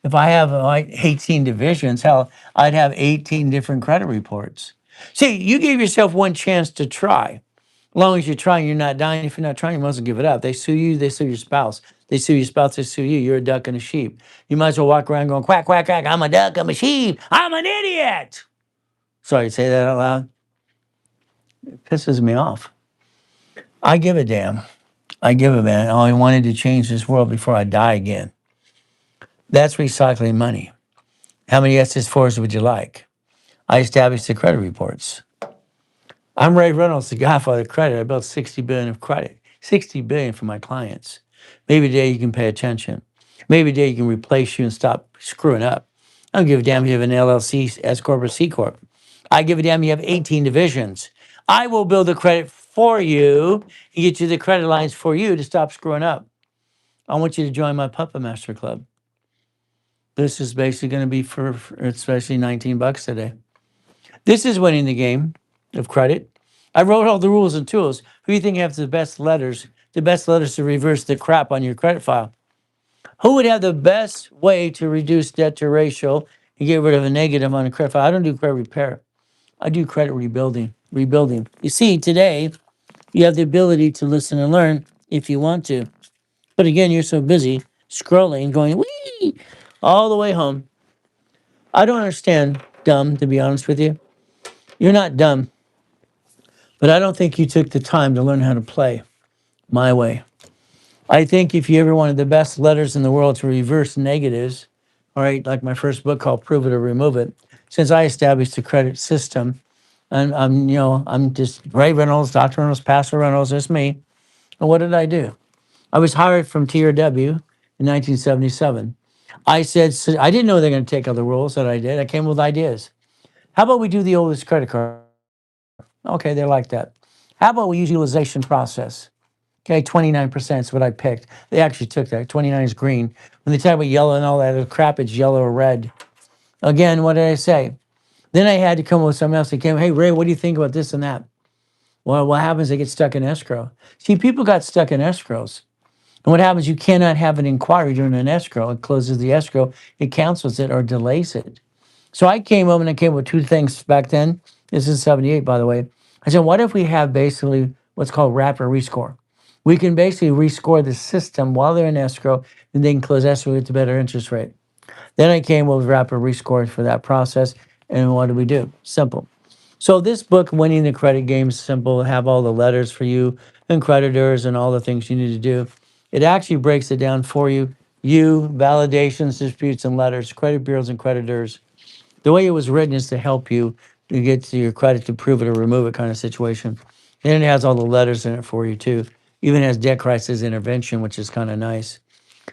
If I have like 18 divisions, hell, I'd have 18 different credit reports. See, you gave yourself one chance to try. As long as you're trying, you're not dying. If you're not trying, you must give it up. They sue you, they sue your spouse. They sue your spouse, they sue you. You're a duck and a sheep. You might as well walk around going, quack, quack, quack. I'm a duck, I'm a sheep. I'm an idiot. Sorry to say that out loud. It pisses me off. I give a damn. I give a man. I wanted to change this world before I die again. That's recycling money. How many SS4s would you like? I established the credit reports. I'm Ray Reynolds, the godfather of credit. I built 60 billion of credit, 60 billion for my clients. Maybe today you can pay attention. Maybe today you can replace you and stop screwing up. I don't give a damn if you have an LLC, S Corp, or C Corp. I give a damn you have 18 divisions. I will build the credit for you and get you the credit lines for you to stop screwing up. I want you to join my Puppet Master Club. This is basically going to be for especially 19 bucks today. This is winning the game of credit. I wrote all the rules and tools. Who do you think have the best letters? The best letters to reverse the crap on your credit file? Who would have the best way to reduce debt to ratio and get rid of a negative on a credit file? I don't do credit repair. I do credit rebuilding. Rebuilding. You see, today you have the ability to listen and learn if you want to. But again, you're so busy scrolling, going wee all the way home. I don't understand dumb, to be honest with you. You're not dumb. But I don't think you took the time to learn how to play my way. I think if you ever wanted the best letters in the world to reverse negatives, all right, like my first book called Prove It or Remove It, since I established the credit system, and I'm just Ray Reynolds, Dr. Reynolds, Pastor Reynolds, it's me. And what did I do? I was hired from TRW in 1977. I said, so I didn't know they're going to take other rules that I did. I came with ideas. How about we do the oldest credit card? Okay, they like that. How about we use utilization process? Okay, 29% is what I picked. They actually took that. 29 is green. When they talk about yellow and all that other crap, it's yellow or red. Again, what did I say? Then I had to come up with something else. They came, hey, Ray, what do you think about this and that? Well, what happens? They get stuck in escrow. See, people got stuck in escrows. And what happens? You cannot have an inquiry during an escrow. It closes the escrow, it cancels it or delays it. So I came up and I came up with two things back then. This is 78, by the way. I said, what if we have basically what's called rapid rescore? We can basically rescore the system while they're in escrow and they can close escrow with a better interest rate. Then I came up with rapid rescore for that process. And what do we do? Simple. So this book, Winning the Credit Game, is simple. Have all the letters for you and creditors and all the things you need to do. It actually breaks it down for you. You, validations, disputes, and letters, credit bureaus and creditors. The way it was written is to help you to get to your credit to prove it or remove it kind of situation. And it has all the letters in it for you too. Even has debt crisis intervention, which is kind of nice.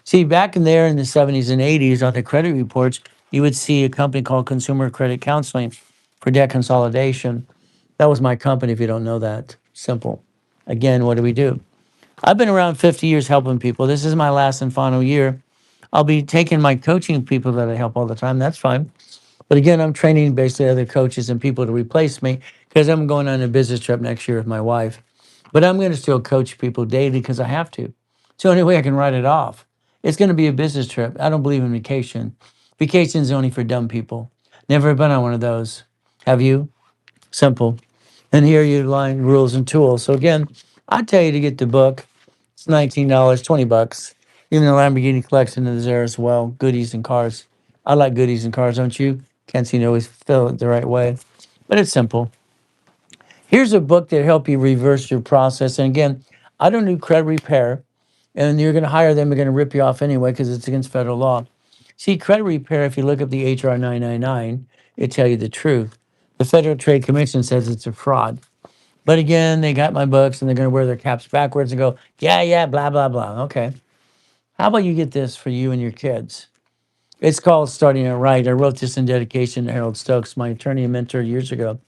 See, back in there in the 70s and 80s on the credit reports, you would see a company called Consumer Credit Counseling for debt consolidation. That was my company, if you don't know that. Simple. Again, what do we do? I've been around 50 years helping people. This is my last and final year. I'll be taking my coaching people that I help all the time. That's fine. But again, I'm training basically other coaches and people to replace me because I'm going on a business trip next year with my wife. But I'm going to still coach people daily because I have to. It's the only way I can write it off. It's going to be a business trip. I don't believe in vacation. Vacation is only for dumb people. Never been on one of those. Have you? Simple. And here you line rules and tools. So again, I tell you to get the book. It's $19, 20 bucks. Even the Lamborghini collection is there as well. Goodies and cars. I like goodies and cars, don't you? Can't seem to always fill it the right way. But it's simple. Here's a book that help you reverse your process. And again, I don't do credit repair. And you're going to hire them. They're going to rip you off anyway because it's against federal law. See, credit repair, if you look up the HR 999, it tell you the truth. The Federal Trade Commission says it's a fraud. But again, they got my books and they're going to wear their caps backwards and go, yeah, yeah, blah, blah, blah. Okay. How about you get this for you and your kids? It's called Starting It Right. I wrote this in dedication to Harold Stokes, my attorney and mentor years ago.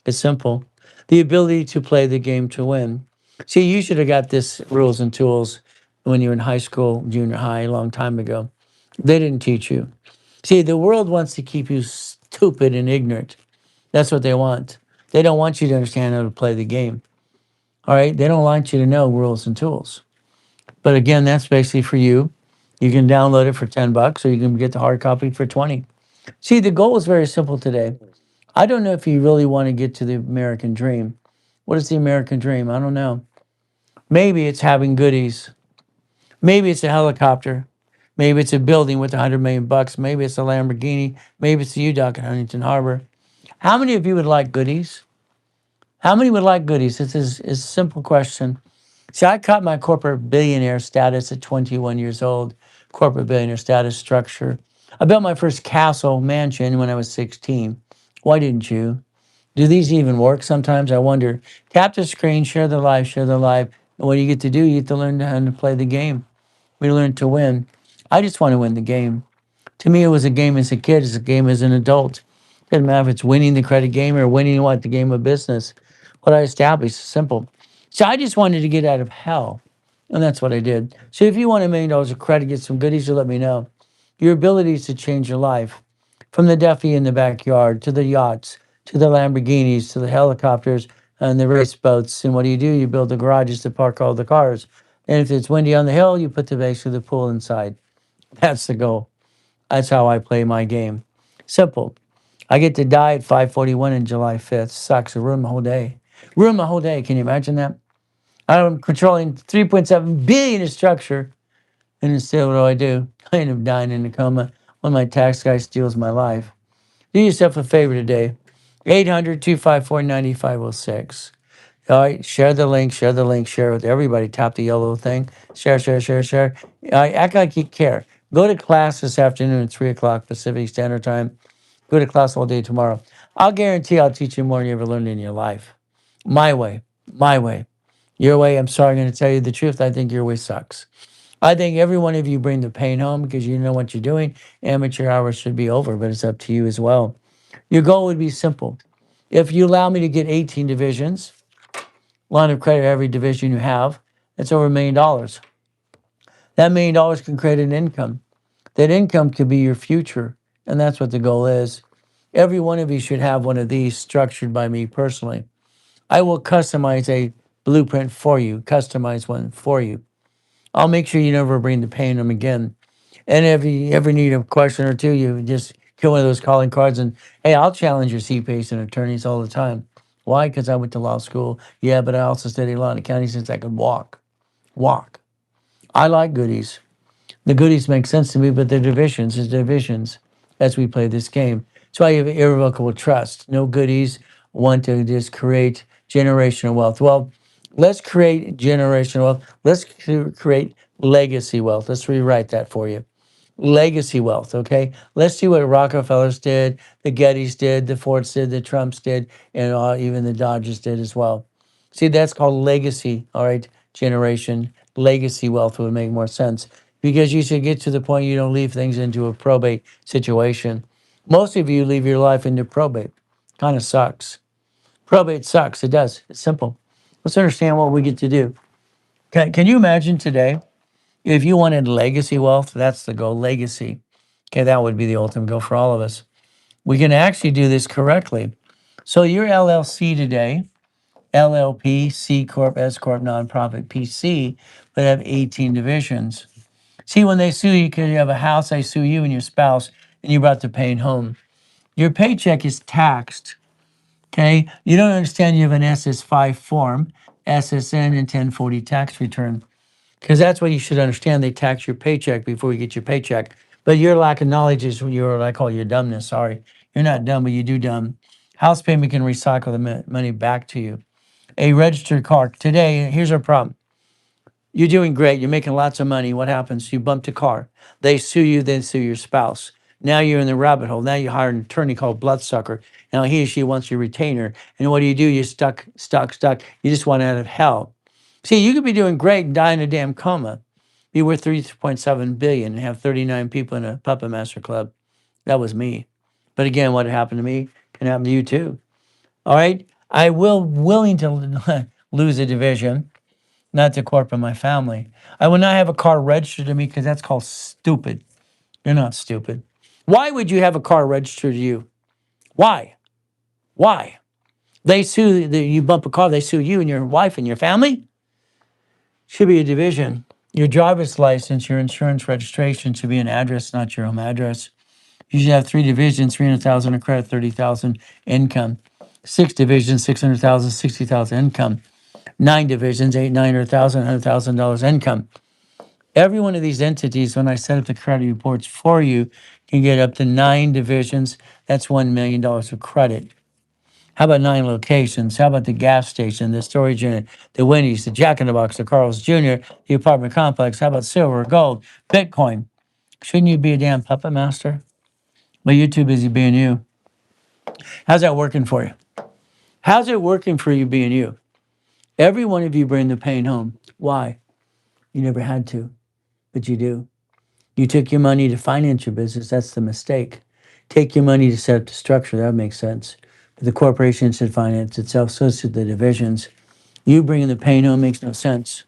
It's simple. The ability to play the game to win. See, you should have got this rules and tools when you were in high school, junior high, a long time ago. They didn't teach you. See, the world wants to keep you stupid and ignorant. That's what they want. They don't want you to understand how to play the game. All right. They don't want you to know rules and tools. But again, that's basically for you. You can download it for 10 bucks or you can get the hard copy for 20. See, the goal is very simple today. I don't know if you really want to get to the American dream. What is the American dream? I don't know. Maybe it's having goodies. Maybe it's a helicopter. Maybe it's a building with 100 million bucks. Maybe it's a Lamborghini. Maybe it's the U-Dock at Huntington Harbor. How many of you would like goodies? How many would like goodies? This is a simple question. See, I caught my corporate billionaire status at 21 years old, corporate billionaire status structure. I built my first castle mansion when I was 16. Why didn't you? Do these even work? Sometimes I wonder. Tap the screen, share the live, share the live. And what do you get to do? You get to learn how to play the game. We learn to win. I just want to win the game. To me, it was a game as a kid, it's a game as an adult. Doesn't matter if it's winning the credit game or winning what? The game of business. What I established is simple. So I just wanted to get out of hell. And that's what I did. So if you want $1 million of credit, get some goodies, you let me know. Your abilities to change your life. From the Duffy in the backyard to the yachts, to the Lamborghinis, to the helicopters and the race boats. And what do? You build the garages to park all the cars. And if it's windy on the hill, you put the base of the pool inside. That's the goal. That's how I play my game. Simple. I get to die at 5:41 on July 5th. Sucks. I ruined my whole day. Ruined my whole day. Can you imagine that? I'm controlling 3.7 billion in structure. And instead, what do? I end up dying in a coma when my tax guy steals my life. Do yourself a favor today. 800-254-9506. All right, share the link, share the link, share it with everybody. Tap the yellow thing. Share, share, share, share. Act like you care. Go to class this afternoon at 3 o'clock Pacific Standard Time. Go to class all day tomorrow. I'll guarantee I'll teach you more than you ever learned in your life. My way, my way. Your way, I'm sorry, I'm going to tell you the truth. I think your way sucks. I think every one of you bring the pain home because you know what you're doing. Amateur hours should be over, but it's up to you as well. Your goal would be simple. If you allow me to get 18 divisions, line of credit every division you have, that's over $1 million. That $1 million can create an income. That income could be your future, and that's what the goal is. Every one of you should have one of these structured by me personally. I will customize a blueprint for you, customize one for you. I'll make sure you never bring the pain home again. And if you ever need a question or two, you just get one of those calling cards and, hey, I'll challenge your CPAs and attorneys all the time. Why? Because I went to law school. Yeah, but I also studied law and accounting since I could walk. Walk. I like goodies. The goodies make sense to me, but the divisions is divisions as we play this game. That's why you have irrevocable trust. No goodies want to just create generational wealth. Well, let's create generational wealth. Let's create legacy wealth. Let's rewrite that for you. Legacy wealth, okay? Let's see what Rockefellers did, the Gettys did, the Fords did, the Trumps did, and even the Dodgers did as well. See, that's called legacy, all right? Generation, legacy wealth would make more sense because you should get to the point you don't leave things into a probate situation. Most of you leave your life into probate. Kind of sucks. Probate sucks. It does. It's simple. Let's understand what we get to do. Can you imagine today if you wanted legacy wealth? That's the goal, legacy. Okay, that would be the ultimate goal for all of us. We can actually do this correctly. So your LLC today, LLP, C Corp, S Corp, nonprofit, PC, but have 18 divisions. See, when they sue you because you have a house, they sue you and your spouse, and you brought the pain home. Your paycheck is taxed. Okay, you don't understand. You have an SS5 form, SSN, and 1040 tax return because that's what you should understand. They tax your paycheck before you get your paycheck. But your lack of knowledge is your, I call your dumbness. Sorry, you're not dumb, but you do dumb. House payment can recycle the money back to you. A registered car today. Here's our problem. You're doing great. You're making lots of money. What happens? You bumped a car. They sue you, then sue your spouse. Now you're in the rabbit hole. Now you hire an attorney called Bloodsucker. Now he or she wants your retainer. And what do? You're stuck, stuck, stuck. You just want out of hell. See, you could be doing great and die in a damn coma. Be worth 3.7 billion and have 39 people in a puppet master club. That was me. But again, what happened to me can happen to you too. All right. I will willing to lose a division, not to corporate my family. I will not have a car registered to me because that's called stupid. You're not stupid. Why would you have a car registered to you? Why? Why? They sue you bump a car, they sue you and your wife and your family? Should be a division. Your driver's license, your insurance registration should be an address, not your home address. You should have 3 divisions, 300,000 in credit, 30,000 income. 6 divisions, 600,000, 60,000 income. 9 divisions, 900,000, $100,000 income. Every one of these entities, when I set up the credit reports for you, can get up to 9 divisions. That's $1 million of credit. How about 9 locations? How about the gas station, the storage unit, the Wendy's, the Jack in the Box, the Carl's Jr., the apartment complex? How about silver, gold, Bitcoin? Shouldn't you be a damn puppet master? But you're too busy being you. How's that working for you? How's it working for you being you? Every one of you bring the pain home. Why? You never had to, but you do. You took your money to finance your business. That's the mistake. Take your money to set up the structure. That makes sense. But the corporation should finance itself. So should the divisions. You bringing the pain home makes no sense.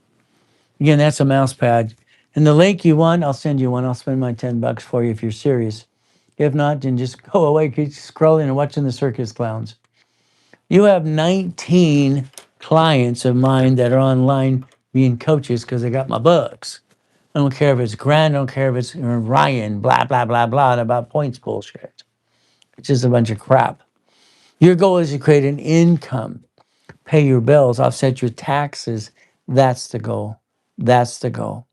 Again, that's a mouse pad. And the link you want, I'll send you one. I'll spend my $10 for you if you're serious. If not, then just go away, keep scrolling and watching the circus clowns. You have 19 clients of mine that are online being coaches because they got my books. I don't care if it's Grant, I don't care if it's Ryan, blah, blah, blah, blah, about points bullshit. It's just a bunch of crap. Your goal is to create an income, pay your bills, offset your taxes. That's the goal. That's the goal.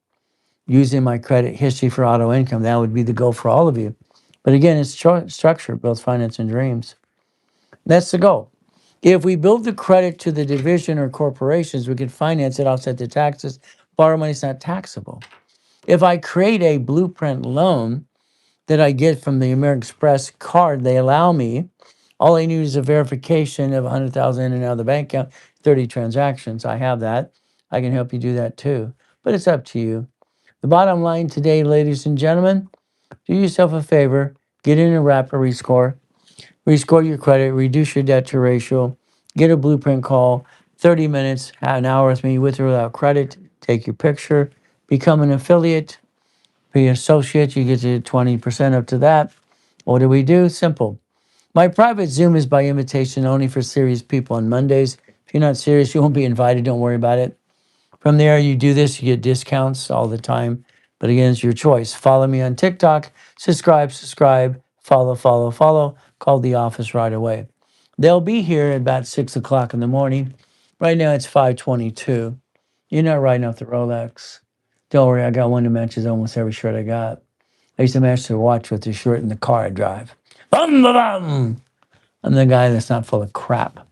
Using my credit history for auto income, that would be the goal for all of you. But again, it's structure, builds finance and dreams. That's the goal. If we build the credit to the division or corporations, we can finance it, offset the taxes. Borrow money is not taxable. If I create a blueprint loan that I get from the American Express card, they allow me, all I need is a verification of 100,000 in and out of the bank account, 30 transactions. I have that. I can help you do that too. But it's up to you. The bottom line today, ladies and gentlemen, do yourself a favor, get in a rapid rescore, rescore your credit, reduce your debt to ratio, get a blueprint call, 30 minutes, have an hour with me with or without credit, take your picture, become an affiliate, be an associate, you get to 20% up to that. What do we do? Simple. My private Zoom is by invitation only for serious people on Mondays. If you're not serious, you won't be invited. Don't worry about it. From there, you do this, you get discounts all the time. But again, it's your choice. Follow me on TikTok, subscribe, follow. Call the office right away. They'll be here at about 6 o'clock in the morning. Right now, it's 5:22. You're not riding off the Rolex. Don't worry, I got one that matches almost every shirt I got. I used to match the watch with the shirt in the car I drive. Bum, bum, bum. I'm the guy that's not full of crap.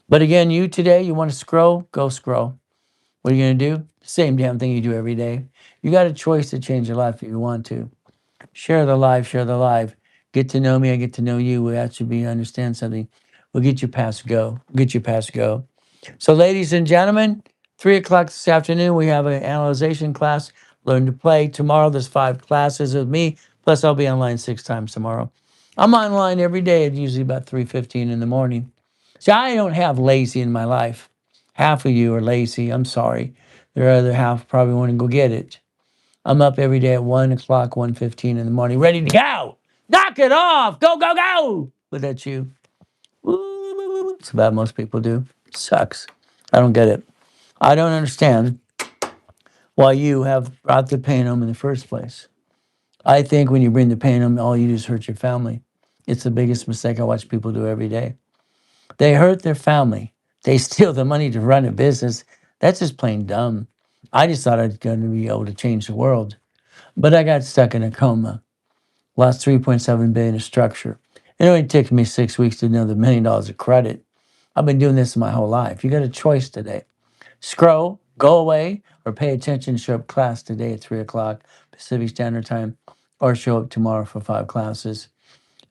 But again, you today, you want to scroll? Go scroll. What are you going to do? Same damn thing you do every day. You got a choice to change your life if you want to. Share the life, share the life. Get to know me, I get to know you. We actually understand something. We'll get you past go. Get you past go. So, ladies and gentlemen, 3 o'clock this afternoon, we have an analyzation class. Learn to play. Tomorrow, there's 5 classes with me. Plus, I'll be online 6 times tomorrow. I'm online every day at usually about 3:15 in the morning. See, I don't have lazy in my life. Half of you are lazy. I'm sorry. The other half probably want to go get it. I'm up every day at 1 o'clock, 1:15 in the morning, ready to go. Knock it off. Go, go, go. But that's you. It's about most people do. Sucks. I don't get it. I don't understand why you have brought the pain home in the first place. I think when you bring the pain home, all you do is hurt your family. It's the biggest mistake I watch people do every day. They hurt their family. They steal the money to run a business. That's just plain dumb. I just thought I was going to be able to change the world, but I got stuck in a coma. Lost 3.7 billion of structure. It only took me 6 weeks to know the $1 million of credit. I've been doing this my whole life. You got a choice today. Scroll, go away, or pay attention and show up class today at 3 o'clock Pacific Standard Time, or show up tomorrow for 5 classes.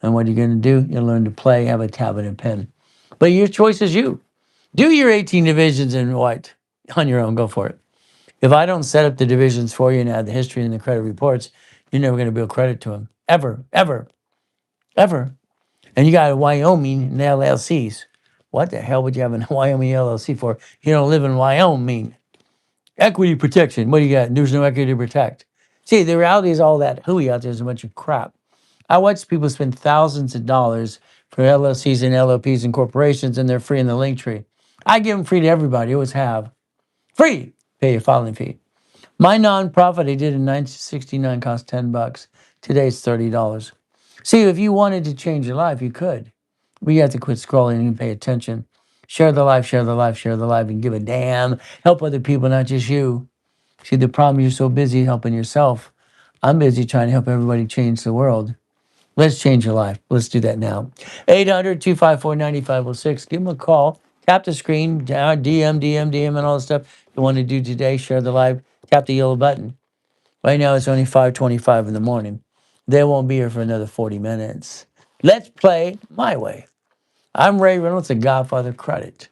And what are you going to do? You'll learn to play, have a tablet and pen. But your choice is you. Do your 18 divisions in what? On your own, go for it. If I don't set up the divisions for you and add the history and the credit reports, you're never going to build credit to them. Ever, ever, ever. And you got Wyoming and LLCs. What the hell would you have a Wyoming LLC for? You don't live in Wyoming. Equity protection. What do you got? There's no equity to protect. See, the reality is all that hooey out there is a bunch of crap. I watch people spend thousands of dollars for LLCs and LLPs and corporations, and they're free in the link tree. I give them free to everybody. Always have. Free. Pay a filing fee. My nonprofit I did in 1969 cost $10. Today it's $30. See, if you wanted to change your life, you could. But you have to quit scrolling and pay attention. Share the life, share the life, share the life, and give a damn. Help other people, not just you. See, the problem you're so busy helping yourself. I'm busy trying to help everybody change the world. Let's change your life. Let's do that now. 800-254-9506. Give them a call. Tap the screen, DM, and all the stuff you want to do today. Share the live. Tap the yellow button. Right now, it's only 5:25 in the morning. They won't be here for another 40 minutes. Let's play my way. I'm Ray Reynolds, the Godfather of Credit.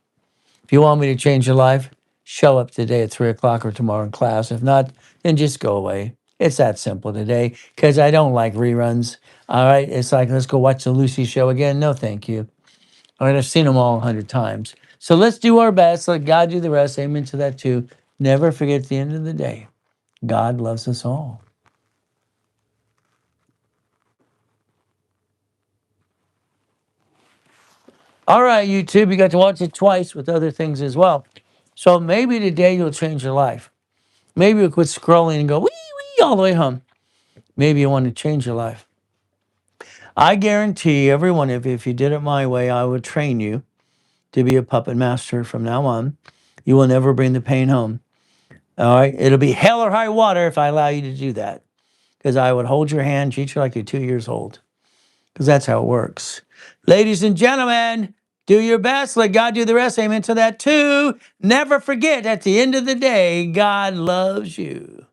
If you want me to change your life, show up today at 3 o'clock or tomorrow in class. If not, then just go away. It's that simple today because I don't like reruns. All right. It's like, let's go watch the Lucy show again. No, thank you. All right. I've seen them all 100 times. So let's do our best. Let God do the rest. Amen to that too. Never forget at the end of the day, God loves us all. All right, YouTube, you got to watch it twice with other things as well. So maybe today you'll change your life. Maybe you'll quit scrolling and go wee wee all the way home. Maybe you want to change your life. I guarantee everyone, if you did it my way, I would train you to be a puppet master from now on. You will never bring the pain home. All right. It'll be hell or high water if I allow you to do that. Because I would hold your hand, treat you like you're 2 years old. Because that's how it works. Ladies and gentlemen, do your best. Let God do the rest. Amen to that too. Never forget, at the end of the day, God loves you.